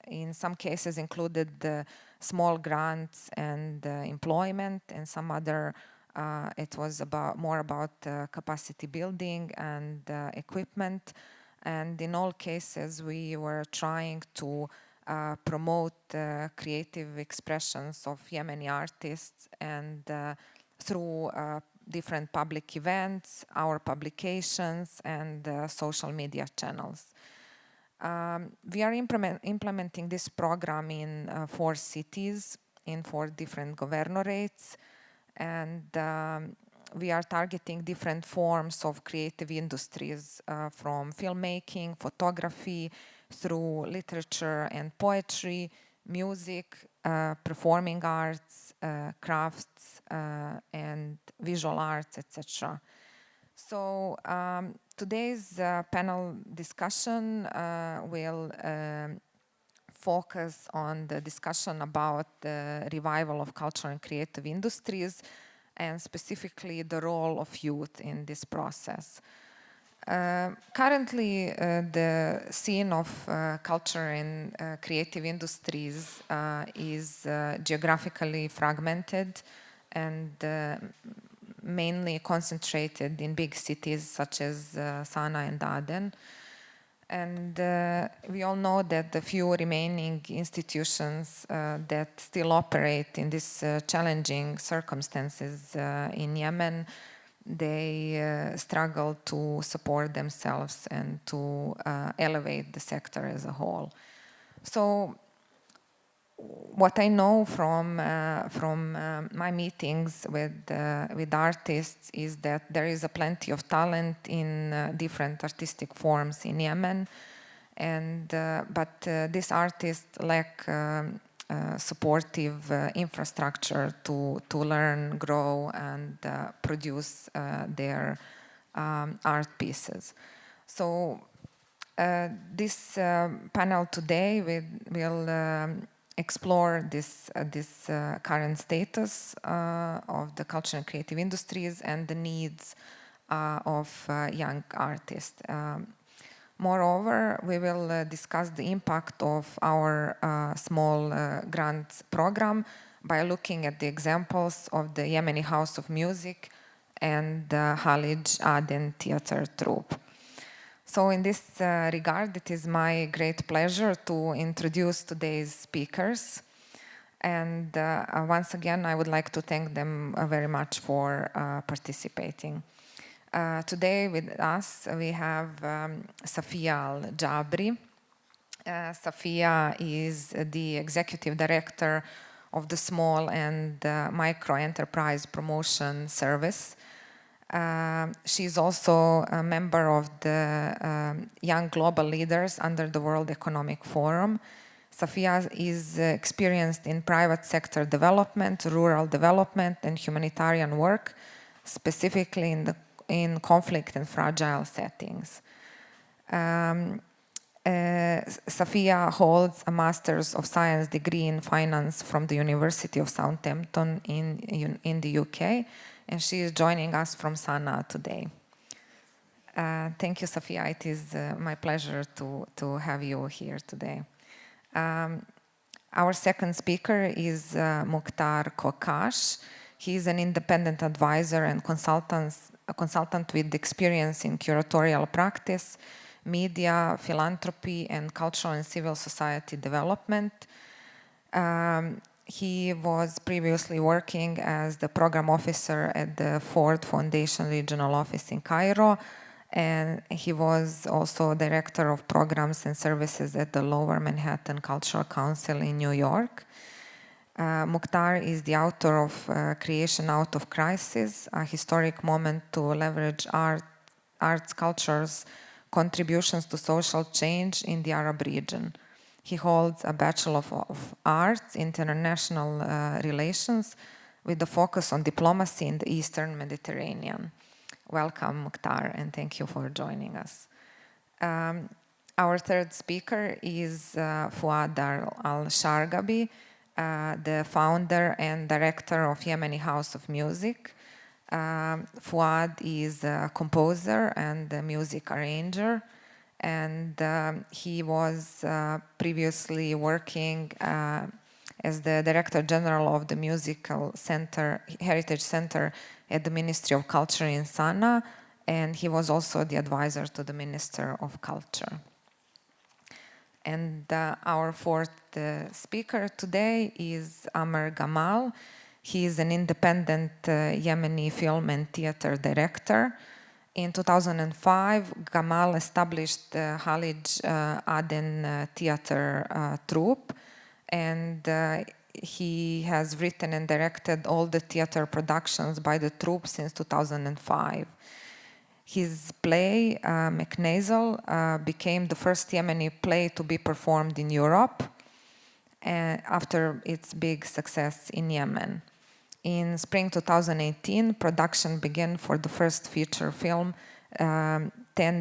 In some cases included small grants and employment, and some other it was more about capacity building and equipment. And in all cases, we were trying to promote creative expressions of Yemeni artists, and through different public events, our publications, and social media channels. We are implementing this program in 4 cities, in 4 different governorates, and we are targeting different forms of creative industries, from filmmaking, photography, through literature and poetry, music, performing arts, crafts, and visual arts, etc. So today's panel discussion will focus on the discussion about the revival of cultural and creative industries, and specifically the role of youth in this process. Currently, the scene of culture and creative industries is geographically fragmented and mainly concentrated in big cities such as Sana'a and Aden. And we all know that the few remaining institutions that still operate in these challenging circumstances in Yemen, they struggle to support themselves and to elevate the sector as a whole. So what I know from my meetings with artists is that there is a plenty of talent in different artistic forms in Yemen, and but these artists lack supportive infrastructure to learn, grow, and produce their art pieces. So this panel today will explore this current status of the cultural and creative industries and the needs of young artists. Moreover, we will discuss the impact of our small grant program by looking at the examples of the Yemeni House of Music and the Khalij Aden Theater Troupe. So in this regard, it is my great pleasure to introduce today's speakers. And once again, I would like to thank them very much for participating. Today with us, we have Safia Al-Jabri. Safia is the Executive Director of the Small and Micro Enterprise Promotion Service. She is also a member of the Young Global Leaders under the World Economic Forum. Safia is experienced in private sector development, rural development, and humanitarian work, specifically in conflict and fragile settings. Safia holds a Master's of Science degree in Finance from the University of Southampton in the UK, and she is joining us from Sana'a today. Thank you, Safia. It is my pleasure to have you here today. Our second speaker is Mukhtar Kokash. He is an independent advisor and a consultant with experience in curatorial practice, media, philanthropy, and cultural and civil society development. He was previously working as the program officer at the Ford Foundation Regional Office in Cairo, and he was also director of programs and services at the Lower Manhattan Cultural Council in New York. Mukhtar is the author of Creation Out of Crisis, a historic moment to leverage arts, cultures, contributions to social change in the Arab region. He holds a Bachelor of Arts in International Relations with a focus on diplomacy in the Eastern Mediterranean. Welcome, Mukhtar, and thank you for joining us. Our third speaker is Fouad Al-Shargabi, the founder and director of Yemeni House of Music. Fouad is a composer and a music arranger, and he was previously working as the Director General of the Musical Center, Heritage Center at the Ministry of Culture in Sana'a, and he was also the advisor to the Minister of Culture. And our fourth speaker today is Amr Gamal. He is an independent Yemeni film and theater director, In 2005, Gamal established the Khalij Aden Theater troupe, and he has written and directed all the theater productions by the troupe since 2005. His play, McNazel, became the first Yemeni play to be performed in Europe after its big success in Yemen. In spring 2018, production began for the first feature film 10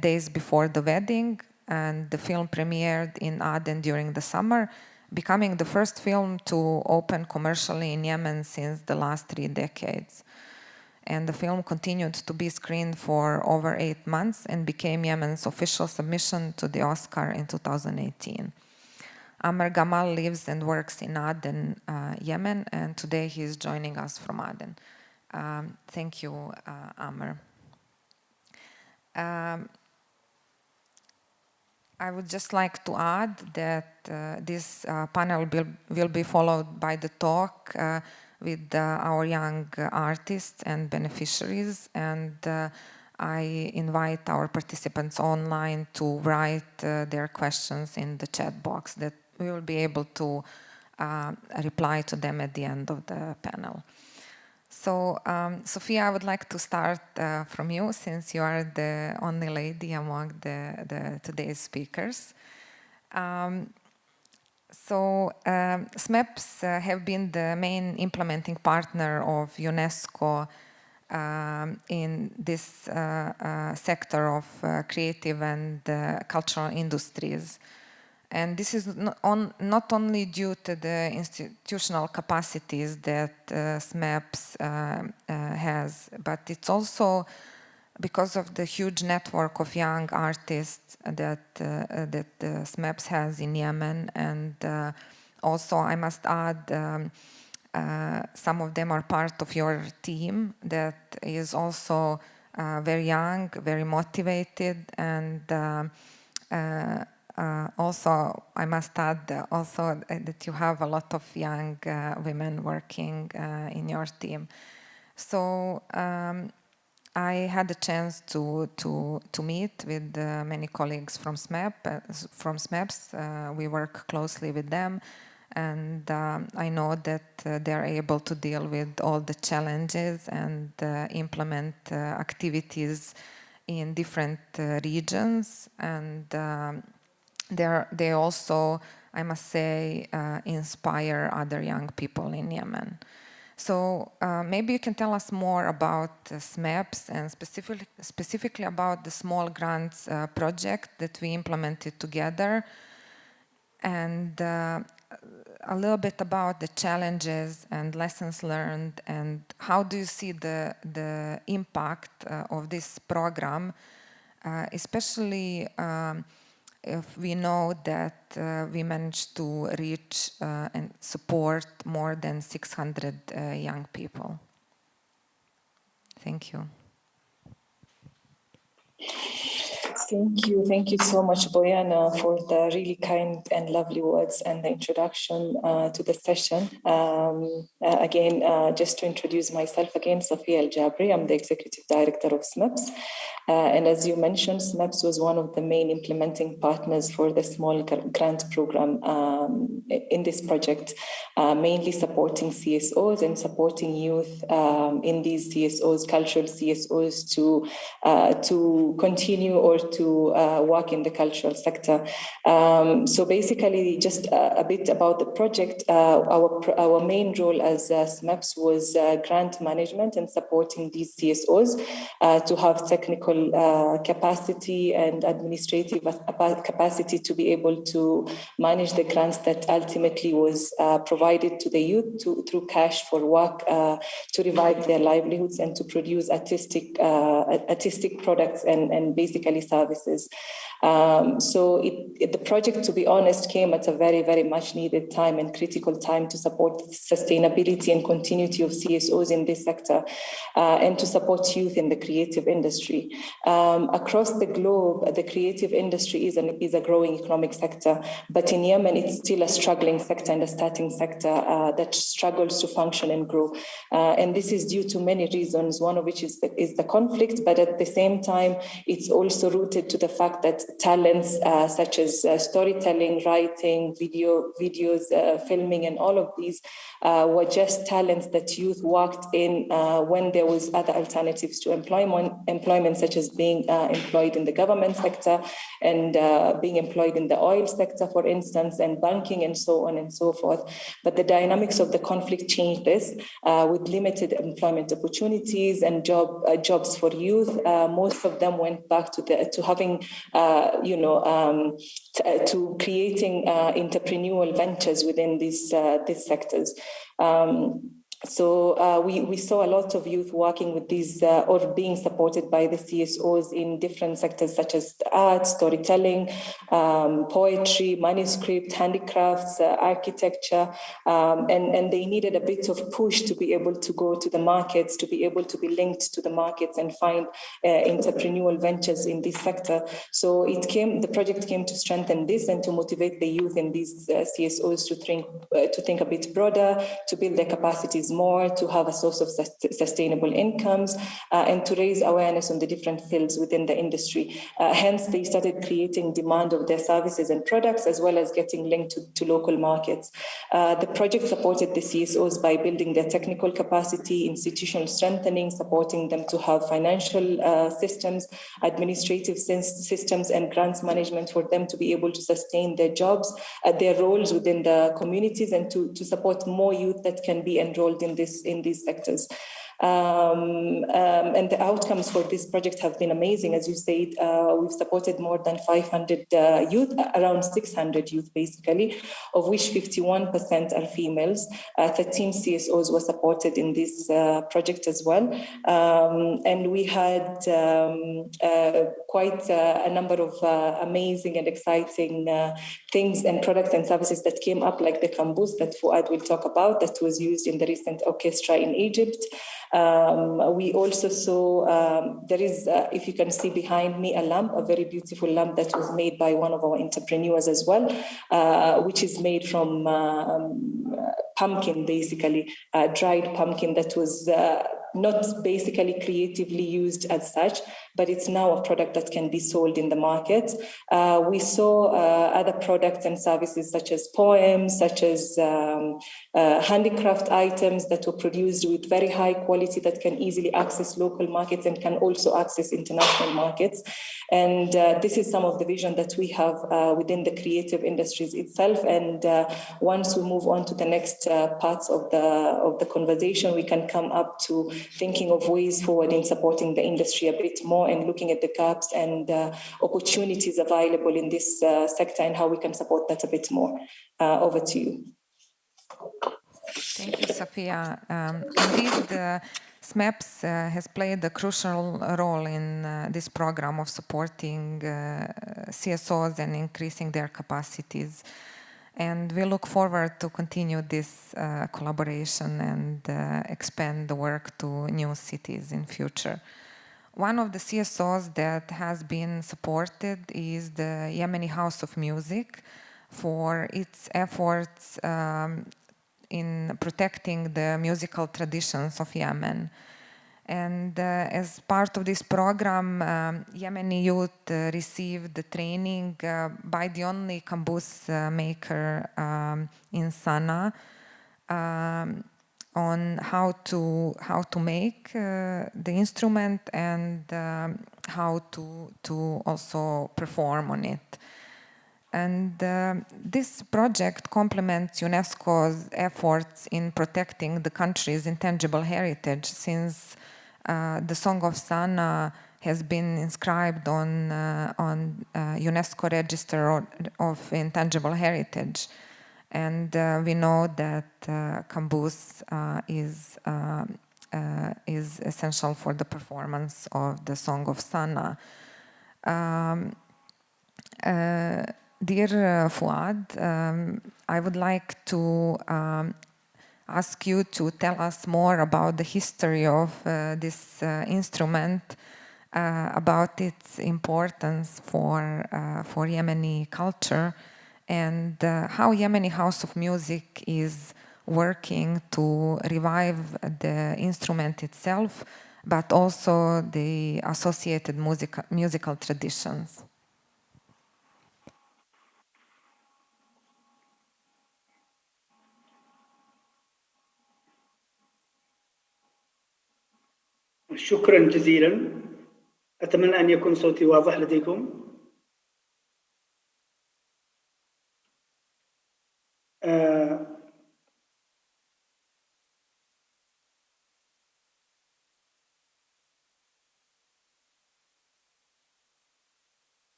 days before the wedding, and the film premiered in Aden during the summer, becoming the first film to open commercially in Yemen since the last 3 decades. And the film continued to be screened for over 8 months and became Yemen's official submission to the Oscar in 2018. Amr Gamal lives and works in Aden, Yemen, and today he is joining us from Aden. Thank you, Amr. I would just like to add that this panel will be followed by the talk with our young artists and beneficiaries, and I invite our participants online to write their questions in the chat box that we will be able to reply to them at the end of the panel. So, Sophia, I would like to start from you, since you are the only lady among the today's speakers. SMEPs have been the main implementing partner of UNESCO in this sector of creative and cultural industries. And this is not only due to the institutional capacities that SMEPs has, but it's also because of the huge network of young artists that SMEPs has in Yemen. And also, I must add, some of them are part of your team that is also very young, very motivated, and also, I must add also that you have a lot of young women working in your team. So I had a chance to meet with many colleagues from SMEPs. We work closely with them, and I know that they're able to deal with all the challenges and implement activities in different regions, and they also, I must say, inspire other young people in Yemen. So maybe you can tell us more about SMEPs and specifically about the small grants project that we implemented together, and a little bit about the challenges and lessons learned, and how do you see the impact of this program, especially if we know that we managed to reach and support more than 600 young people. Thank you. Thank you so much, Boyana, for the really kind and lovely words and the introduction to the session. Again, just to introduce myself again, Safia Al-Jabri, I'm the Executive Director of SMEPs. And as you mentioned, SMEPs was one of the main implementing partners for the small grant program in this project, mainly supporting CSOs and supporting youth in these CSOs, cultural CSOs, to continue or to work in the cultural sector. So basically, just a bit about the project. Our main role as SMEPs was grant management and supporting these CSOs to have technical capacity and administrative capacity to be able to manage the grants that ultimately was provided to the youth through cash for work to revive their livelihoods and to produce artistic products and basically services. services. So the project, to be honest, came at a very, very much needed time and critical time to support sustainability and continuity of CSOs in this sector and to support youth in the creative industry. Across the globe, the creative industry is a growing economic sector, but in Yemen, it's still a struggling sector and a starting sector that struggles to function and grow. And this is due to many reasons, one of which is the conflict, but at the same time, it's also rooted to the fact that talents such as storytelling, writing, videos, filming, and all of these were just talents that youth worked in when there was other alternatives to employment such as being employed in the government sector and being employed in the oil sector, for instance, and banking and so on and so forth. But the dynamics of the conflict changed this with limited employment opportunities and jobs for youth. Most of them went back to having, to creating entrepreneurial ventures within these sectors. So we saw a lot of youth working with these or being supported by the CSOs in different sectors such as art, storytelling, poetry, manuscript, handicrafts, architecture, and they needed a bit of push to be able to go to the markets, to be able to be linked to the markets and find entrepreneurial ventures in this sector. So the project came to strengthen this and to motivate the youth in these CSOs to think a bit broader, to build their capacities more, to have a source of sustainable incomes, and to raise awareness on the different fields within the industry. Hence, they started creating demand of their services and products, as well as getting linked to local markets. The project supported the CSOs by building their technical capacity, institutional strengthening, supporting them to have financial systems, administrative systems, and grants management for them to be able to sustain their jobs, their roles within the communities, and to support more youth that can be enrolled in these sectors. And the outcomes for this project have been amazing. As you said, we've supported more than 500 youth, around 600 youth basically, of which 51% are females. 13 CSOs were supported in this project as well. And we had quite a number of amazing and exciting things and products and services that came up, like the kambus that Fuad will talk about, that was used in the recent orchestra in Egypt. We also saw, there is, if you can see behind me, a lamp, a very beautiful lamp that was made by one of our entrepreneurs as well, which is made from pumpkin, basically, dried pumpkin that was not basically creatively used as such, but it's now a product that can be sold in the market. We saw other products and services such as poems, such as handicraft items that were produced with very high quality that can easily access local markets and can also access international markets. And this is some of the vision that we have within the creative industries itself. And once we move on to the next parts of the conversation, we can come up to thinking of ways forward in supporting the industry a bit more and looking at the gaps and opportunities available in this sector and how we can support that a bit more. Over to you. Thank you, Safia. Indeed, SMEPS has played a crucial role in this program of supporting CSOs and increasing their capacities. And we look forward to continue this collaboration and expand the work to new cities in future. One of the CSOs that has been supported is the Yemeni House of Music for its efforts in protecting the musical traditions of Yemen. And as part of this program, Yemeni youth received the training by the only kambus maker in Sana'a on how to make the instrument and how to also perform on it. And this project complements UNESCO's efforts in protecting the country's intangible heritage, since the Song of Sana'a has been inscribed on UNESCO Register of Intangible Heritage. And we know that kambus is essential for the performance of the Song of Sana'a. Dear Fuad, I would like to ask you to tell us more about the history of this instrument, about its importance for Yemeni culture, and how Yemeni House of Music is working to revive the instrument itself, but also the associated musical traditions. شكرا جزيلا. أتمنى أن يكون صوتي واضح لديكم.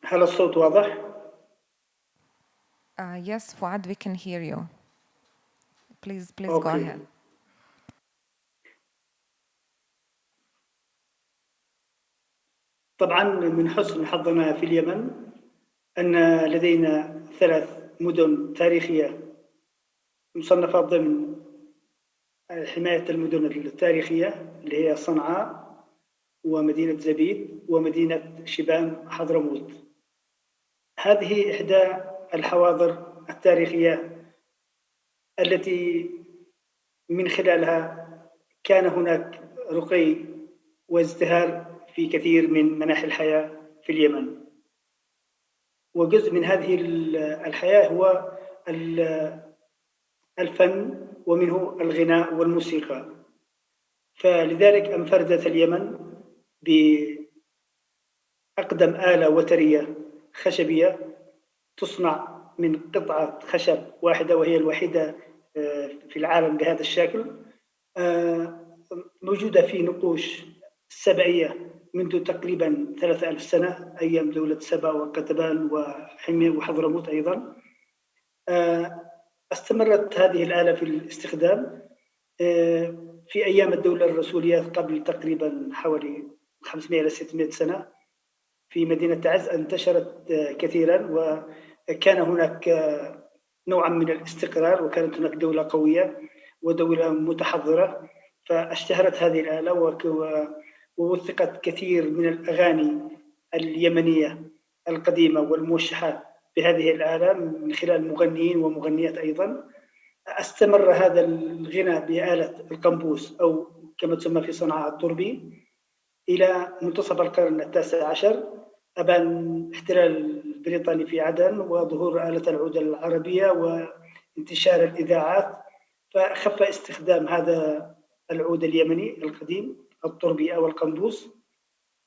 هل الصوت واضح؟ Yes, Fuad, we can hear you. Please Okay. go ahead. طبعا من حسن حظنا في اليمن أن لدينا 3 مدن تاريخية مصنفة ضمن حماية المدن التاريخية اللي هي صنعاء ومدينة زبيد ومدينة شبان حضرموت. هذه إحدى الحواضر التاريخية التي من خلالها كان هناك رقي وازدهار في كثير من مناحي الحياة في اليمن. وجزء من هذه الحياة هو الفن ومنه الغناء والموسيقى. فلذلك انفردت اليمن بأقدم آلة وترية خشبية تصنع من قطعة خشب واحدة، وهي الوحيدة في العالم بهذا الشكل، موجودة في نقوش سبعية منذ تقريبا 3000 سنة، أيام دولة سبا وقتبان وحمير وحضرموت أيضا. استمرت هذه الآلة في الاستخدام في أيام الدولة الرسولية قبل تقريبا حوالي 500 إلى 600 سنة. في مدينة تعز انتشرت كثيرا، وكان هناك نوعا من الاستقرار، وكانت هناك دولة قوية ودولة متحضرة، فاشتهرت هذه الآلة ووثقت كثير من الأغاني اليمنية القديمة والموشحات بهذه الآلة من خلال مغنيين ومغنيات أيضا. استمر هذا الغناء بآلة القنبوس أو كما تسمى في صنعاء الطربي إلى منتصف القرن التاسع عشر، أبان الاحتلال البريطاني في عدن وظهور آلة العود العربية وانتشار الإذاعات، فخف استخدام هذا العود اليمني القديم الطربي أو القنبوس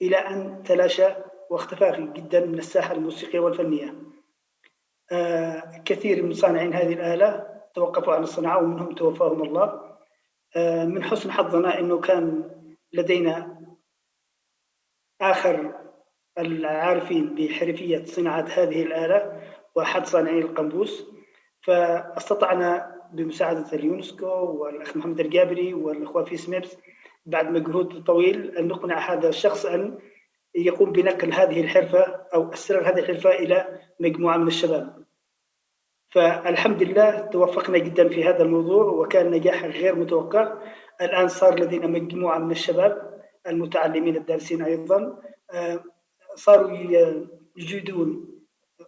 إلى أن تلاشى واختفى جدا من الساحة الموسيقية والفنية. كثير من صانعين هذه الآلة توقفوا عن الصناعة ومنهم توفاهم الله. من حسن حظنا أنه كان لدينا آخر العارفين بحرفية صناعة هذه الآلة وأحد صانعي القنبوس، فاستطعنا بمساعدة اليونسكو والأخ محمد الجابري والأخوة في سميبس بعد مجهود طويل أن نقنع هذا الشخص أن يقوم بنقل هذه الحرفة أو أسرار هذه الحرفة إلى مجموعة من الشباب. فالحمد لله توفقنا جدا في هذا الموضوع وكان نجاح غير متوقع. الآن صار لدينا مجموعة من الشباب المتعلمين الدارسين أيضا صاروا يجيدون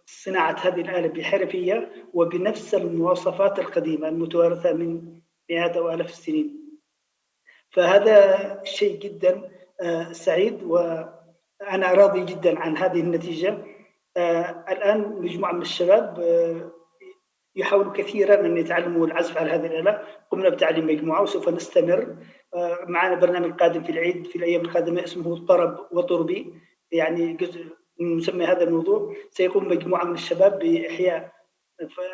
صناعة هذه الآلة بحرفية وبنفس المواصفات القديمة المتوارثة من مئات أو آلاف السنين. فهذا شيء جدا سعيد وأنا راضي جدا عن هذه النتيجة. الآن مجموعة من الشباب يحاولوا كثيرا أن يتعلموا العزف على هذه الآلة. قمنا بتعليم مجموعة وسوف نستمر. معنا برنامج قادم في العيد في الأيام القادمة اسمه طرب وطربي، يعني جزء من مسمى هذا الموضوع. سيقوم مجموعة من الشباب بإحياء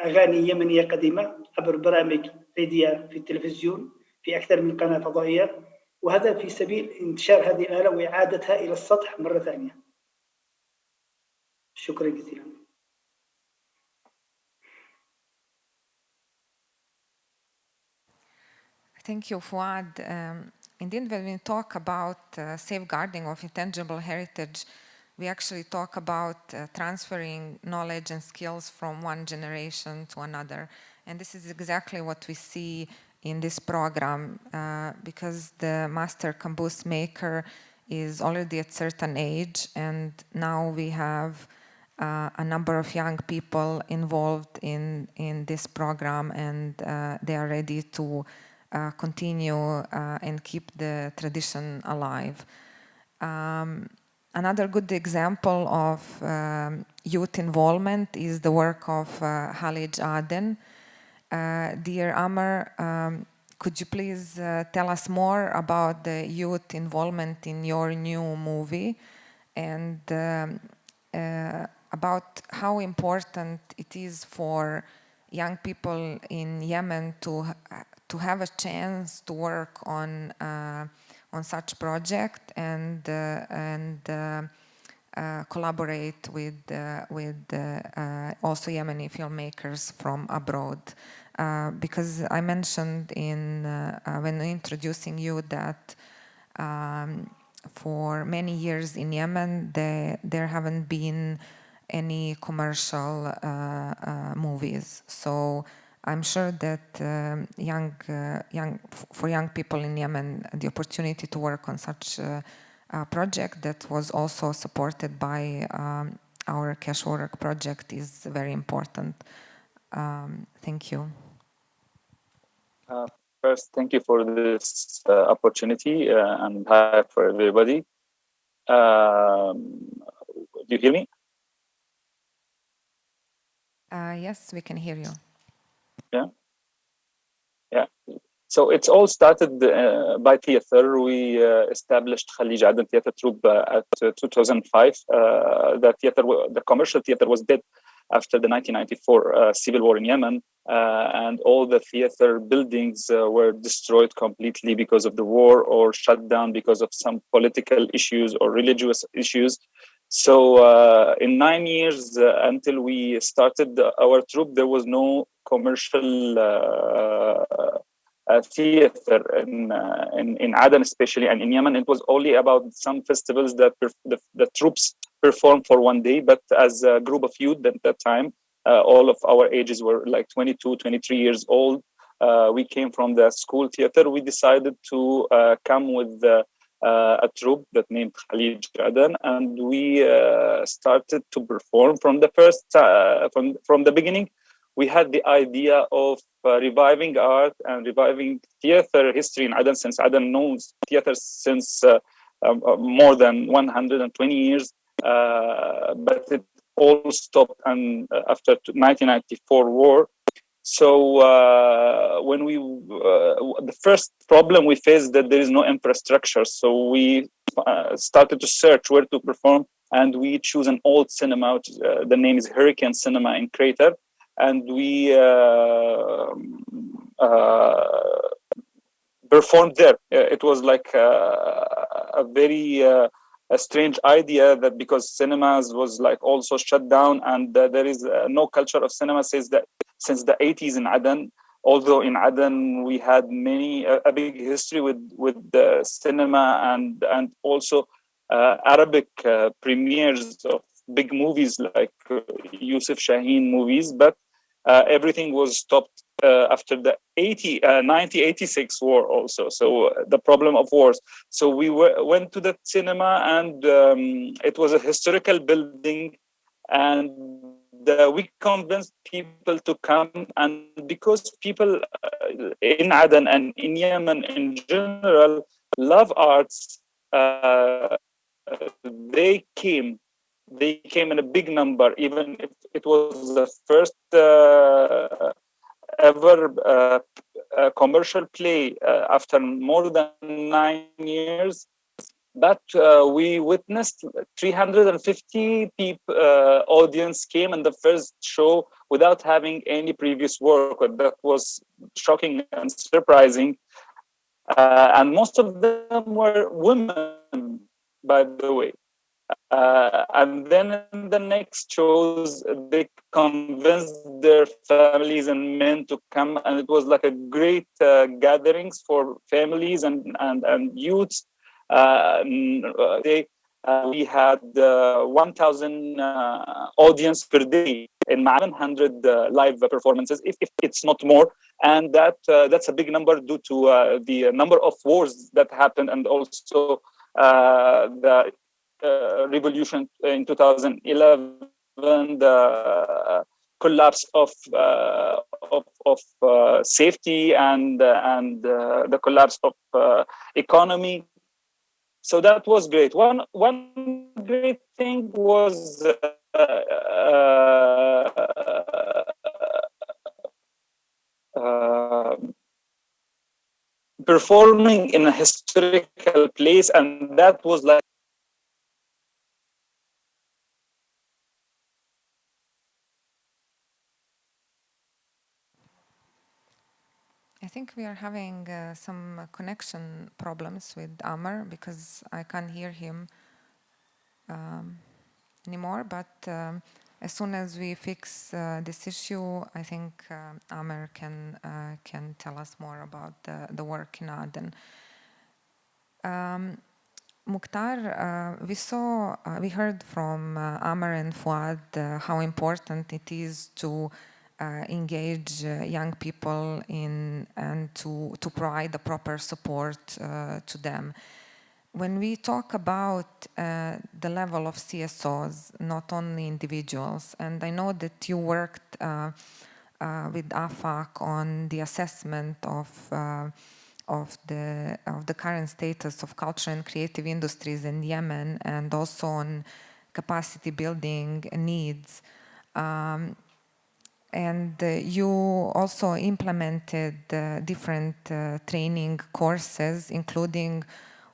أغاني يمنية قديمة عبر برامج عيدية في التلفزيون في أكثر من قناة فضائية، وهذا في سبيل انتشار هذه الآلة وإعادتها إلى السطح مرة ثانية. شكرا جزيلا. Thank you, Fuad. Indeed, when we talk about safeguarding of intangible heritage, we actually talk about transferring knowledge and skills from one generation to another. And this is exactly what we see in this program, because the master caboose maker is already at a certain age, and now we have a number of young people involved in this program, and they are ready to continue and keep the tradition alive. Another good example of youth involvement is the work of Khalid Aden. Dear Amr, could you please tell us more about the youth involvement in your new movie, and about how important it is for young people in Yemen to have a chance to work on such project and collaborate with also Yemeni filmmakers from abroad. Because I mentioned when introducing you that for many years in Yemen there haven't been any commercial movies. So I'm sure that for young people in Yemen, the opportunity to work on such a project that was also supported by our cash work project is very important. Thank you. First, thank you for this opportunity, and hi for everybody. Do you hear me? Yes, we can hear you. Yeah. So it's all started by theater. We established Khalid Aden Theater Troupe at 2005. The commercial theater was dead after the 1994 civil war in Yemen, and all the theater buildings were destroyed completely because of the war, or shut down because of some political issues or religious issues. So in 9 years until we started our troupe, there was no commercial theater in Aden especially, and in Yemen it was only about some festivals that the troops performed for one day. But as a group of youth at that time, all of our ages were like 22, 23 years old. We came from the school theater. We decided to come with a troupe that named Khalid Aden, and we started to perform from the first from the beginning. We had the idea of reviving art and reviving theater history in Aden, since Aden knows theater since more than 120 years. But it all stopped after 1994 war. So when the first problem we faced that there is no infrastructure. So we started to search where to perform, and we choose an old cinema. The name is Hurricane Cinema in Crater. And we performed there. It was like a very a strange idea, that because cinemas was like also shut down, and there is no culture of cinema since the 80s in Aden. Although in Aden we had a big history with the cinema and also Arabic premieres of big movies like Yusuf Shaheen movies, but everything was stopped after the 1986 war also. So the problem of wars. So we went to the cinema, and it was a historical building, and we convinced people to come. And because people in Aden and in Yemen in general love arts, they came in a big number, even if it was the first ever commercial play after more than 9 years. But we witnessed 350 people audience came in the first show without having any previous work. That was shocking and surprising. And most of them were women, by the way. And then in the next shows, they convinced their families and men to come, and it was like a great gatherings for families and youths. They we had 1,000 audience per day in 100 live performances, if it's not more. And that's a big number due to the number of wars that happened, and also the revolution in 2011, the collapse of safety, and the collapse of economy. So that was great. One great thing was performing in a historical place, and that was like I think we are having some connection problems with Amr, because I can't hear him anymore. But as soon as we fix this issue, I think Amr can tell us more about the work in Aden. Mukhtar, we heard from Amr and Fuad how important it is to engage young people in and to provide the proper support to them. When we talk about the level of CSOs, not only individuals, and I know that you worked with AFAC on the assessment of the current status of culture and creative industries in Yemen, and also on capacity building needs. And you also implemented different training courses, including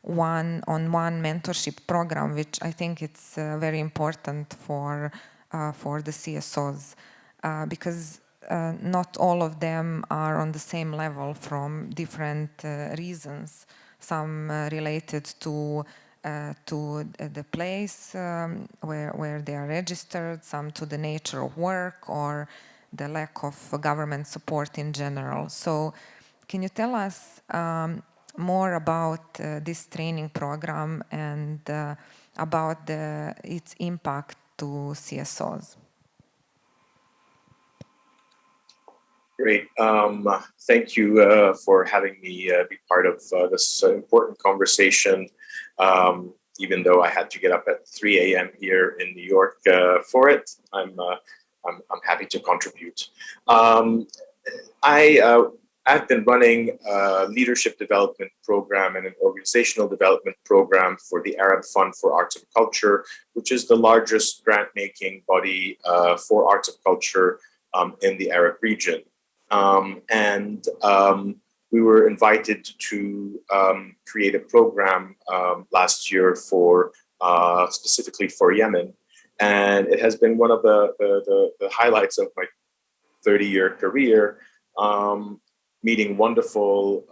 one-on-one mentorship program, which I think it's very important for the CSOs, because not all of them are on the same level from different reasons. Some related to the place where they are registered, some to the nature of work, or the lack of government support in general. So can you tell us more about this training program and about its impact to CSOs? Great. Thank you for having me be part of this important conversation. Even though I had to get up at 3 a.m. here in New York for it, I'm happy to contribute. I've been running a leadership development program and an organizational development program for the Arab Fund for Arts and Culture, which is the largest grant-making body for arts and culture in the Arab region. We were invited to create a program last year for specifically for Yemen. And it has been one of the highlights of my 30-year career, meeting wonderful,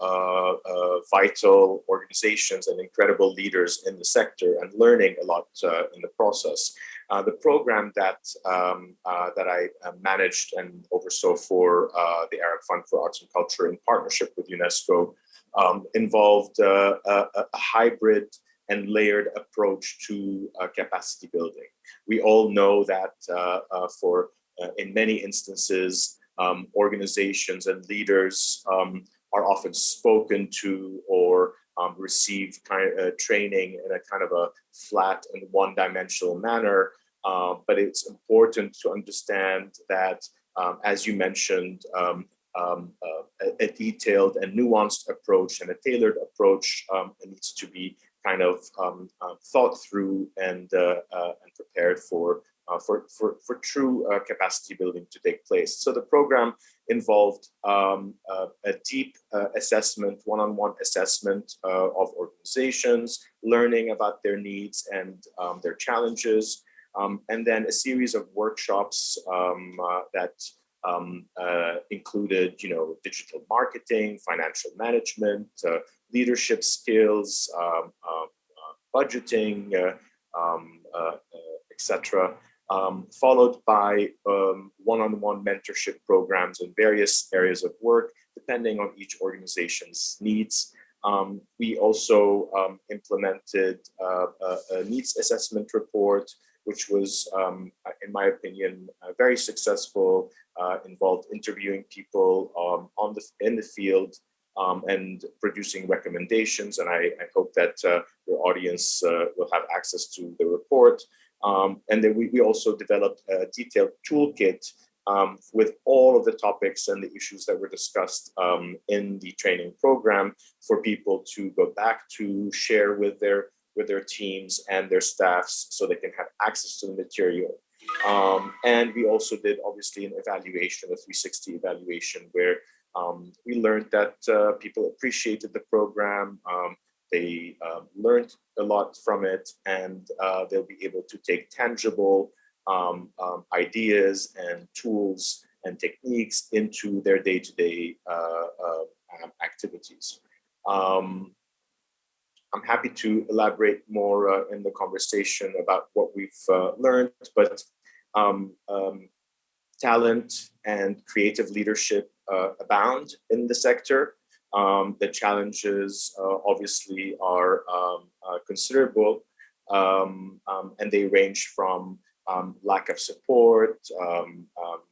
vital organizations and incredible leaders in the sector, and learning a lot in the process. The program that I managed and oversaw for the Arab Fund for Arts and Culture in partnership with UNESCO involved a hybrid and layered approach to capacity building. We all know that in many instances, organizations and leaders are often spoken to or receive training in a kind of a flat and one-dimensional manner. But it's important to understand that, as you mentioned, a detailed and nuanced approach and a tailored approach needs to be kind of thought through and prepared for true capacity building to take place. So the program involved a deep assessment, one-on-one assessment of organizations, learning about their needs and their challenges, and then a series of workshops that included, digital marketing, financial management, leadership skills, budgeting, etc. Followed by one-on-one mentorship programs in various areas of work, depending on each organization's needs. We also implemented a needs assessment report, which was, in my opinion, very successful, involved interviewing people in the field and producing recommendations. And I hope that your audience will have access to the report. And then we also developed a detailed toolkit with all of the topics and the issues that were discussed in the training program for people to go back to, share with their teams and their staffs so they can have access to the material. And we also did, obviously, an evaluation, a 360 evaluation, where we learned that people appreciated the program. They learned a lot from it, and they'll be able to take tangible ideas and tools and techniques into their day-to-day activities. I'm happy to elaborate more in the conversation about what we've learned, but talent and creative leadership abound in the sector. The challenges obviously are considerable, and they range from lack of support,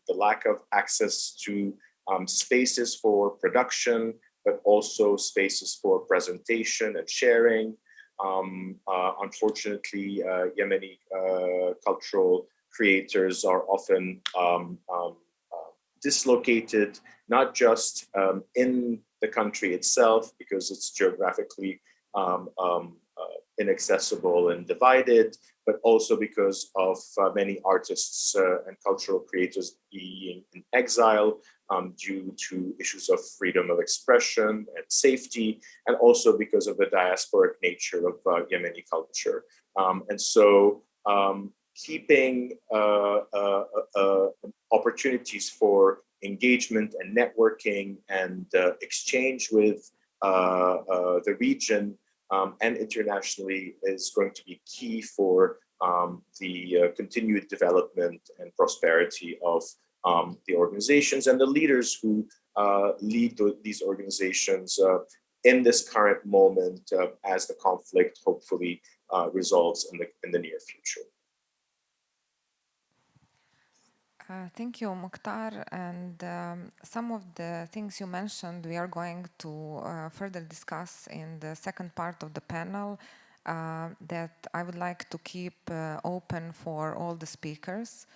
the lack of access to spaces for production, but also spaces for presentation and sharing. Unfortunately, Yemeni cultural creators are often dislocated, not just in the country itself, because it's geographically inaccessible and divided, but also because of many artists and cultural creators being in exile due to issues of freedom of expression and safety, and also because of the diasporic nature of Yemeni culture. And so keeping opportunities for engagement and networking and exchange with the region and internationally is going to be key for the continued development and prosperity of the organizations and the leaders who lead these organizations in this current moment as the conflict hopefully resolves in the near future. Thank you, Mukhtar. And some of the things you mentioned, we are going to further discuss in the second part of the panel that I would like to keep open for all the speakers.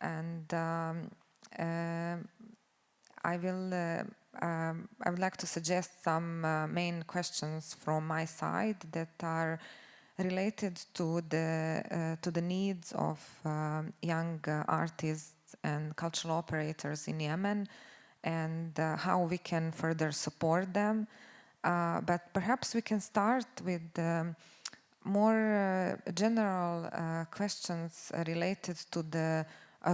And I would like to suggest some main questions from my side that are related to the needs of young artists and cultural operators in Yemen, and how we can further support them. But perhaps we can start with more general questions related to the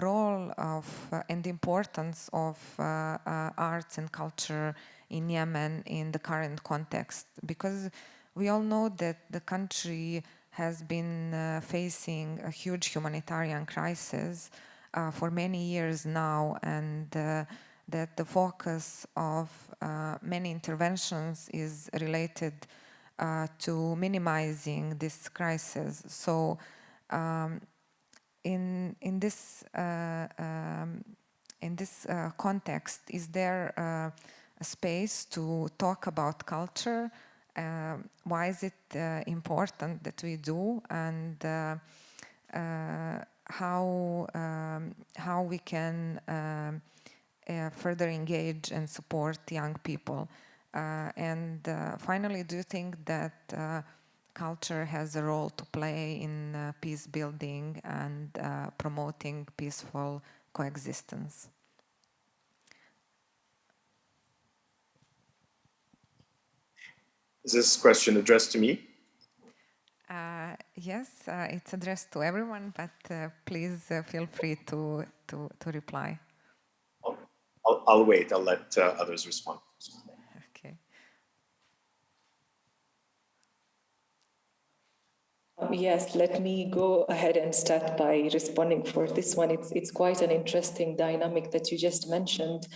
role of and the importance of arts and culture in Yemen in the current context, because we all know that the country has been facing a huge humanitarian crisis for many years now, and that the focus of many interventions is related to minimizing this crisis. So in this context, is there a space to talk about culture? Why is it important that we do, and how we can further engage and support young people? And finally, do you think that culture has a role to play in peace building and promoting peaceful coexistence? Is this question addressed to me? Yes, it's addressed to everyone, but please feel free to reply. I'll wait. I'll let others respond. Okay. Yes, let me go ahead and start by responding for this one. It's quite an interesting dynamic that you just mentioned.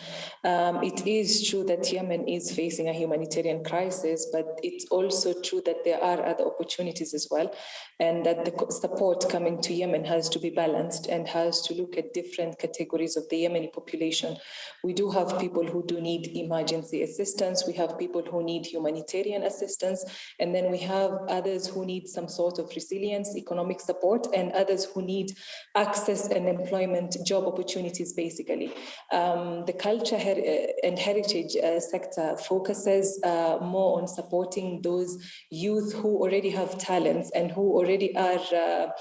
It is true that Yemen is facing a humanitarian crisis, but it's also true that there are other opportunities as well, and that the support coming to Yemen has to be balanced and has to look at different categories of the Yemeni population. We do have people who do need emergency assistance, we have people who need humanitarian assistance, and then we have others who need some sort of resilience, economic support, and others who need access and employment, job opportunities, basically. The culture and heritage sector focuses more on supporting those youth who already have talents and who already are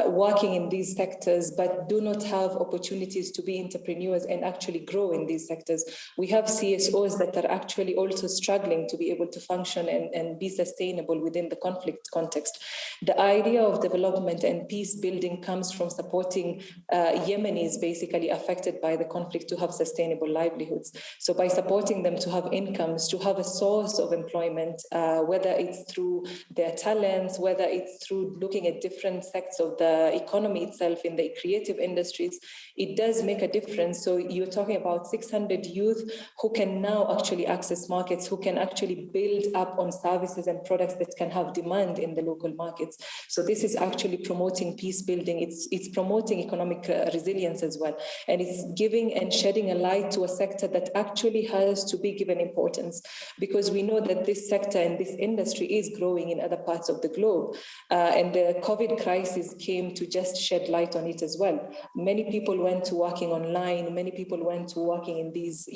working in these sectors, but do not have opportunities to be entrepreneurs and actually grow in these sectors. We have CSOs that are actually also struggling to be able to function and be sustainable within the conflict context. The idea of development and peace building comes from supporting Yemenis basically affected by the conflict to have sustainable livelihoods. So by supporting them to have incomes, to have a source of employment, whether it's through their talents, whether it's through looking at different sectors of the economy itself in the creative industries, it does make a difference. So you're talking about 600 youth who can now actually access markets, who can actually build up on services and products that can have demand in the local markets. So this is actually promoting peace building. It's promoting economic resilience as well. And it's giving and shedding a light to a sector that actually has to be given importance, because we know that this sector and this industry is growing in other parts of the globe. And the COVID crisis came to just shed light on it as well. Many people went to working online, many people went to working in these,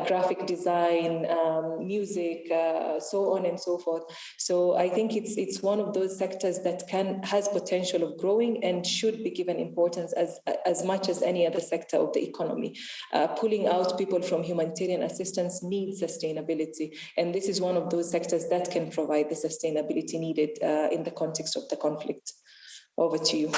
graphic design, music, so on and so forth. So I think it's one of those sectors that has potential of growing and should be given importance as much as any other sector of the economy. Pulling out people from humanitarian assistance needs sustainability, and this is one of those sectors that can provide the sustainability needed in the context of the conflict. Over to you.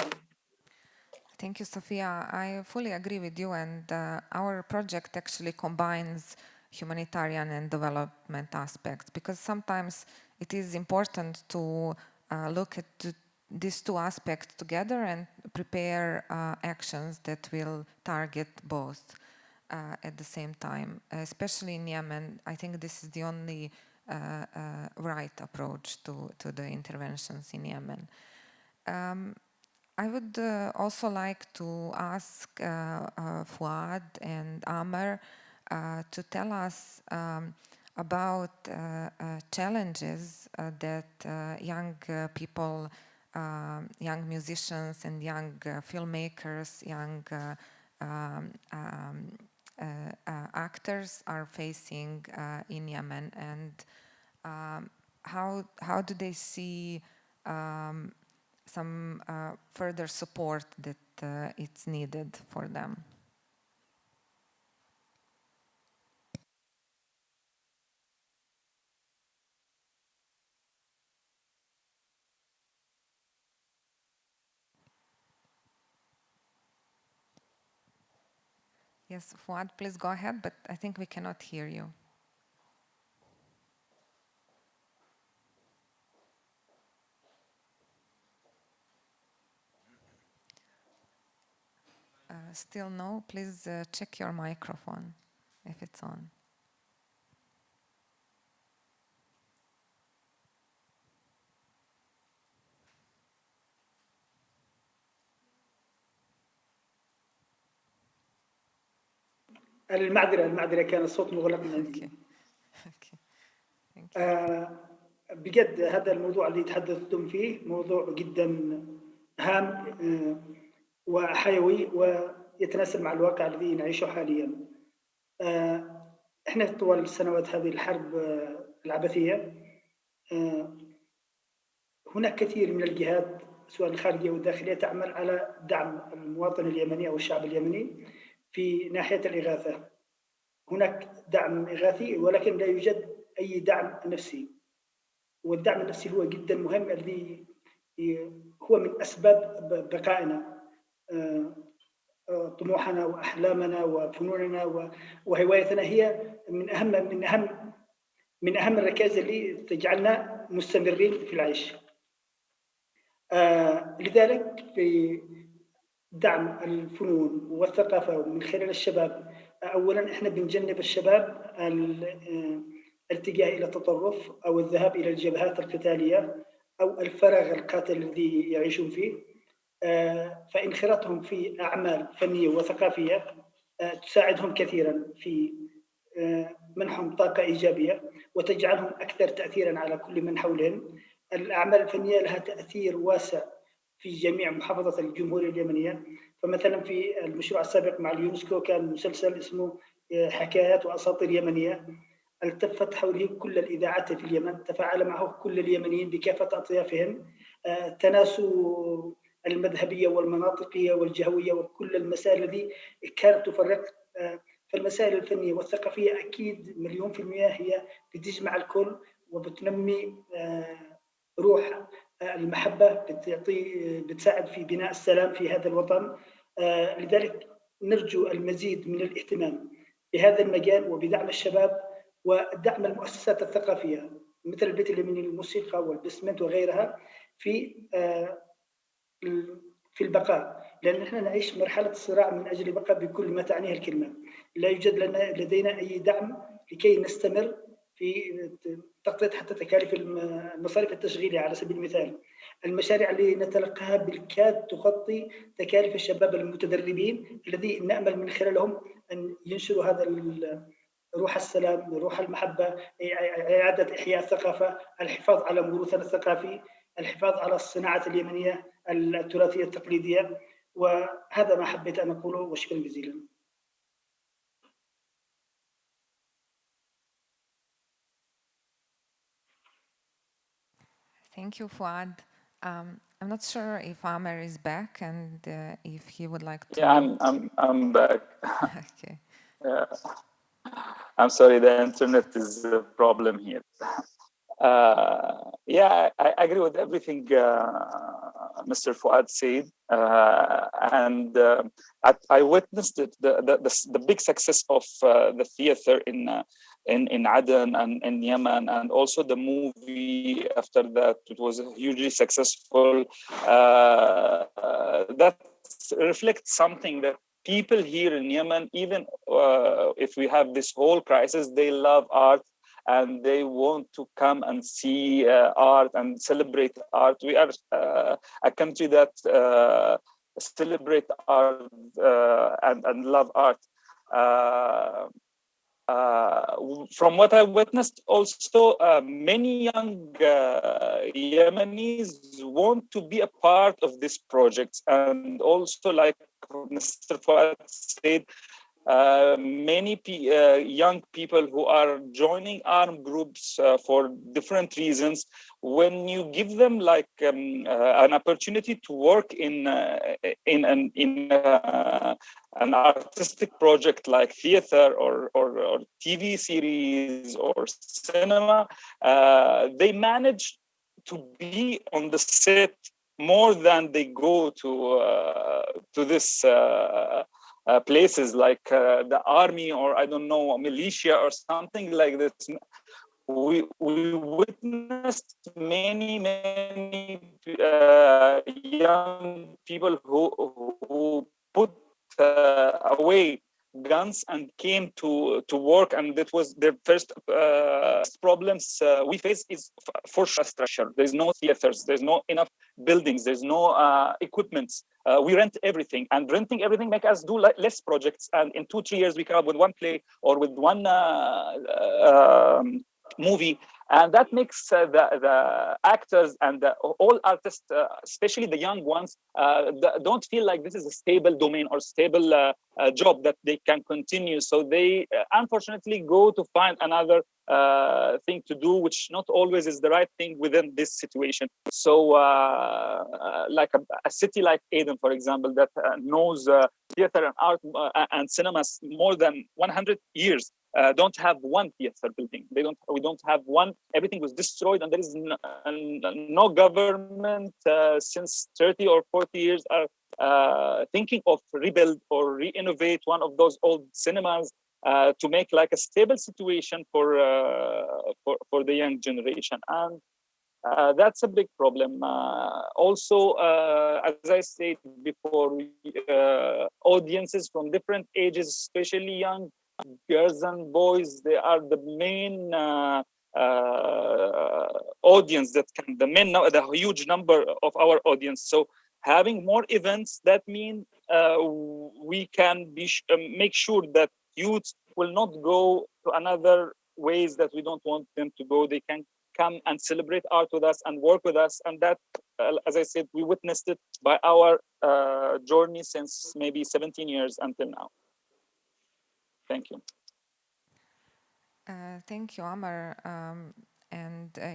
Thank you, Sophia. I fully agree with you, and our project actually combines humanitarian and development aspects, because sometimes it is important to look at these two aspects together and prepare actions that will target both at the same time. Especially in Yemen, I think this is the only right approach to the interventions in Yemen. I would also like to ask Fouad and Amer to tell us about challenges that young people, young musicians and young filmmakers, young actors are facing in Yemen, and how do they see some further support that it's needed for them. Yes, Fouad, please go ahead, but I think we cannot hear you. Still no, please check your microphone if it's on. المعذرة كان الصوت مغلق من عندي. بجد هذا الموضوع اللي تحدثتم فيه موضوع جدا هام وحيوي ويتناسب مع الواقع الذي نعيشه حاليا. احنا طوال سنوات هذه الحرب العبثية هناك كثير من الجهات سواء الخارجية والداخلية تعمل على دعم المواطن اليمني أو الشعب اليمني في ناحية الإغاثة. هناك دعم إغاثي ولكن لا يوجد أي دعم نفسي، والدعم النفسي هو جدا مهم الذي هو من أسباب بقائنا. طموحنا وأحلامنا وفنوننا وهوايتنا هي من أهم الركائز اللي تجعلنا مستمرين في العيش. لذلك في دعم الفنون والثقافة من خلال الشباب، أولا إحنا بنجنب الشباب الالتجاء إلى التطرف أو الذهاب إلى الجبهات القتالية أو الفراغ القاتل الذي يعيشون فيه، فانخراطهم في أعمال فنية وثقافية تساعدهم كثيرا في منحهم طاقة إيجابية وتجعلهم أكثر تأثيرا على كل من حولهم. الأعمال الفنية لها تأثير واسع في جميع محافظات الجمهورية اليمنية. فمثلا في المشروع السابق مع اليونسكو كان مسلسل اسمه حكايات وأساطير يمنية، التفت حوله كل الإذاعات في اليمن، تفاعل معه كل اليمنيين بكافة أطيافهم، تناسوا المذهبية والمناطقية والجهوية وكل المسائل التي كانت تفرق. فالمسائل الفنية والثقافية أكيد 100% هي بتجمع الكل وبتنمي روح المحبة، بتساعد في بناء السلام في هذا الوطن. لذلك نرجو المزيد من الاهتمام بهذا المجال وبدعم الشباب ودعم المؤسسات الثقافية مثل البيت اليمني للموسيقى والبسمنت وغيرها في البقاء، لأن نحن نعيش مرحلة الصراع من أجل البقاء بكل ما تعنيه الكلمة. لا يوجد لدينا أي دعم لكي نستمر في تغطية حتى تكاليف المصاريف التشغيلية. على سبيل المثال المشاريع اللي نتلقاها بالكاد تغطي تكاليف الشباب المتدربين الذي نأمل من خلالهم أن ينشروا هذا روح السلام، روح المحبة، إعادة إحياء الثقافة، الحفاظ على موروثنا الثقافي، الحفاظ على الصناعة اليمنية التراثية التقليدية. وهذا ما حبيت أن أقوله، وشكرا جزيلا. Thank you, Fuad. I'm not sure if Amer is back and if he would like to. Yeah, I'm back. Okay. I'm sorry, the internet is a problem here. Yeah, I agree with everything Mr. Fuad said, and I witnessed the big success of the theater in Aden and in Yemen, and also the movie after that. It was hugely successful. That reflects something that people here in Yemen, even if we have this whole crisis, they love art and they want to come and see art and celebrate art. We are a country that celebrate art and love art. From what I witnessed, also many young Yemenis want to be a part of this project, and also, like Mr. Fuad said, many young people who are joining armed groups for different reasons. When you give them like an opportunity to work in an artistic project like theater or TV series or cinema, they manage to be on the set more than they go to this places like the army or I don't know, militia or something like this. We witnessed many young people who put away guns and came to work, and that was their first problems we face is for structure. There's no theaters, there's no enough buildings, there's no equipment. We rent everything, and renting everything make us do less projects, and in 2-3 years we come up with one play or with one movie, and that makes the actors and all artists, especially the young ones, don't feel like this is a stable domain or stable job that they can continue. So they unfortunately go to find another thing to do, which not always is the right thing within this situation. So like a city like Aden, for example, that knows theater and art and cinemas more than 100 years, don't have one theater building. We don't have one. Everything was destroyed, and there is no government since 30 or 40 years are thinking of rebuild or re-innovate one of those old cinemas to make like a stable situation for the young generation. And That's a big problem. Also, as I said before, audiences from different ages, especially young girls and boys, they are the main audience the huge number of our audience. So having more events, that means we can make sure that youth will not go to another ways that we don't want them to go. They can come and celebrate art with us and work with us. And that, as I said, we witnessed it by our journey since maybe 17 years until now. Thank you. Thank you, Amr.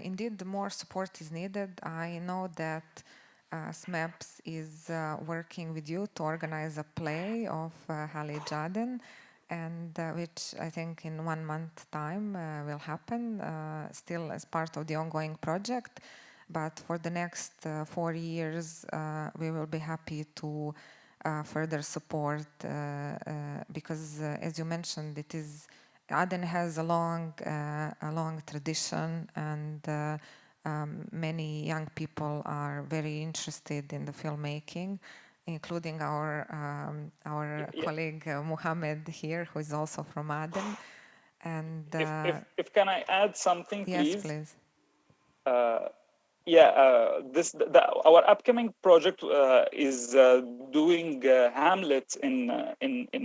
Indeed, more support is needed. I know that SMEPS is working with you to organize a play of Hallie Jaden, and which I think in 1 month time will happen, still as part of the ongoing project. But for the next 4 years, we will be happy to further support because, as you mentioned, Aden has a long tradition, and many young people are very interested in the filmmaking, including our colleague Mohammed here, who is also from Aden. And if can I add something, please? Yes, please. Our upcoming project is doing Hamlet in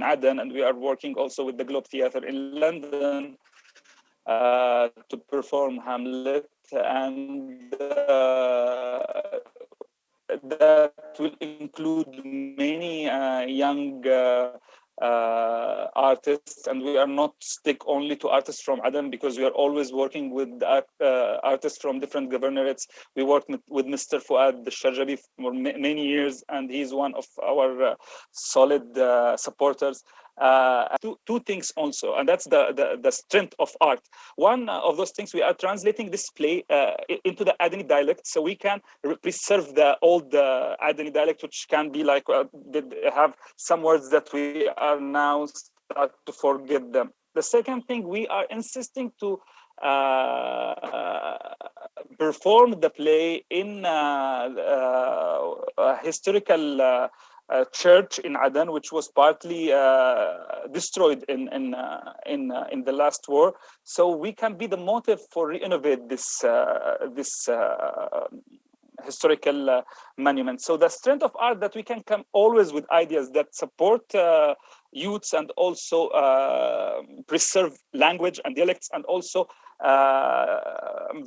Aden, and we are working also with the Globe Theatre in London to perform Hamlet, and that will include many young artists, and we are not stick only to artists from Aden, because we are always working with artists from different governorates. We worked with Mr. Fuad Sharjabi for many years, and he's one of our solid supporters. Two things also, and that's the strength of art. One of those things, we are translating this play into the Adeni dialect, so we can preserve the old Adeni dialect, which can be like have some words that we are now start to forget them. The second thing, we are insisting to perform the play in a historical church in Aden, which was partly destroyed in the last war. So we can be the motive for re-innovate this historical monument. So the strength of art, that we can come always with ideas that support youths, and also preserve language and dialects, and also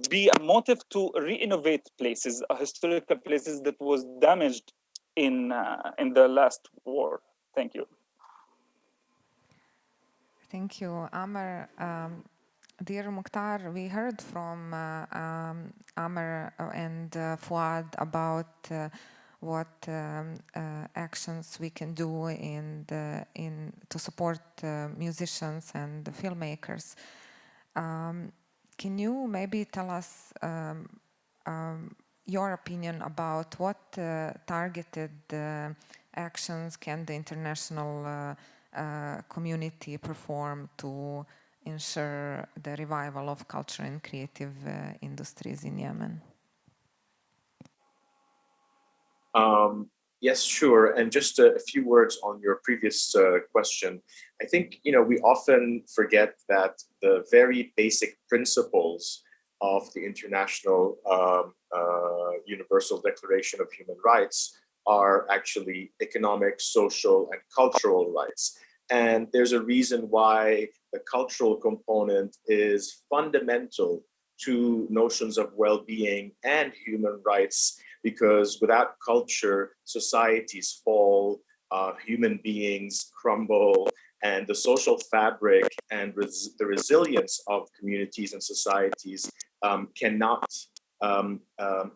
be a motive to re-innovate places, historical places that was damaged in the last war. Thank you. Thank you, Amr. Dear Mukhtar, we heard from Amr and Fuad about what actions we can do to support musicians and filmmakers. Can you maybe tell us your opinion about what targeted actions can the international community perform to ensure the revival of culture and creative industries in Yemen? Yes, sure. And just a few words on your previous question. I think, we often forget that the very basic principles of the International Universal Declaration of Human Rights are actually economic, social, and cultural rights. And there's a reason why the cultural component is fundamental to notions of well-being and human rights, because without culture, societies fall, human beings crumble, and the social fabric and the resilience of communities and societies cannot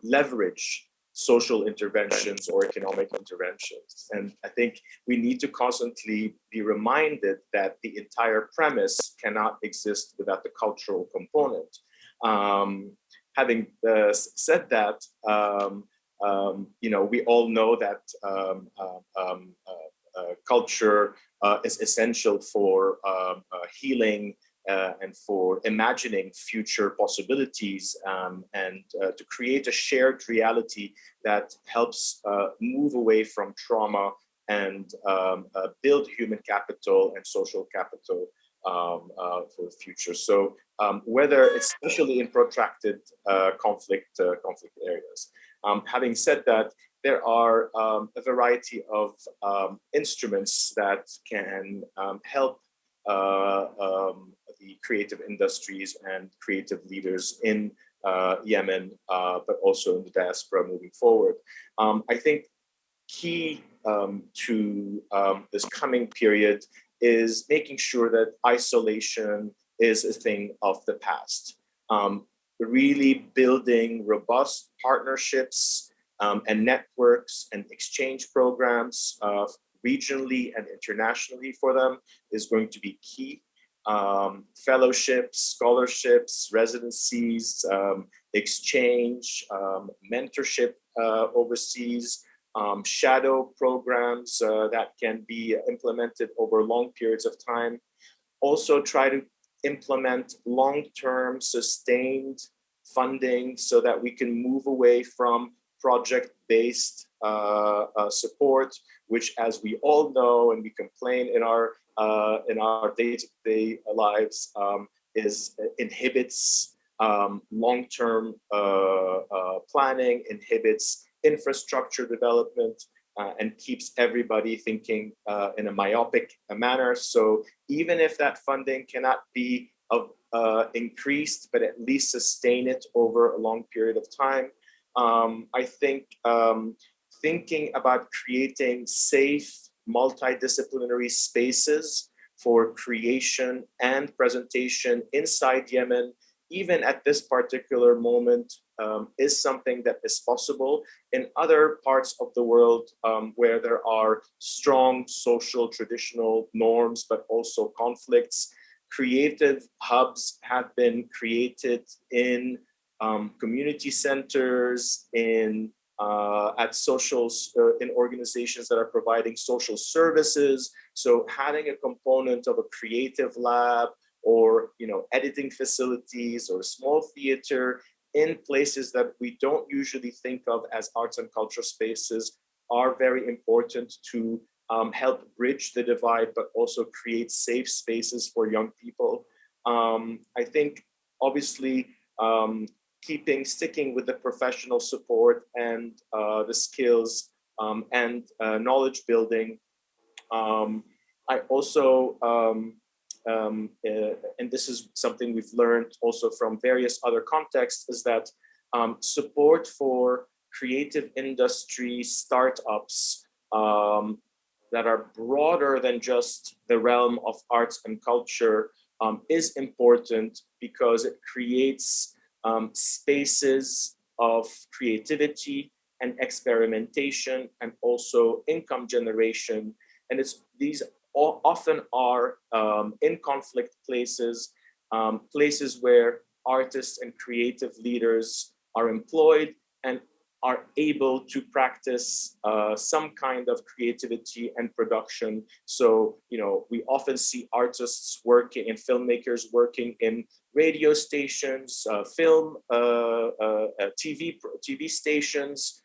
leverage social interventions or economic interventions. And I think we need to constantly be reminded that the entire premise cannot exist without the cultural component. Having said that, we all know that culture is essential for healing and for imagining future possibilities and to create a shared reality that helps move away from trauma and build human capital and social capital for the future. So whether it's especially in protracted conflict areas. Having said that, there are a variety of instruments that can help the creative industries and creative leaders in Yemen, but also in the diaspora moving forward. I think key to this coming period is making sure that isolation is a thing of the past. Really building robust partnerships and networks and exchange programs regionally and internationally for them is going to be key. Fellowships, scholarships, residencies, exchange, mentorship overseas, shadow programs that can be implemented over long periods of time. Also try to implement long-term sustained funding so that we can move away from project-based support, which, as we all know and we complain in our day-to-day lives, inhibits long-term planning, inhibits infrastructure development, and keeps everybody thinking in a myopic manner. So even if that funding cannot be increased, but at least sustain it over a long period of time, I think thinking about creating safe, multidisciplinary spaces for creation and presentation inside Yemen, even at this particular moment, is something that is possible. In other parts of the world where there are strong social traditional norms, but also conflicts, creative hubs have been created in community centers, at in organizations that are providing social services. So having a component of a creative lab or editing facilities or small theater in places that we don't usually think of as arts and culture spaces are very important to help bridge the divide, but also create safe spaces for young people. I think obviously sticking with the professional support and the skills and knowledge building. I also, and this is something we've learned also from various other contexts, is that support for creative industry startups that are broader than just the realm of arts and culture is important because it creates spaces of creativity and experimentation and also income generation. And these often are in conflict places, places where artists and creative leaders are employed and are able to practice some kind of creativity and production. So, we often see artists working and filmmakers working in radio stations, film, TV stations,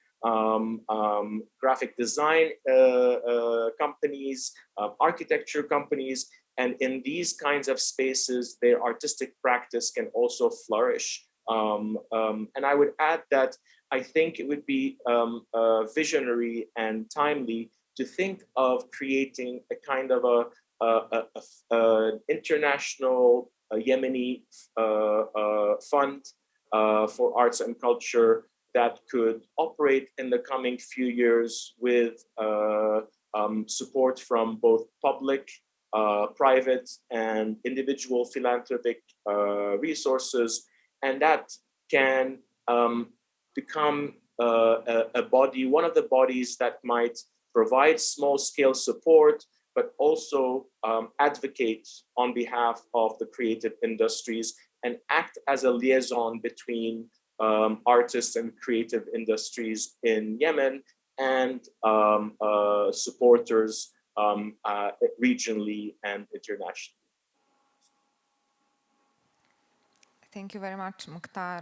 graphic design companies, architecture companies. And in these kinds of spaces, their artistic practice can also flourish. And I would add that I think it would be visionary and timely to think of creating a kind of an international Yemeni fund for arts and culture that could operate in the coming few years with support from both public, private, and individual philanthropic resources, and that can become a body, one of the bodies that might provide small-scale support, but also advocate on behalf of the creative industries and act as a liaison between artists and creative industries in Yemen and supporters regionally and internationally. Thank you very much, Mukhtar.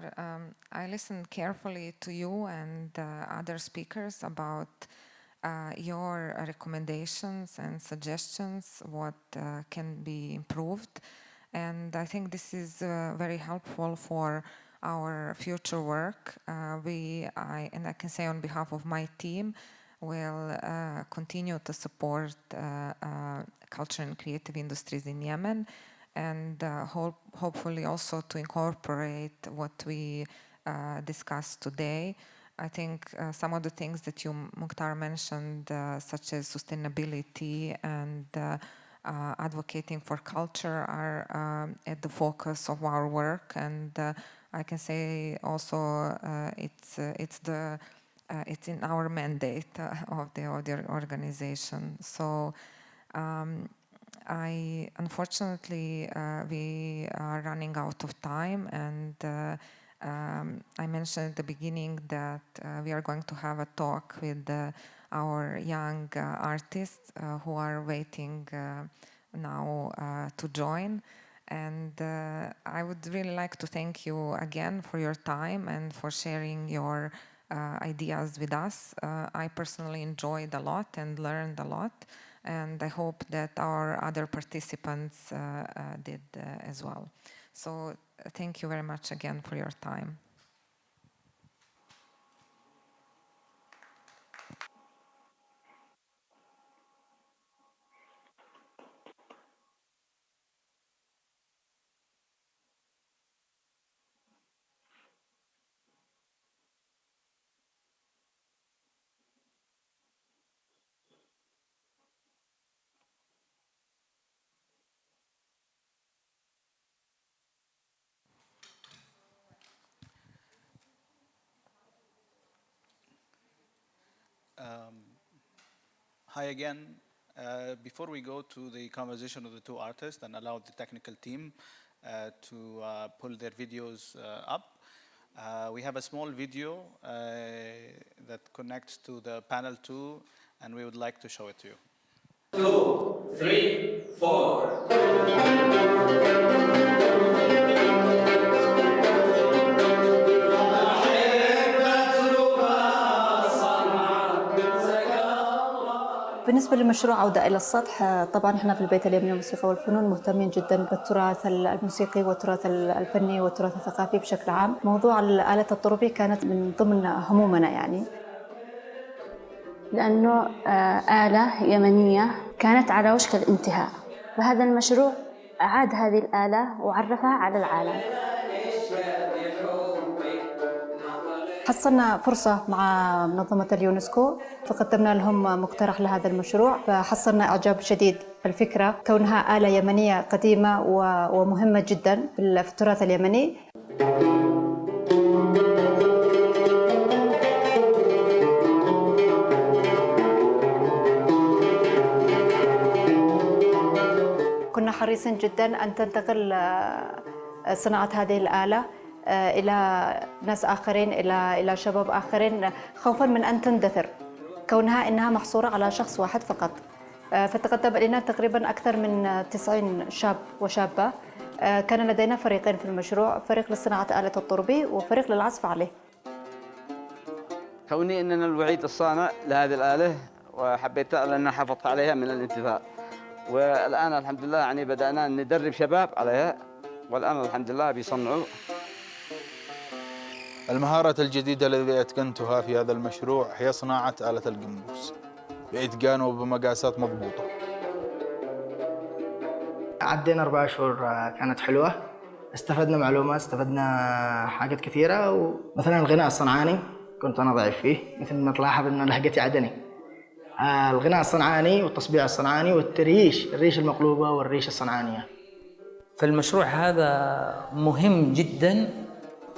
I listened carefully to you and other speakers about your recommendations and suggestions, what can be improved. And I think this is very helpful for our future work. And I can say on behalf of my team, will continue to support culture and creative industries in Yemen, and hopefully also to incorporate what we discussed today. I think some of the things that you, Mukhtar, mentioned, such as sustainability and advocating for culture, are at the focus of our work. And I can say also it's in our mandate of the organization. So. Unfortunately, we are running out of time, and I mentioned at the beginning that we are going to have a talk with our young artists who are waiting now to join. And I would really like to thank you again for your time and for sharing your ideas with us. I personally enjoyed a lot and learned a lot. And I hope that our other participants did as well. So thank you very much again for your time. Hi again. Before we go to the conversation of the two artists and allow the technical team to pull their videos up, we have a small video that connects to the panel 2, and we would like to show it to you. 2, 3, 4. بالنسبة لمشروع عودة إلى السطح، طبعاً إحنا في البيت اليمني للموسيقى والفنون مهتمين جداً بالتراث الموسيقي والتراث الفني والتراث الثقافي بشكل عام. موضوع الآلة الطربي كانت من ضمن همومنا يعني. لأنه آلة يمنية كانت على وشك الانتهاء، فهذا المشروع أعاد هذه الآلة وعرفها على العالم. حصلنا فرصة مع منظمة اليونسكو فقدمنا لهم مقترح لهذا المشروع، فحصلنا إعجاب شديد بالفكرة كونها آلة يمنية قديمة ومهمة جدا في التراث اليمني. كنا حريصين جدا أن تنتقل صناعة هذه الآلة إلى ناس آخرين، إلى شباب آخرين، خوفاً من أن تندثر كونها إنها محصورة على شخص واحد فقط. فتقدم إلينا تقريباً أكثر من 90 شاب وشابة. كان لدينا فريقين في المشروع، فريق لصناعة آلة الطربي وفريق للعزف عليه. كوني أننا الوحيد الصانع لهذه الآلة وحبيتها لأن حافظت عليها من الانتهاء، والآن الحمد لله يعني بدأنا ندرب شباب عليها، والآن الحمد لله بيصنعوا. المهارة الجديدة التي أتقنتها في هذا المشروع هي صناعة آلة القنبوس بإتقان وبمقاسات مضبوطة. عدينا 4 شهور كانت حلوة، استفدنا معلومات، استفدنا حاجات كثيرة، ومثلا الغناء الصنعاني كنت أنا ضعيف فيه، مثل ما تلاحظ إنه لهجتي عدني. الغناء الصنعاني والتصبيع الصنعاني الريش المقلوبة والريش الصنعانية. فالمشروع هذا مهم جدا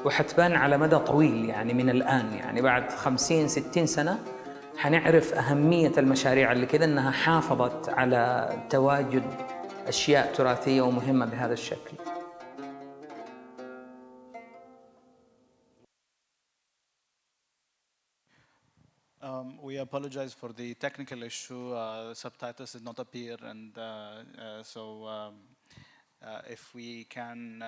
وحتبان على مدى طويل، يعني من الآن، يعني بعد 50-60 سنة حنعرف أهمية المشاريع اللي كذا، أنها حافظت على تواجد أشياء تراثية ومهمة بهذا الشكل. We apologize for the technical issue. The subtitles did not appear, and so If we can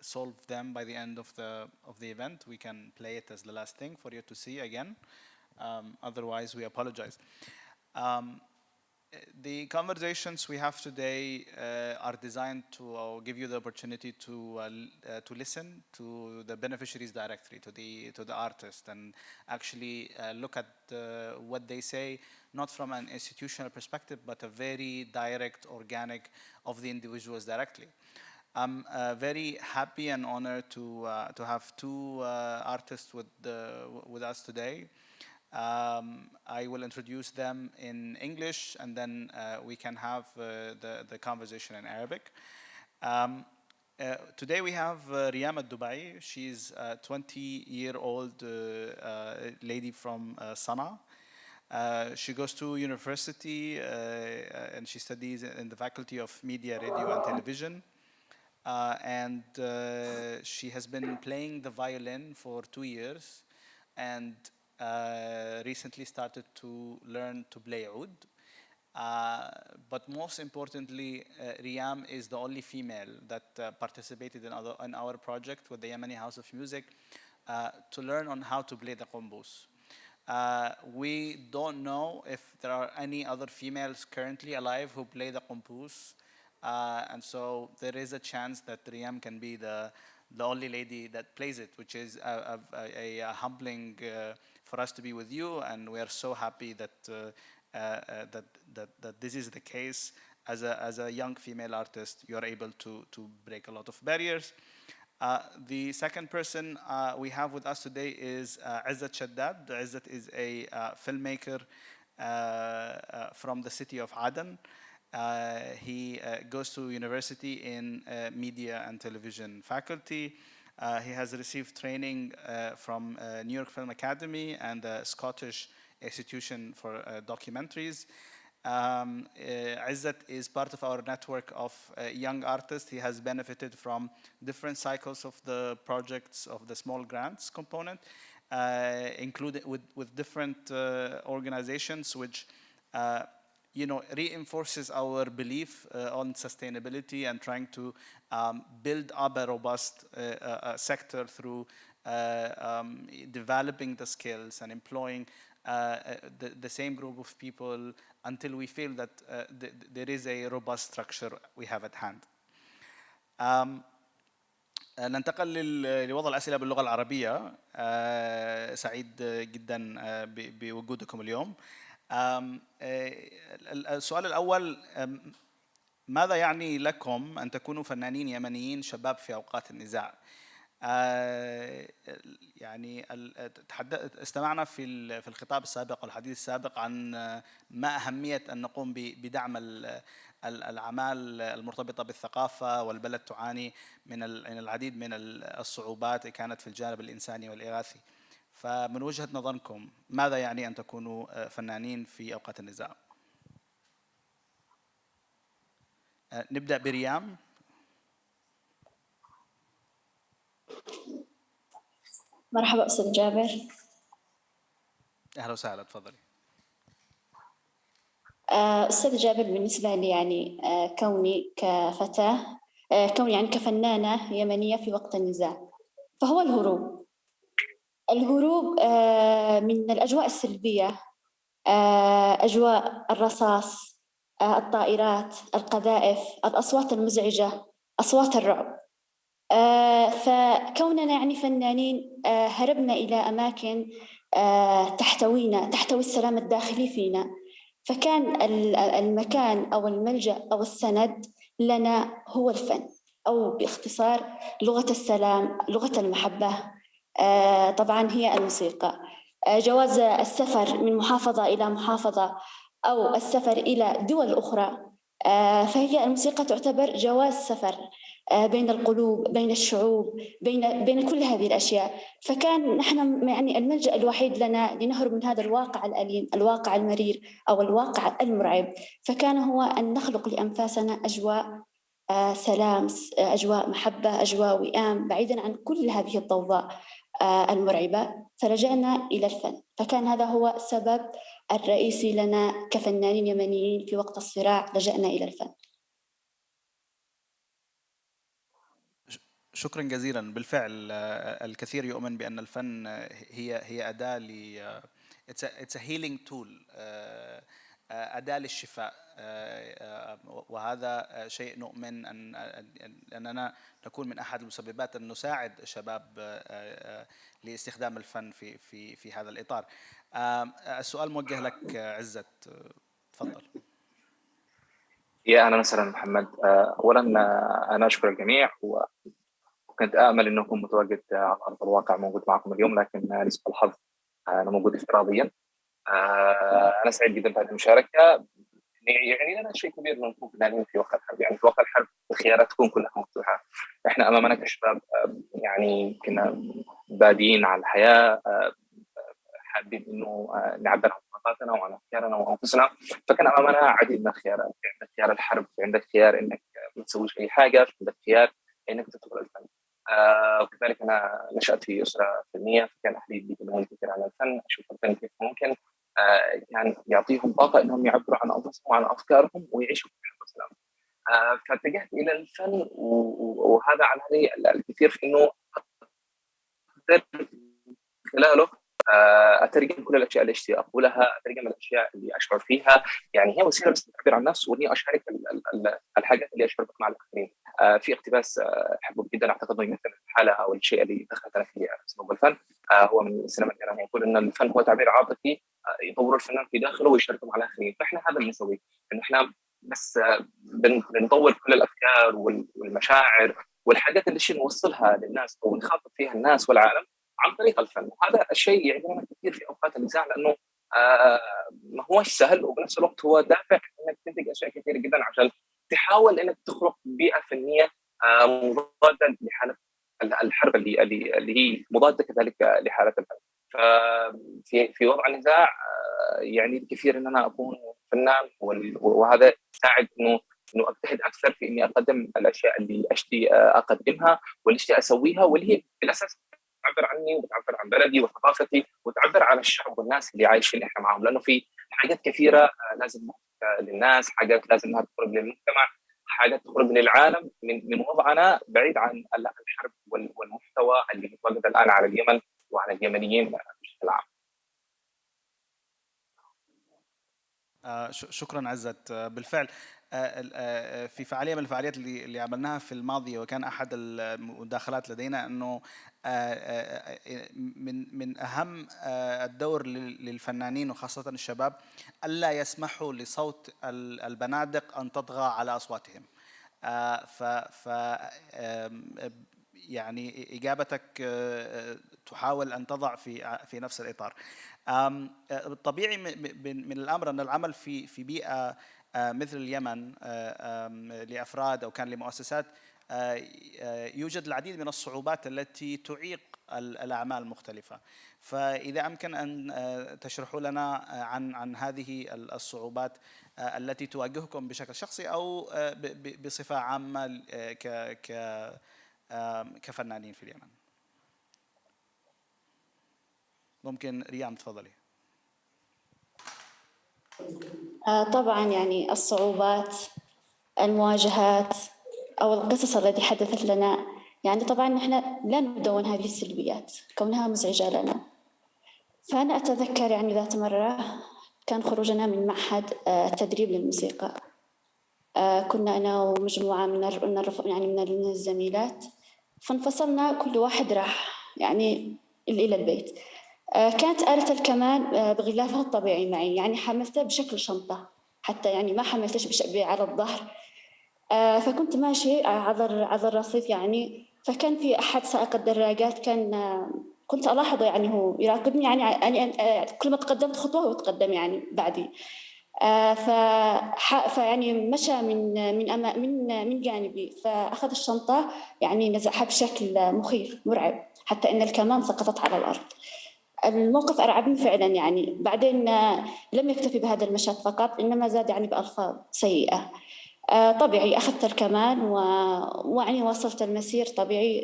solve them by the end of the event, we can play it as the last thing for you to see again. Otherwise, we apologize. The conversations we have today are designed to give you the opportunity to listen to the beneficiaries directly, to the artist, and actually look at what they say, not from an institutional perspective, but a very direct, organic of the individuals directly. I'm very happy and honored to have two artists with us today. I will introduce them in English, and then we can have the conversation in Arabic. Today we have Riyam Al-Dubai. She's a 20-year-old lady from Sana'a. She goes to university and she studies in the Faculty of Media, Radio and Television. And she has been playing the violin for 2 years, and recently started to learn to play oud. But most importantly, Riyam is the only female that participated in our project with the Yemeni House of Music to learn on how to play the qumbus. We don't know if there are any other females currently alive who play the qumbus, and so there is a chance that Riyam can be the only lady that plays it, which is a humbling for us to be with you, and we are so happy that that this is the case. As a young female artist, you are able to break a lot of barriers. The second person we have with us today is Izzat Shaddad. Izzat is a filmmaker from the city of Aden. He goes to university in media and television faculty. He has received training from New York Film Academy and the Scottish Institution for Documentaries. Izzat is part of our network of young artists. He has benefited from different cycles of the projects of the small grants component, included with different organizations, which reinforces our belief on sustainability and trying to build up a robust sector through developing the skills and employing the same group of people until we feel that there is a robust structure we have at hand. ننتقل لوضع الأسئلة باللغة العربية. سعيد جدا بوجودكم اليوم. السؤال الأول: ماذا يعني لكم أن تكونوا فنانين يمنيين شباب في أوقات النزاع؟ يعني استمعنا في الخطاب السابق والحديث السابق عن ما أهمية أن نقوم بدعم الأعمال المرتبطة بالثقافة، والبلد تعاني من العديد من الصعوبات كانت في الجانب الإنساني والإغاثي. فمن وجهة نظركم ماذا يعني أن تكونوا فنانين في أوقات النزاع؟ نبدأ بريام. مرحبا أستاذ جابر. أهلا وسهلا، تفضلي. أستاذ جابر، بالنسبة لي يعني كوني كفتاة، كوني يعني كفنانة يمنية في وقت النزاع، فهو الهروب من الأجواء السلبية، أجواء الرصاص، الطائرات، القذائف، الأصوات المزعجة، أصوات الرعب. فكوننا يعني فنانين هربنا إلى أماكن تحتوي السلام الداخلي فينا، فكان المكان أو الملجأ أو السند لنا هو الفن، أو باختصار لغة السلام، لغة المحبة طبعا هي الموسيقى. جواز السفر من محافظة إلى محافظة أو السفر إلى دول أخرى، فهي الموسيقى تعتبر جواز سفر بين القلوب، بين الشعوب، بين كل هذه الأشياء. فكان نحن يعني الملجأ الوحيد لنا لنهرب من هذا الواقع الأليم، الواقع المرير أو الواقع المرعب، فكان هو أن نخلق لأنفاسنا أجواء سلام، أجواء محبة، أجواء وئام، بعيدا عن كل هذه الضوضاء المرعبة. فلجأنا إلى الفن، فكان هذا هو السبب الرئيسي لنا كفنانين يمنيين في وقت الصراع، لجأنا إلى الفن. شكرا جزيلا. بالفعل الكثير يؤمن بأن الفن هي أداة it's a healing tool، أداة للشفاء، وهذا شيء نؤمن أننا نكون من أحد المسببات أن نساعد الشباب لاستخدام الفن في هذا الإطار. السؤال موجه لك عزت، تفضل. يا أهلا وسهلا محمد. أولا أنا أشكر الجميع، وكنت آمل أنه أكون متواجد على أرض الواقع موجود معكم اليوم، لكن لسوء الحظ أنا موجود افتراضيا. أنا سعيد جدا بهذه المشاركة. يعني لنا شيء كبير من نكون فنانين في واقع الحرب. يعني في واقع الحرب الخيارات تكون كلها مفتوحة. إحنا أمامنا كشباب يعني كنا بادين على الحياة، حابين إنه نعبر عن طاقاتنا وعن أفكارنا وأنفسنا، فكان أمامنا عديد من الخيارات. في عندك خيار الحرب، في عندك خيار إنك ما تسويش أي حاجة، في عندك خيار إنك تدخل الفن. وكذلك أنا نشأت في أسرة فنية، فكان أهلي بيكلموني كثير عن الفن، أشوف الفن كيف ممكن كان يعطيهم طاقة إنهم يعبروا عن أنفسهم وعن أفكارهم ويعيشوا في حب وسلام. فاتجهت إلى الفن، وهذا علمني الكثير في إنه خلاله أترجم كل الأشياء اللي أشتي أقولها، أترجم الأشياء اللي أشعر فيها. يعني هي وسيلة بس للتعبير عن النفس، وإني أشارك الحاجات اللي أشعر بها مع الآخرين. في اقتباس أحبه جدا، أعتقد إنه يمثل الحالة أو الشيء اللي دخلت أنا فيه سبب الفن. هو من السينما الإيرانية، يقول إن الفن هو تعبير عاطفي يطور الفنان في داخله ويشاركه مع الآخرين. فإحنا هذا اللي نسويه، إنه إحنا بس بنطور كل الأفكار والمشاعر والحاجات اللي نوصلها للناس أو نخاطب فيها الناس والعالم عن طريق الفن. وهذا الشيء يعجبنا كثير في اوقات النزاع، لانه ما هوش سهل، وبنفس الوقت هو دافع انك تنتج اشياء كثيره جدا عشان تحاول انك تخلق بيئه فنيه مضاده لحاله الحرب اللي هي مضاده كذلك لحاله الفن. ففي وضع النزاع يعني الكثير ان انا اكون فنان، وهذا يساعد انه اجتهد اكثر في اني اقدم الاشياء اللي اشتي اقدمها واللي اشتي اسويها، واللي هي بالاساس تعبر عني وتعبر عن بلدي وثقافتي وتعبر عن الشعب والناس اللي عايشين احنا معهم. لانه في حاجات كثيره لازم للناس، حاجات لازم انها تخرج للمجتمع، حاجات تخرج للعالم من وضعنا بعيد عن الحرب والمحتوى اللي متواجد الان على اليمن وعلى اليمنيين بشكل عام. شكرا عزت. بالفعل في فعالية من الفعاليات اللي عملناها في الماضي، وكان أحد المداخلات لدينا أنه من أهم الدور للفنانين وخاصة الشباب ألا يسمحوا لصوت البنادق أن تطغى على أصواتهم. يعني إجابتك تحاول أن تضع في نفس الإطار. طبيعي من الأمر أن العمل في بيئة مثل اليمن لأفراد أو كان لمؤسسات يوجد العديد من الصعوبات التي تعيق الأعمال المختلفة. فإذا أمكن أن تشرحوا لنا عن هذه الصعوبات التي تواجهكم بشكل شخصي أو بصفة عامة كفنانين في اليمن. ممكن ريام تفضلي. طبعا يعني الصعوبات، المواجهات أو القصص التي حدثت لنا، يعني طبعا نحن لا ندون هذه السلبيات كونها مزعجة لنا. فأنا أتذكر يعني ذات مرة كان خروجنا من معهد تدريب للموسيقى. كنا أنا ومجموعة من الزميلات، فانفصلنا كل واحد راح يعني إلى البيت. كانت آلة الكمان بغلافها الطبيعي معي، يعني حملتها بشكل شنطة، حتى يعني ما حملتش على الظهر. فكنت ماشي على الرصيف يعني، فكان في أحد سائق الدراجات كنت ألاحظه يعني هو يراقبني، يعني كل ما تقدمت خطوة هو تقدم يعني بعدي. فيعني مشى من جانبي، فأخذ الشنطة يعني نزعها بشكل مخيف مرعب، حتى إن الكمان سقطت على الأرض. الموقف أرعبني فعلا يعني. بعدين لم يكتفي بهذا المشهد فقط، إنما زاد يعني بألفاظ سيئة. طبيعي أخذت الكمان ويعني واصلت المسير طبيعي،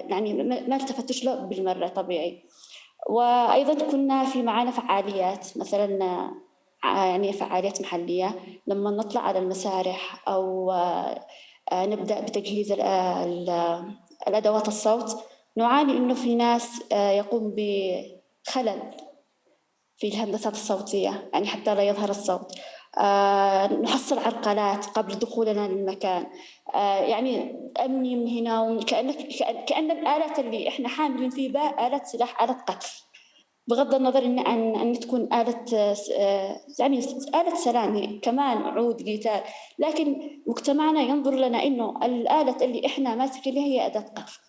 يعني ما التفتش له بالمرة طبيعي. وأيضا كنا في معانا فعاليات، مثلا يعني فعاليات محلية لما نطلع على المسارح أو نبدأ بتجهيز الأدوات الصوت، نعاني إنه في ناس يقوم بخلل في الهندسات الصوتية، يعني حتى لا يظهر الصوت. نحصل عرقلات قبل دخولنا للمكان، يعني أمني من هنا، كأن الآلات اللي إحنا حاملين فيها آلة سلاح، آلة قتل، بغض النظر أن تكون آلة يعني آلة سلام، هي كمان عود جيتار، لكن مجتمعنا ينظر لنا إنه الآلة اللي إحنا ماسكين لها هي أداة قتل.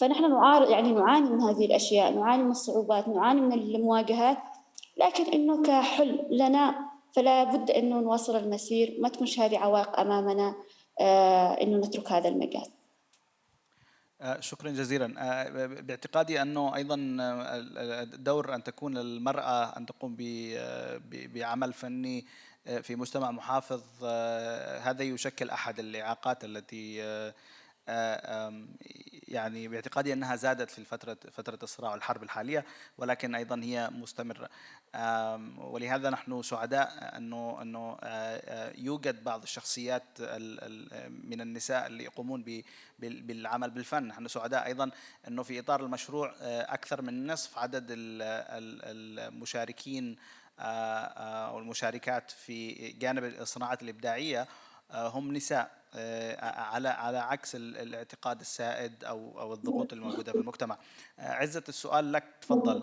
فنحن نعاني من هذه الأشياء، نعاني من الصعوبات، نعاني من المواجهات، لكن إنه كحل لنا فلا بد إنه نواصل المسير، ما تكونش هذه عوائق أمامنا إنه نترك هذا المجال. شكرا جزيلا. باعتقادي أنه أيضا الدور أن تكون المرأة أن تقوم بعمل فني في مجتمع محافظ، هذا يشكل أحد الإعاقات التي يعني باعتقادي أنها زادت في فترة الصراع والحرب الحالية، ولكن أيضا هي مستمرة. ولهذا نحن سعداء أنه يوجد بعض الشخصيات من النساء اللي يقومون بالعمل بالفن. نحن سعداء أيضا أنه في إطار المشروع أكثر من نصف عدد المشاركين والمشاركات في جانب الصناعات الإبداعية هم نساء، على عكس الاعتقاد السائد أو الضغوط الموجودة في المجتمع. عزت، السؤال لك، تفضل.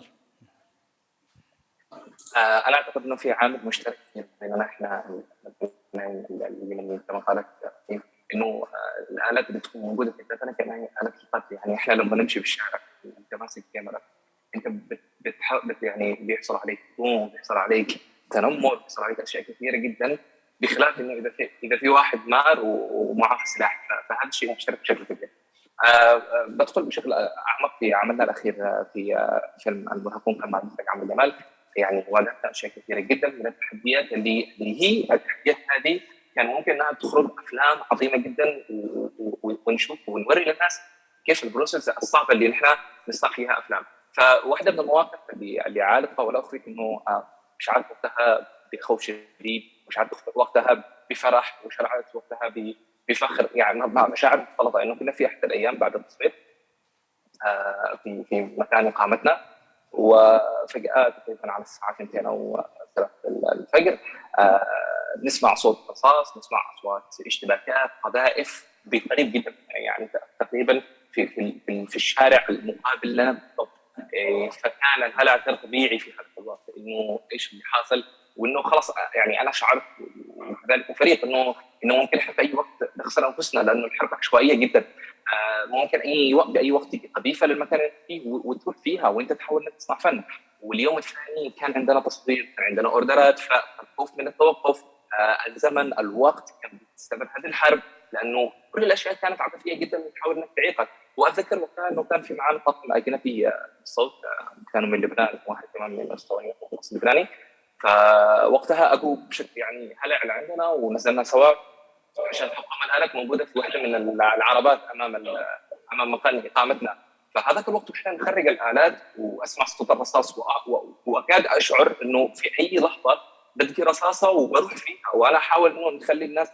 أنا أعتقد أنه في عامل مشترك بيننا إحنا اليمنيين كما قالت، إنه الآلات اللي تكون موجودة في بلادنا كمان آلات القتل. يعني إحنا لما نمشي بالشارع أنت ماسك كاميرا، أنت بتحاول يعني بيحصل عليك هجوم، بيحصل عليك تنمر، بيحصل عليك أشياء كثيرة جدا، بخلاف إنه إذا في واحد مار ومعه سلاح، فهذا الشيء مشترك بشكل كبير. بدخل بشكل أعمق في عملنا الأخير في فيلم المراهقون كما ذكر عمل جمال. يعني واجهنا أشياء كثيرة جدا من التحديات اللي هي التحديات هذه كان ممكن انها تخرج افلام عظيمه جدا ونشوف ونوري للناس كيف البروسيس الصعبه اللي نحن نصنع فيها افلام. فواحده من المواقف اللي عالقها ولا اخفيك انه شعرت وقتها بخوف شديد، وشعرت وقتها بفرح، وشعرت وقتها بفخر، يعني مشاعر مختلطه. انه كنا في احد الايام بعد التصوير في مكان اقامتنا، وفجاه تقريبا على الساعه 2 أو 3 الفجر نسمع صوت رصاص، نسمع اصوات اشتباكات، قذائف بقريب جدا، يعني تقريبا في الشارع المقابل لنا بالضبط. فكان الهلع غير طبيعي في هذا الوقت، انه ايش اللي حاصل، وانه خلاص يعني انا شعرت وكذلك الفريق انه ممكن احنا في اي وقت نخسر انفسنا، لانه الحرب عشوائيه جدا. ممكن باي وقت تجي قذيفه للمكان اللي فيه وتروح فيها وانت تحاول انك تصنع فن. واليوم الثاني كان عندنا تصوير، كان عندنا اوردرات، فالخوف من التوقف، الزمن، الوقت، كان بتستمر هذه الحرب، لانه كل الاشياء كانت عاطفيه جدا وتحاول انك تعيقك. واتذكر وقتها انه كان في معنا طاقم اجنبي بالصوت، كانوا من لبنان، واحد كمان من اسطوانيا اللبناني. فوقتها اجوا بشكل يعني هلع عندنا، ونزلنا سوا عشان حقهم الآلات موجوده في واحده من العربات امام مكان اقامتنا. فهذاك الوقت احنا نخرج الآلات واسمع صوت الرصاص واكاد اشعر انه في اي لحظه بدي رصاصه وبروح فيها، وانا احاول انه نخلي الناس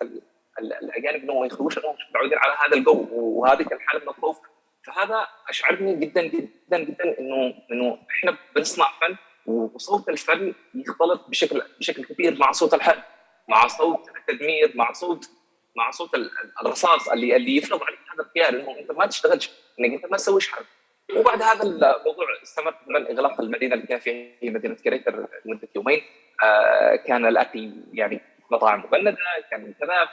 الاجانب انه ما يخرجوش، انهم متعودين على هذا الجو وهذه الحاله من الخوف. فهذا اشعرني جدا جدا جدا انه احنا بنصنع فن، وصوت الفن يختلط بشكل كبير مع صوت الحرب، مع صوت التدمير، مع صوت الرصاص اللي يفرض عليك هذا الخيار انه انت ما تشتغلش، انك انت ما تسويش حرب. وبعد هذا الموضوع استمر تقريبا اغلاق المدينه اللي كان فيها هي مدينه كريتر لمده يومين. كان الاكل يعني مطاعم مبنده، كان كذا،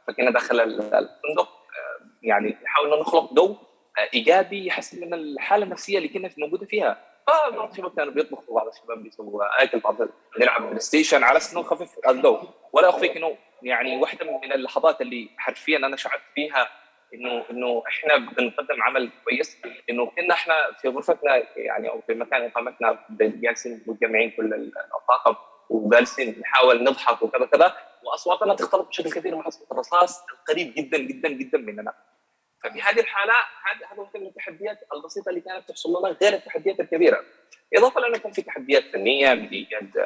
فكنا داخل الفندق يعني نحاول نخلق جو ايجابي يحسن من الحاله النفسيه اللي كنا موجوده فيها. فبعض الشباب كانوا بيطبخوا، بعض الشباب بيسووا اكل، بعض نلعب بلاي ستيشن على اساس انه نخفف الجو. ولا اخفيك انه يعني واحده من اللحظات اللي حرفيا انا شعرت فيها انه احنا بنقدم عمل كويس، انه كنا احنا في غرفتنا يعني او في مكان اقامتنا جالسين متجمعين كل الطاقم وجالسين نحاول نضحك وكذا كذا، واصواتنا تختلط بشكل كبير مع صوت الرصاص القريب جدا جدا جدا مننا. ففي هذه الحاله هذا واحده من التحديات البسيطه اللي كانت تحصل لنا غير التحديات الكبيره. اضافه لانه كان في تحديات فنيه من ايجاد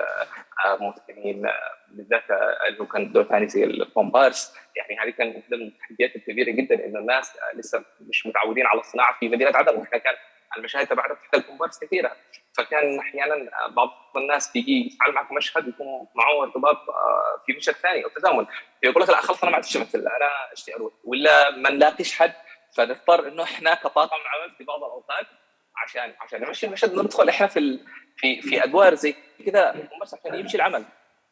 ممثلين بالذات اللي كان دور ثاني زي الكومبارس. يعني هذه كانت واحده من التحديات الكبيره جدا، انه الناس لسه مش متعودين على الصناعه في مدينه عدن، واحنا كان المشاهد تبعنا تحت الكومبارس كثيره. فكان احيانا بعض الناس بيجي يفعل معك مشهد يكون معه ارتباط في مشهد ثاني او تزامن، فيقول لك لا خلص انا ما عنديش مثل، انا اشتي اروح، ولا ما نلاقيش حد، فنضطر انه احنا كطاقم عمل في بعض الاوقات عشان نمشي المشهد ندخل احنا في ادوار زي كذا بس عشان يمشي العمل.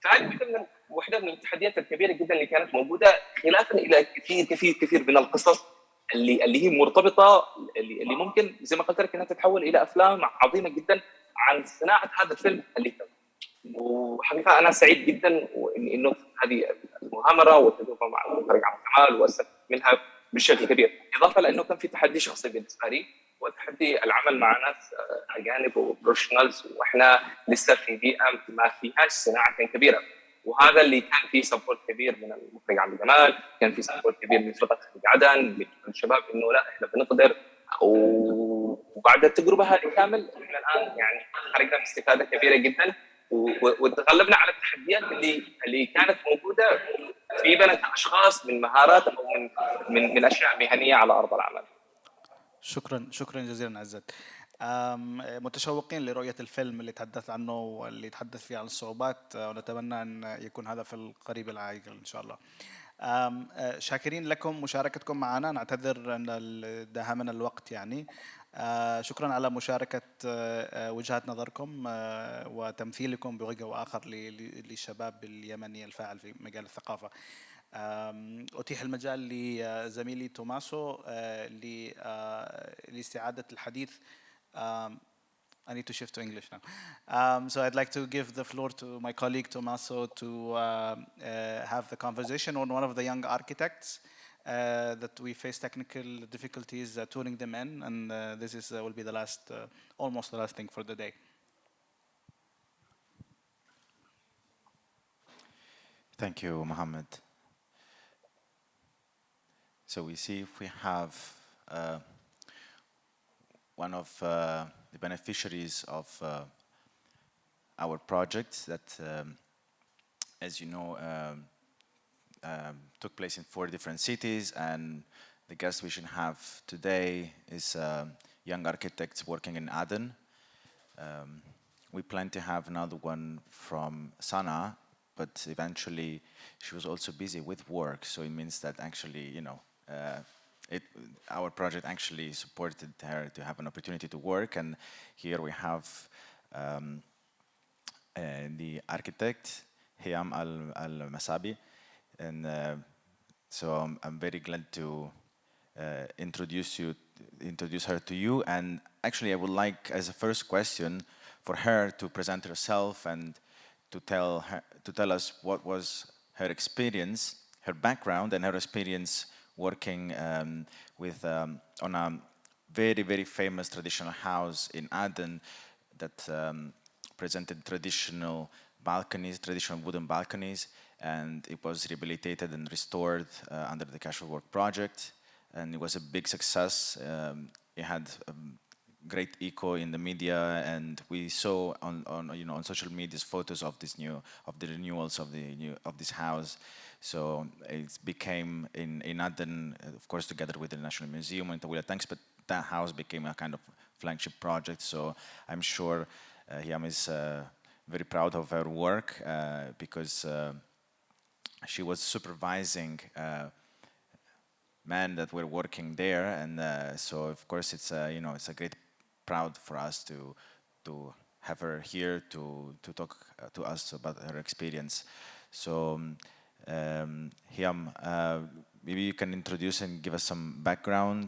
فهذه واحده من التحديات الكبيره جدا اللي كانت موجوده، خلافا الى كثير من القصص اللي هي مرتبطه، اللي ممكن زي ما قلت لك انها تتحول الى افلام عظيمه جدا عن صناعه هذا الفيلم اللي تم. وحقيقه انا سعيد جدا انه هذه المغامره والتجربه مع المخرج عبد الكمال واستفدت منها بشكل كبير، اضافه لانه كان في تحدي شخصي بالنسبه لي، وتحدي العمل مع ناس اجانب وبروفيشنالز، واحنا لسه في بيئه ما فيهاش صناعه كان كبيره. وهذا اللي كان فيه سبورت كبير من المخرج عبد الجمال، كان في سبورت كبير من فرقه خليج عدن، من الشباب انه لا احنا بنقدر. وبعد التجربه هذه كامل احنا الان يعني خرجنا باستفاده كبيره جدا، وتغلبنا على التحديات اللي كانت موجوده في بنا كاشخاص من مهارات او من اشياء مهنيه على ارض العمل. شكرا جزيلا عزت. متشوقين لرؤية الفيلم اللي تحدث عنه واللي تحدث فيه عن الصعوبات، ونتمنى أن يكون هذا في القريب العاجل إن شاء الله. شاكرين لكم مشاركتكم معنا، نعتذر أن داهمنا الوقت يعني. شكرا على مشاركة وجهات نظركم وتمثيلكم بوجه وآخر للشباب اليمني الفاعل في مجال الثقافة. أتيح المجال لزميلي توماسو لاستعادة الحديث. I need to shift to English now. So I'd like to give the floor to my colleague Tommaso to have the conversation on one of the young architects that we face technical difficulties tuning them in, and this will be the last, almost the last thing for the day. Thank you, Mohammed. So we see if we have one of the beneficiaries of our project that, as you know, took place in 4 different cities, and the guest we should have today is young architects working in Aden. We plan to have another one from Sana'a, but eventually she was also busy with work, so it means that actually, you know, our project actually supported her to have an opportunity to work, and here we have the architect Hiyam Al-Masabi, and so I'm very glad to introduce her to you. And actually, I would like, as a first question, for her to present herself and to tell us what was her experience, her background, and her experience working on a very, very famous traditional house in Aden that presented traditional balconies, traditional wooden balconies, and it was rehabilitated and restored under the Casual Work project, and it was a big success. It had great echo in the media, and we saw on social media photos of the renewals of this house. So it became in Aden, of course, together with the National Museum and Tawila Tanks, but that house became a kind of flagship project. So I'm sure Hiyam is very proud of her work because she was supervising men that were working there, and so of course it's it's a great proud for us to have her here to talk to us about her experience. So Hiyam, maybe you can introduce and give us some background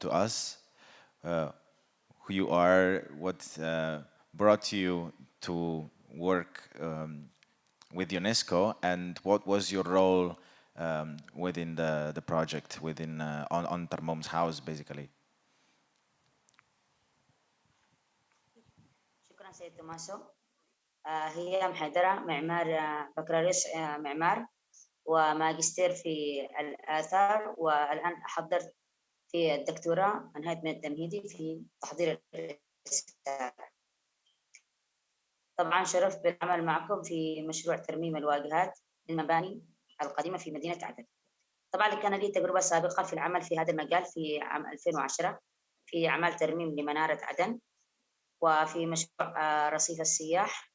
to us, who you are, what brought you to work with UNESCO, and what was your role within the project, on Tarmom's house, basically. شكرا سيد توماسو. هي محيدرة، معمار، بكالوريوس معمار وماجستير في الآثار، والآن أحضر في الدكتوراه. انهيت من التمهيدي في تحضير الرسالة. طبعا شرفت بالعمل معكم في مشروع ترميم الواجهات للمباني القديمة في مدينة عدن. طبعا كان لي تجربة سابقة في العمل في هذا المجال في عام 2010 في أعمال ترميم لمنارة عدن، وفي مشروع رصيف السياح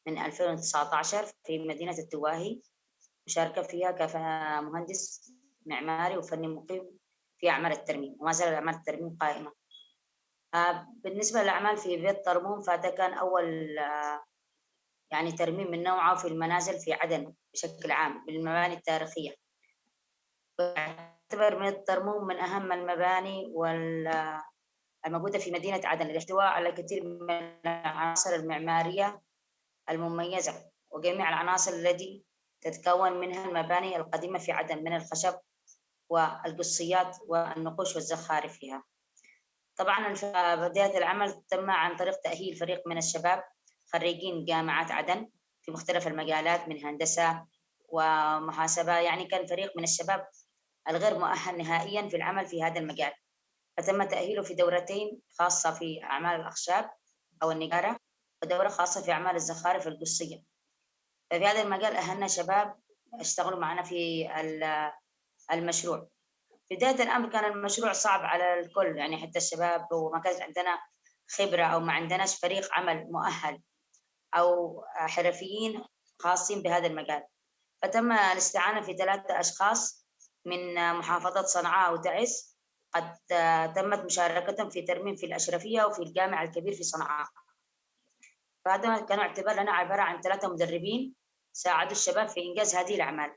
من 2019 في مدينة التواهي، مشاركة فيها كمهندس معماري وفني مقيم في أعمال الترميم، وما زال أعمال الترميم قائمة. بالنسبة للأعمال في بيت طرموم فده كان أول يعني ترميم من نوعه في المنازل في عدن بشكل عام بالمباني التاريخية. يعتبر من الطرموم من أهم المباني الموجودة في مدينة عدن للاحتواء على كثير من العناصر المعمارية المميزة وجميع العناصر التي تتكون منها المباني القديمة في عدن من الخشب والقصيات والنقوش والزخارف فيها. طبعا بداية العمل تم عن طريق تأهيل فريق من الشباب خريجين جامعات عدن في مختلف المجالات من هندسة ومحاسبة، يعني كان فريق من الشباب الغير مؤهل نهائيا في العمل في هذا المجال، فتم تأهيله في دورتين خاصة في أعمال الأخشاب أو النجارة، ودورة خاصة في أعمال الزخارف القصية. ففي هذا المجال أهلنا شباب اشتغلوا معنا في المشروع. في بداية الأمر كان المشروع صعب على الكل، يعني حتى الشباب، وما كان عندنا خبرة أو ما عندناش فريق عمل مؤهل أو حرفيين خاصين بهذا المجال. فتم الاستعانة في 3 أشخاص من محافظة صنعاء وتعز، قد تمت مشاركتهم في ترميم في الأشرفية وفي الجامع الكبير في صنعاء. فهذا كانوا اعتبار لنا عبارة عن 3 مدربين ساعدوا الشباب في إنجاز هذه الأعمال.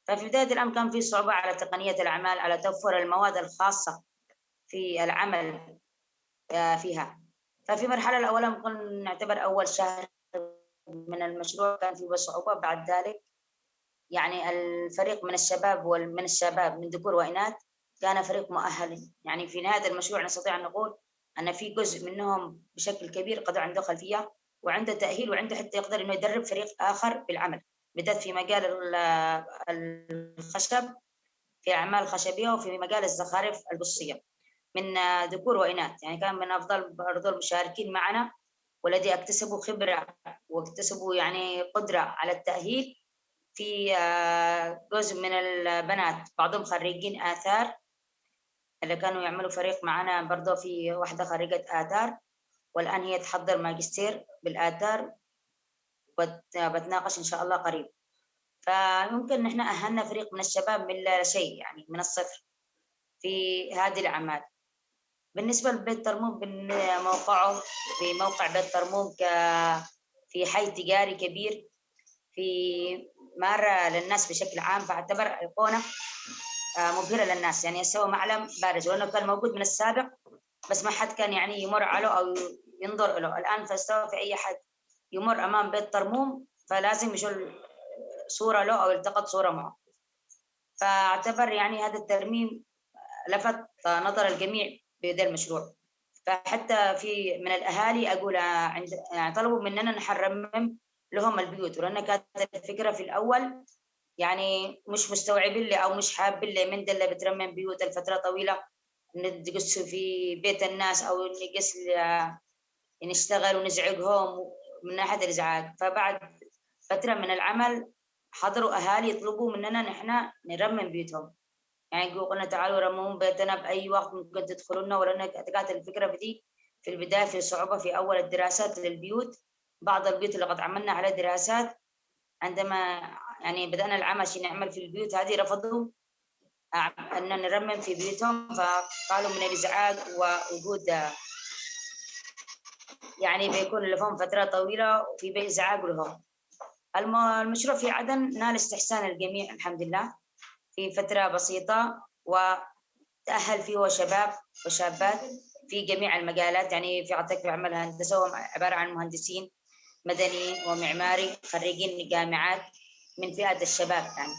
ففي بداية الأمر كان في صعوبة على تقنية الأعمال، على توفر المواد الخاصة في العمل فيها. ففي المرحلة الأولى ممكن نعتبر أول شهر من المشروع كان فيه صعوبة. بعد ذلك يعني الفريق من الشباب من ذكور وإناث كان فريق مؤهل. يعني في نهاية المشروع نستطيع أن نقول أن في جزء منهم بشكل كبير قد عنده خلفية وعنده تأهيل وعنده حتى يقدر إنه يدرب فريق آخر بالعمل، بالذات في مجال الخشب، في أعمال خشبية، وفي مجال الزخارف القصية من ذكور وإناث. يعني كان من أفضل برضو المشاركين معنا والذي اكتسبوا خبرة واكتسبوا يعني قدرة على التأهيل في جزء من البنات، بعضهم خريجين آثار اللي كانوا يعملوا فريق معنا. برضو في واحدة خريجة آثار والآن هي تحضر ماجستير بالآثار وبتناقش إن شاء الله قريب. فممكن نحن أهلنا فريق من الشباب من لا شيء، يعني من الصفر في هذه الأعمال. بالنسبة لبيت طرموم موقعه في موقع بيت طرموم في حي تجاري كبير في مارة للناس بشكل عام، فاعتبر أيقونة مبهرة للناس، يعني سوى معلم بارز، وأنه كان موجود من السابق بس ما حد كان يعني يمر عليه أو ينظر له. الآن فاستوى في أي حد يمر أمام بيت طرموم فلازم يشوف صورة له أو يلتقط صورة معه. فاعتبر يعني هذا الترميم لفت نظر الجميع بهذا المشروع. فحتى في من الأهالي أقول يعني طلبوا مننا نحرمم لهم البيوت، ولأن كانت الفكرة في الأول يعني مش مستوعبين لي أو مش حابين لي من ده اللي بترمم بيوت الفترة طويلة نقص في بيت الناس أو نقص نشتغل ونزعجهم من ناحية الإزعاج. فبعد فترة من العمل حضروا أهالي يطلبوا مننا نحن نرمم بيوتهم، يعني قلنا تعالوا رمموا بيتنا بأي وقت ممكن تدخلوا لنا. ولأن كانت الفكرة بدي في البداية في صعوبة في أول الدراسات للبيوت. بعض البيوت اللي قد عملنا على دراسات عندما يعني بدأنا العمل عشان نعمل في البيوت هذه رفضوا أن نرمم في بيوتهم، فقالوا من الإزعاج ووجود يعني بيكون لهم فترة طويلة وفي إزعاج لهم. المشروع في عدن نال استحسان الجميع الحمد لله في فترة بسيطة، وتأهل فيه شباب وشابات في جميع المجالات. يعني في عطاك في عمل هندسة هم عبارة عن مهندسين مدنيين ومعماري خريجين جامعات من فئة الشباب يعني.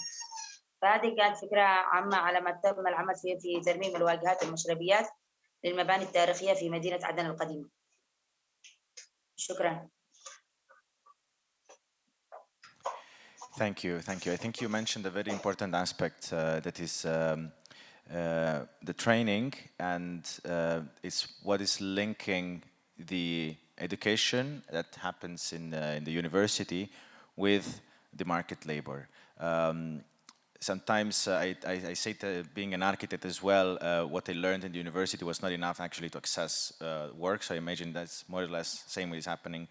فهذه كانت فكرة عامة على ما تم العمل في ترميم الواجهات والمشربيات للمباني التاريخية في مدينة عدن القديمة. شكرا. Thank you. I think you mentioned a very important aspect that is the training, and it's what is linking the education that happens in the university with the market labor. Sometimes I say that being an architect as well, what I learned in the university was not enough actually to access work. So I imagine that's more or less the same way is happening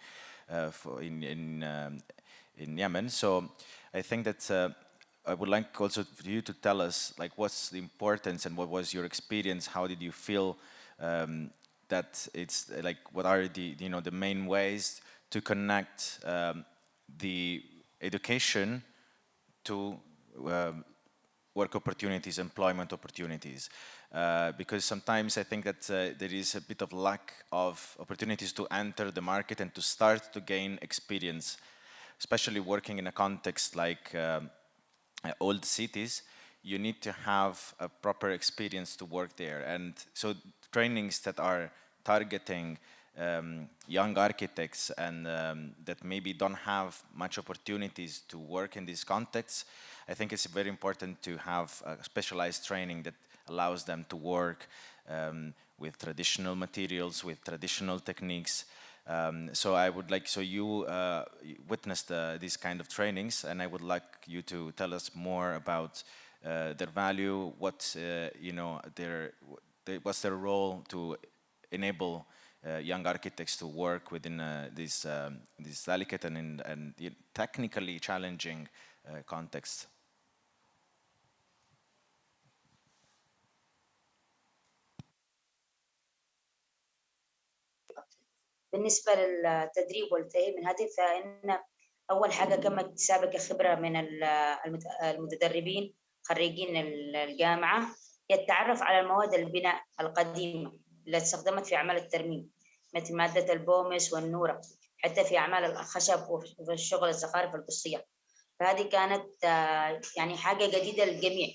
in Yemen. So I think that I would like also for you to tell us, like, what's the importance and what was your experience? How did you feel that it's like, what are the the main ways to connect the education to work opportunities, employment opportunities? Because sometimes I think that there is a bit of lack of opportunities to enter the market and to start to gain experience, especially working in a context like old cities. You need to have a proper experience to work there. And so trainings that are targeting young architects and that maybe don't have much opportunities to work in these contexts, I think it's very important to have a specialized training that allows them to work with traditional materials, with traditional techniques. So I would like, so you witnessed these kind of trainings, and I would like you to tell us more about their value, what what's their role to enable young architects to work within this delicate and technically challenging context. بالنسبة للتدريب والتأهيل من هذه، فإن أول حاجة كما اكتسابك خبرة من المتدربين خريجين الجامعة، هي التعرف على المواد البناء القديمة التي استخدمت في أعمال الترميم، مثل مادة البومس والنورة، حتى في أعمال الخشب وفي الشغل الزخارف القصية. فهذه كانت يعني حاجة جديدة للجميع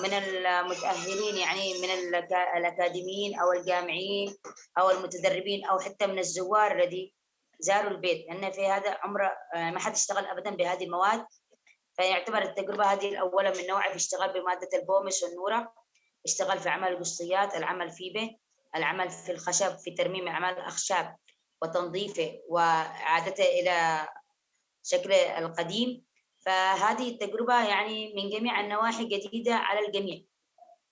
من المتأهلين، يعني من الأكاديميين أو الجامعيين أو المتدربين أو حتى من الزوار الذي زاروا البيت، لأن في هذا عمره ما حد اشتغل أبدا بهذه المواد. فيعتبر التجربة هذه الأولى من نوعها في اشتغال بمادة البومس والنورة، اشتغل في أعمال القصيات، العمل فيه العمل في الخشب، في ترميم أعمال الأخشاب وتنظيفه وإعادته إلى شكله القديم. فهذه التجربة يعني من جميع النواحي جديدة على الجميع،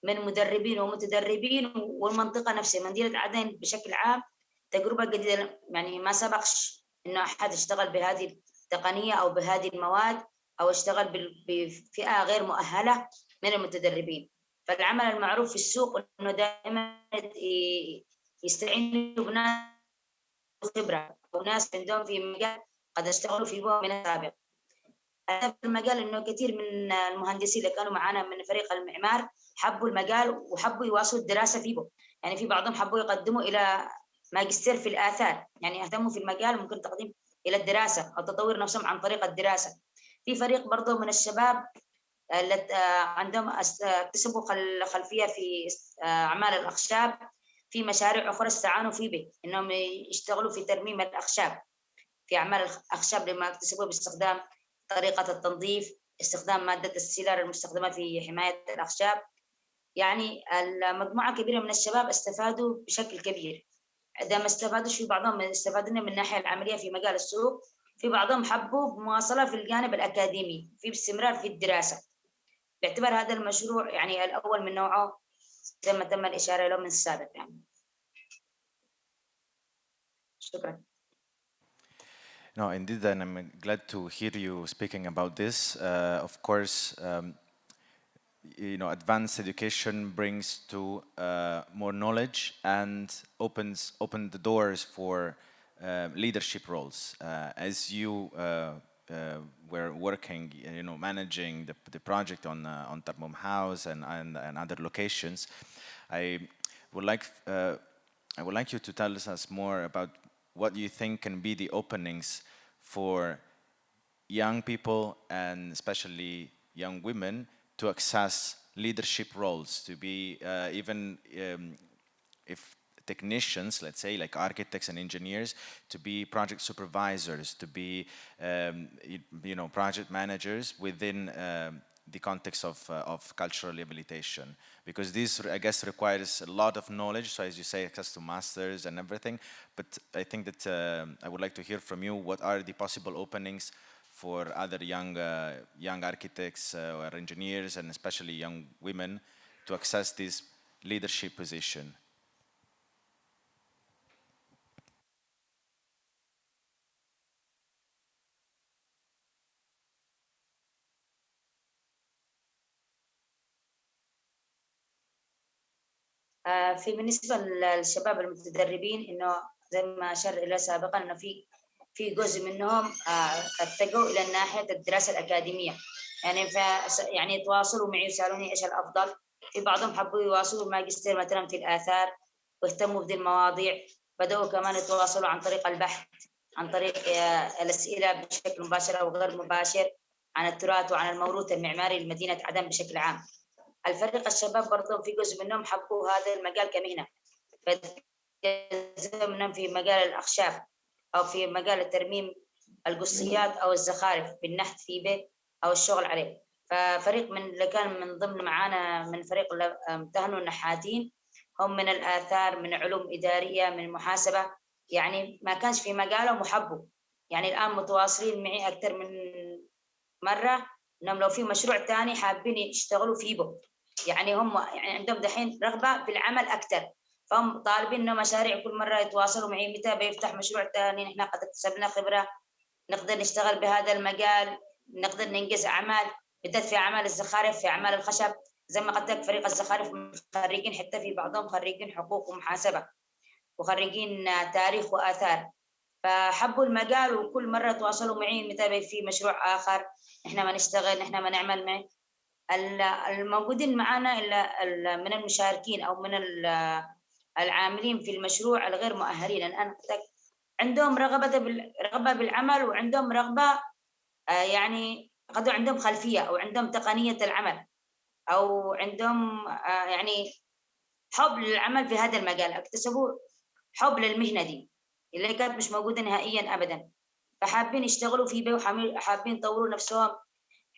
من مدربين ومتدربين، والمنطقة نفسها مدينة عدن بشكل عام تجربة جديدة، يعني ما سبقش إنه أحد اشتغل بهذه التقنية أو بهذه المواد أو اشتغل بفئة غير مؤهلة من المتدربين. فالعمل المعروف في السوق إنه دائما يستعينوا بناس خبرة وناس عندهم في مجال قد اشتغلوا فيه من السابق. في المجال إنه كثير من المهندسين اللي كانوا معنا من فريق المعمار حبوا المجال وحبوا يواصلوا الدراسة فيه، يعني في بعضهم حبوا يقدموا إلى ماجستير في الآثار، يعني اهتموا في المجال ممكن تقديم إلى الدراسة أو تطوير نفسهم عن طريق الدراسة. في فريق برضه من الشباب عندهم اكتسبوا خلفية في أعمال الأخشاب، في مشاريع أخرى استعانوا فيه إنهم يشتغلوا في ترميم الأخشاب، في أعمال الأخشاب لما اكتسبوا باستخدام طريقة التنظيف، استخدام مادة السيلر المستخدمة في حماية الأخشاب. يعني المجموعة كبيرة من الشباب استفادوا بشكل كبير. إذا ما استفادوش، في بعضهم استفادنا من الناحية العملية في مجال السوق، في بعضهم حبوا مواصلة في الجانب الأكاديمي، في استمرار في الدراسة. باعتبار هذا المشروع يعني الأول من نوعه زي ما تم الإشارة له من السابق يعني. شكرا. No, indeed, and I'm glad to hear you speaking about this. Of course, advanced education brings to more knowledge and open the doors for leadership roles. As you were working, managing the project on Tarmum House and other locations, I would like you to tell us more about what you think can be the openings for young people and especially young women to access leadership roles, to be even if technicians, let's say, like architects and engineers, to be project supervisors, to be project managers within the context of cultural rehabilitation, because this, I guess, requires a lot of knowledge. So as you say, access to masters and everything. But I think that I would like to hear from you, what are the possible openings for other young architects or engineers, and especially young women, to access this leadership position? في بالنسبة للشباب المتدربين، إنه زي ما أشار إلى سابقا، إنه في جزء منهم اتجهوا إلى ناحية الدراسة الأكاديمية، يعني يعني يتواصلوا معي ويسألوني إيش الأفضل. في بعضهم حبوا يواصلوا الماجستير مثلا في الآثار واهتموا بهذه المواضيع، بدأوا كمان يتواصلوا عن طريق البحث، عن طريق الأسئلة بشكل مباشر أو غير مباشر عن التراث وعن الموروث المعماري لمدينة عدن بشكل عام. الفريق الشباب برضو في جزء منهم حبوا هذا المجال كمهنة، جزء منهم في مجال الأخشاب أو في مجال الترميم القصيات أو الزخارف بالنحت في بيت أو الشغل عليه. ففريق من اللي كان من ضمن معانا من فريق امتهنوا النحاتين هم من الآثار، من علوم إدارية، من محاسبة، يعني ما كانش في مجالهم وحبوا. يعني الآن متواصلين معي أكثر من مرة إنهم لو في مشروع تاني حابين يشتغلوا فيه به. يعني هم يعني عندهم دحين رغبة في العمل أكثر، فهم طالبين إنه مشاريع كل مرة يتواصلوا معي متى بيفتح مشروع تاني، نحن قد اكتسبنا خبرة نقدر نشتغل بهذا المجال، نقدر ننجز أعمال، بالذات في أعمال الزخارف، في أعمال الخشب. زي ما قلت لك فريق الزخارف خريجين، حتى في بعضهم خريجين حقوق ومحاسبة وخريجين تاريخ وآثار، فحبوا المجال وكل مرة تواصلوا معي متى في مشروع آخر، نحن ما نشتغل، نحن ما نعمل معه. الموجودين معنا من المشاركين أو من العاملين في المشروع الغير مؤهلين الآن عندهم رغبة بالعمل، وعندهم رغبة يعني قد عندهم خلفية أو عندهم تقنية العمل أو عندهم يعني حب للعمل في هذا المجال، اكتسبوا حب للمهنة دي اللي كانت مش موجودة نهائيا أبدا، فحابين يشتغلوا في بيه وحابين يطوروا نفسهم،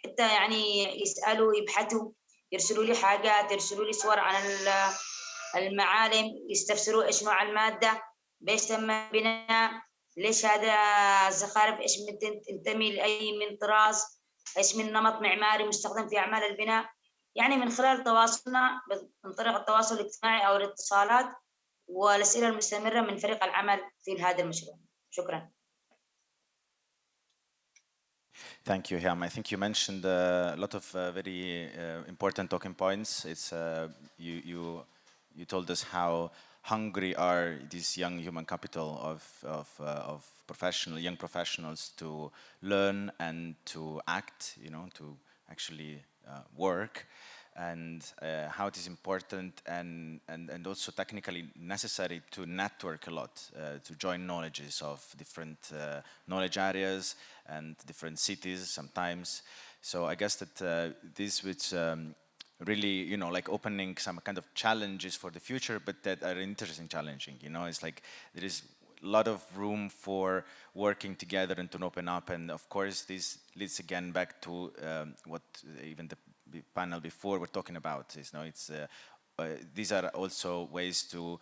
حتى يعني يسألوا يبحثوا، يرسلوا لي حاجات، يرسلوا لي صور عن المعالم، يستفسروا إيش نوع المادة، بإيش تم بناء، ليش هذا الزخارف، إيش تنتمي لأي من طراز، إيش من نمط معماري مستخدم في أعمال البناء. يعني من خلال تواصلنا من طريق التواصل الاجتماعي أو الاتصالات والأسئلة المستمرة من فريق العمل في هذا المشروع. شكرا. Thank you, Hiam. I think you mentioned a lot of very important talking points. It's you told us how hungry are these young human capital of young professionals to learn and to act, you know, to actually work, and how it is important and also technically necessary to network a lot, to join knowledges of different knowledge areas and different cities sometimes. So I guess that this would really, you know, like opening some kind of challenges for the future, but that are interesting, challenging. You know, it's like there is a lot of room for working together and to open up. And of course, this leads again back to what even the panel before we're talking about. Is, you know, it's these are also ways to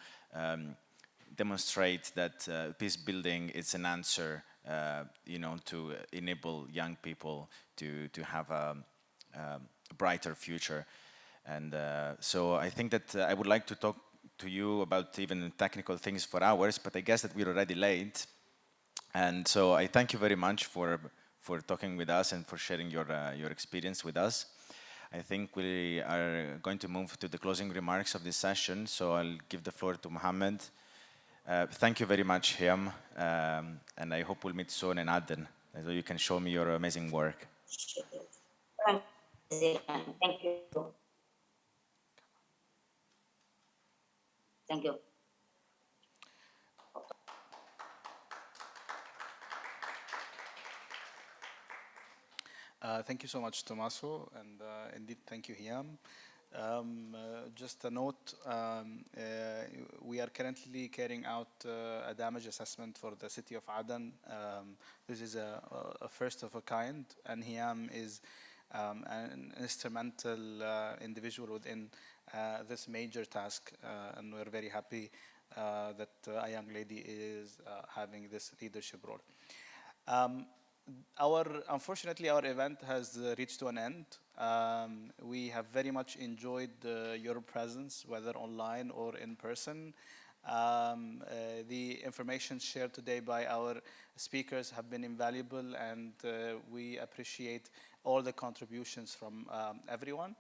demonstrate that peace building is an answer, you know, to enable young people to have a brighter future. And so I think that I would like to talk to you about even technical things for hours, but I guess that we're already late. And so I thank you very much for talking with us and for sharing your experience with us. I think we are going to move to the closing remarks of this session, so I'll give the floor to Mohammed. Thank you very much, Hiam, and I hope we'll meet soon in Aden, so you can show me your amazing work. Thank you. Thank you. Thank you so much, Tommaso, and indeed, thank you, Hiam. Just a note, we are currently carrying out a damage assessment for the city of Aden. This is a first of a kind, and Hiam is an instrumental individual within this major task, and we're very happy that a young lady is having this leadership role. Unfortunately, our event has reached to an end. We have very much enjoyed your presence, whether online or in person. The information shared today by our speakers have been invaluable, and we appreciate all the contributions from everyone.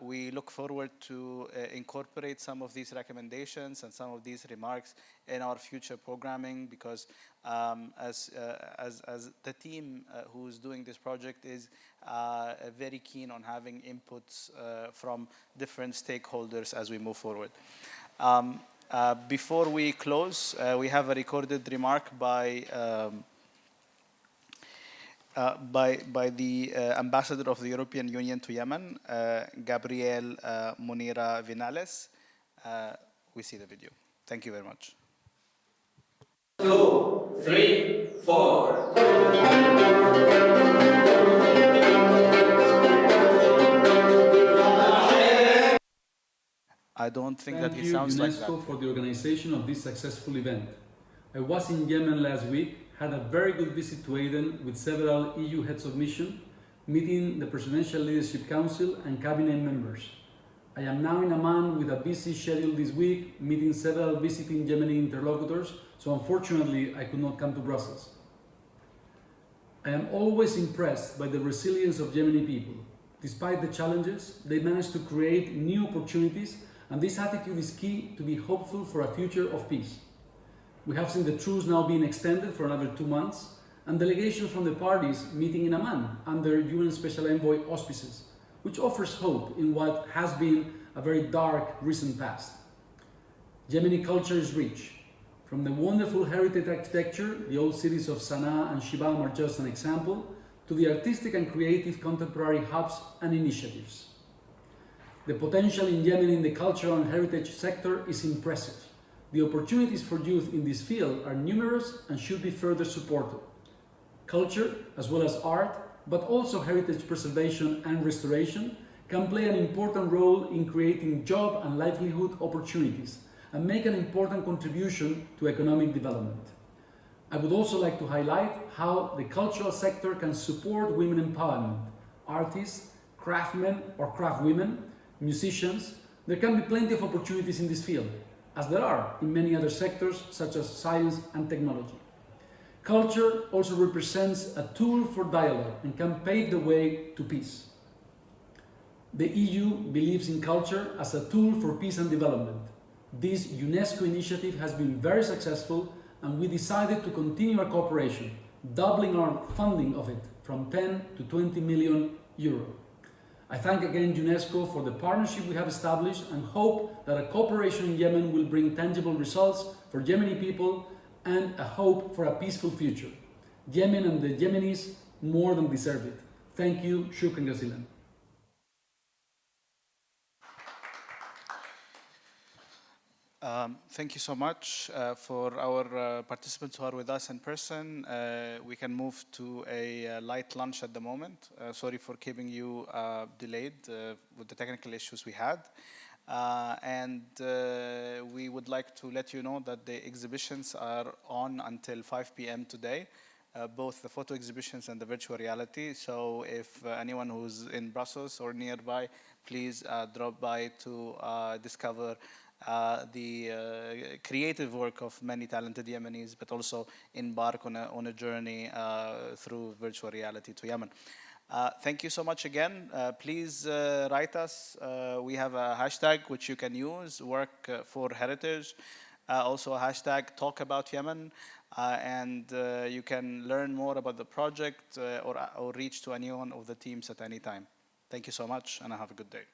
We look forward to incorporate some of these recommendations and some of these remarks in our future programming, because as the team who's doing this project is very keen on having inputs from different stakeholders as we move forward. Before we close, we have a recorded remark by the Ambassador of the European Union to Yemen, Gabriel Munira Vinales. We see the video. Thank you very much. 2, 3, 4. I don't think that he Thank sounds you, like that. UNESCO, for the organization of this successful event. I was in Yemen last week, had a very good visit to Aden with several EU heads of mission, meeting the Presidential Leadership Council and cabinet members. I am now in Amman with a busy schedule this week, meeting several visiting Yemeni interlocutors, so unfortunately I could not come to Brussels. I am always impressed by the resilience of Yemeni people. Despite the challenges, they managed to create new opportunities, and this attitude is key to be hopeful for a future of peace. We have seen the truce now being extended for another 2 months, and delegations from the parties meeting in Amman under UN Special Envoy auspices, which offers hope in what has been a very dark recent past. Yemeni culture is rich. From the wonderful heritage architecture, the old cities of Sana'a and Shibam are just an example, to the artistic and creative contemporary hubs and initiatives. The potential in Yemen in the cultural and heritage sector is impressive. The opportunities for youth in this field are numerous and should be further supported. Culture, as well as art, but also heritage preservation and restoration, can play an important role in creating job and livelihood opportunities and make an important contribution to economic development. I would also like to highlight how the cultural sector can support women empowerment. Artists, craftsmen or craftwomen, musicians, there can be plenty of opportunities in this field, as there are in many other sectors such as science and technology. Culture also represents a tool for dialogue and can pave the way to peace. The EU believes in culture as a tool for peace and development. This UNESCO initiative has been very successful, and we decided to continue our cooperation, doubling our funding of it from 10 to 20 million euro. I thank again UNESCO for the partnership we have established and hope that a cooperation in Yemen will bring tangible results for Yemeni people and a hope for a peaceful future. Yemen and the Yemenis more than deserve it. Thank you. Shukran jazilan. Thank you so much for our participants who are with us in person. We can move to a light lunch at the moment. Sorry for keeping you delayed with the technical issues we had. We would like to let you know that the exhibitions are on until 5 p.m. today, both the photo exhibitions and the virtual reality. So if anyone who's in Brussels or nearby, please drop by to discover the creative work of many talented Yemenis, but also embark on a journey through virtual reality to Yemen. Thank you so much again. Please write us. We have a hashtag which you can use, Work for Heritage. Also a hashtag Talk About Yemen. And you can learn more about the project or reach to any one of the teams at any time. Thank you so much, and have a good day.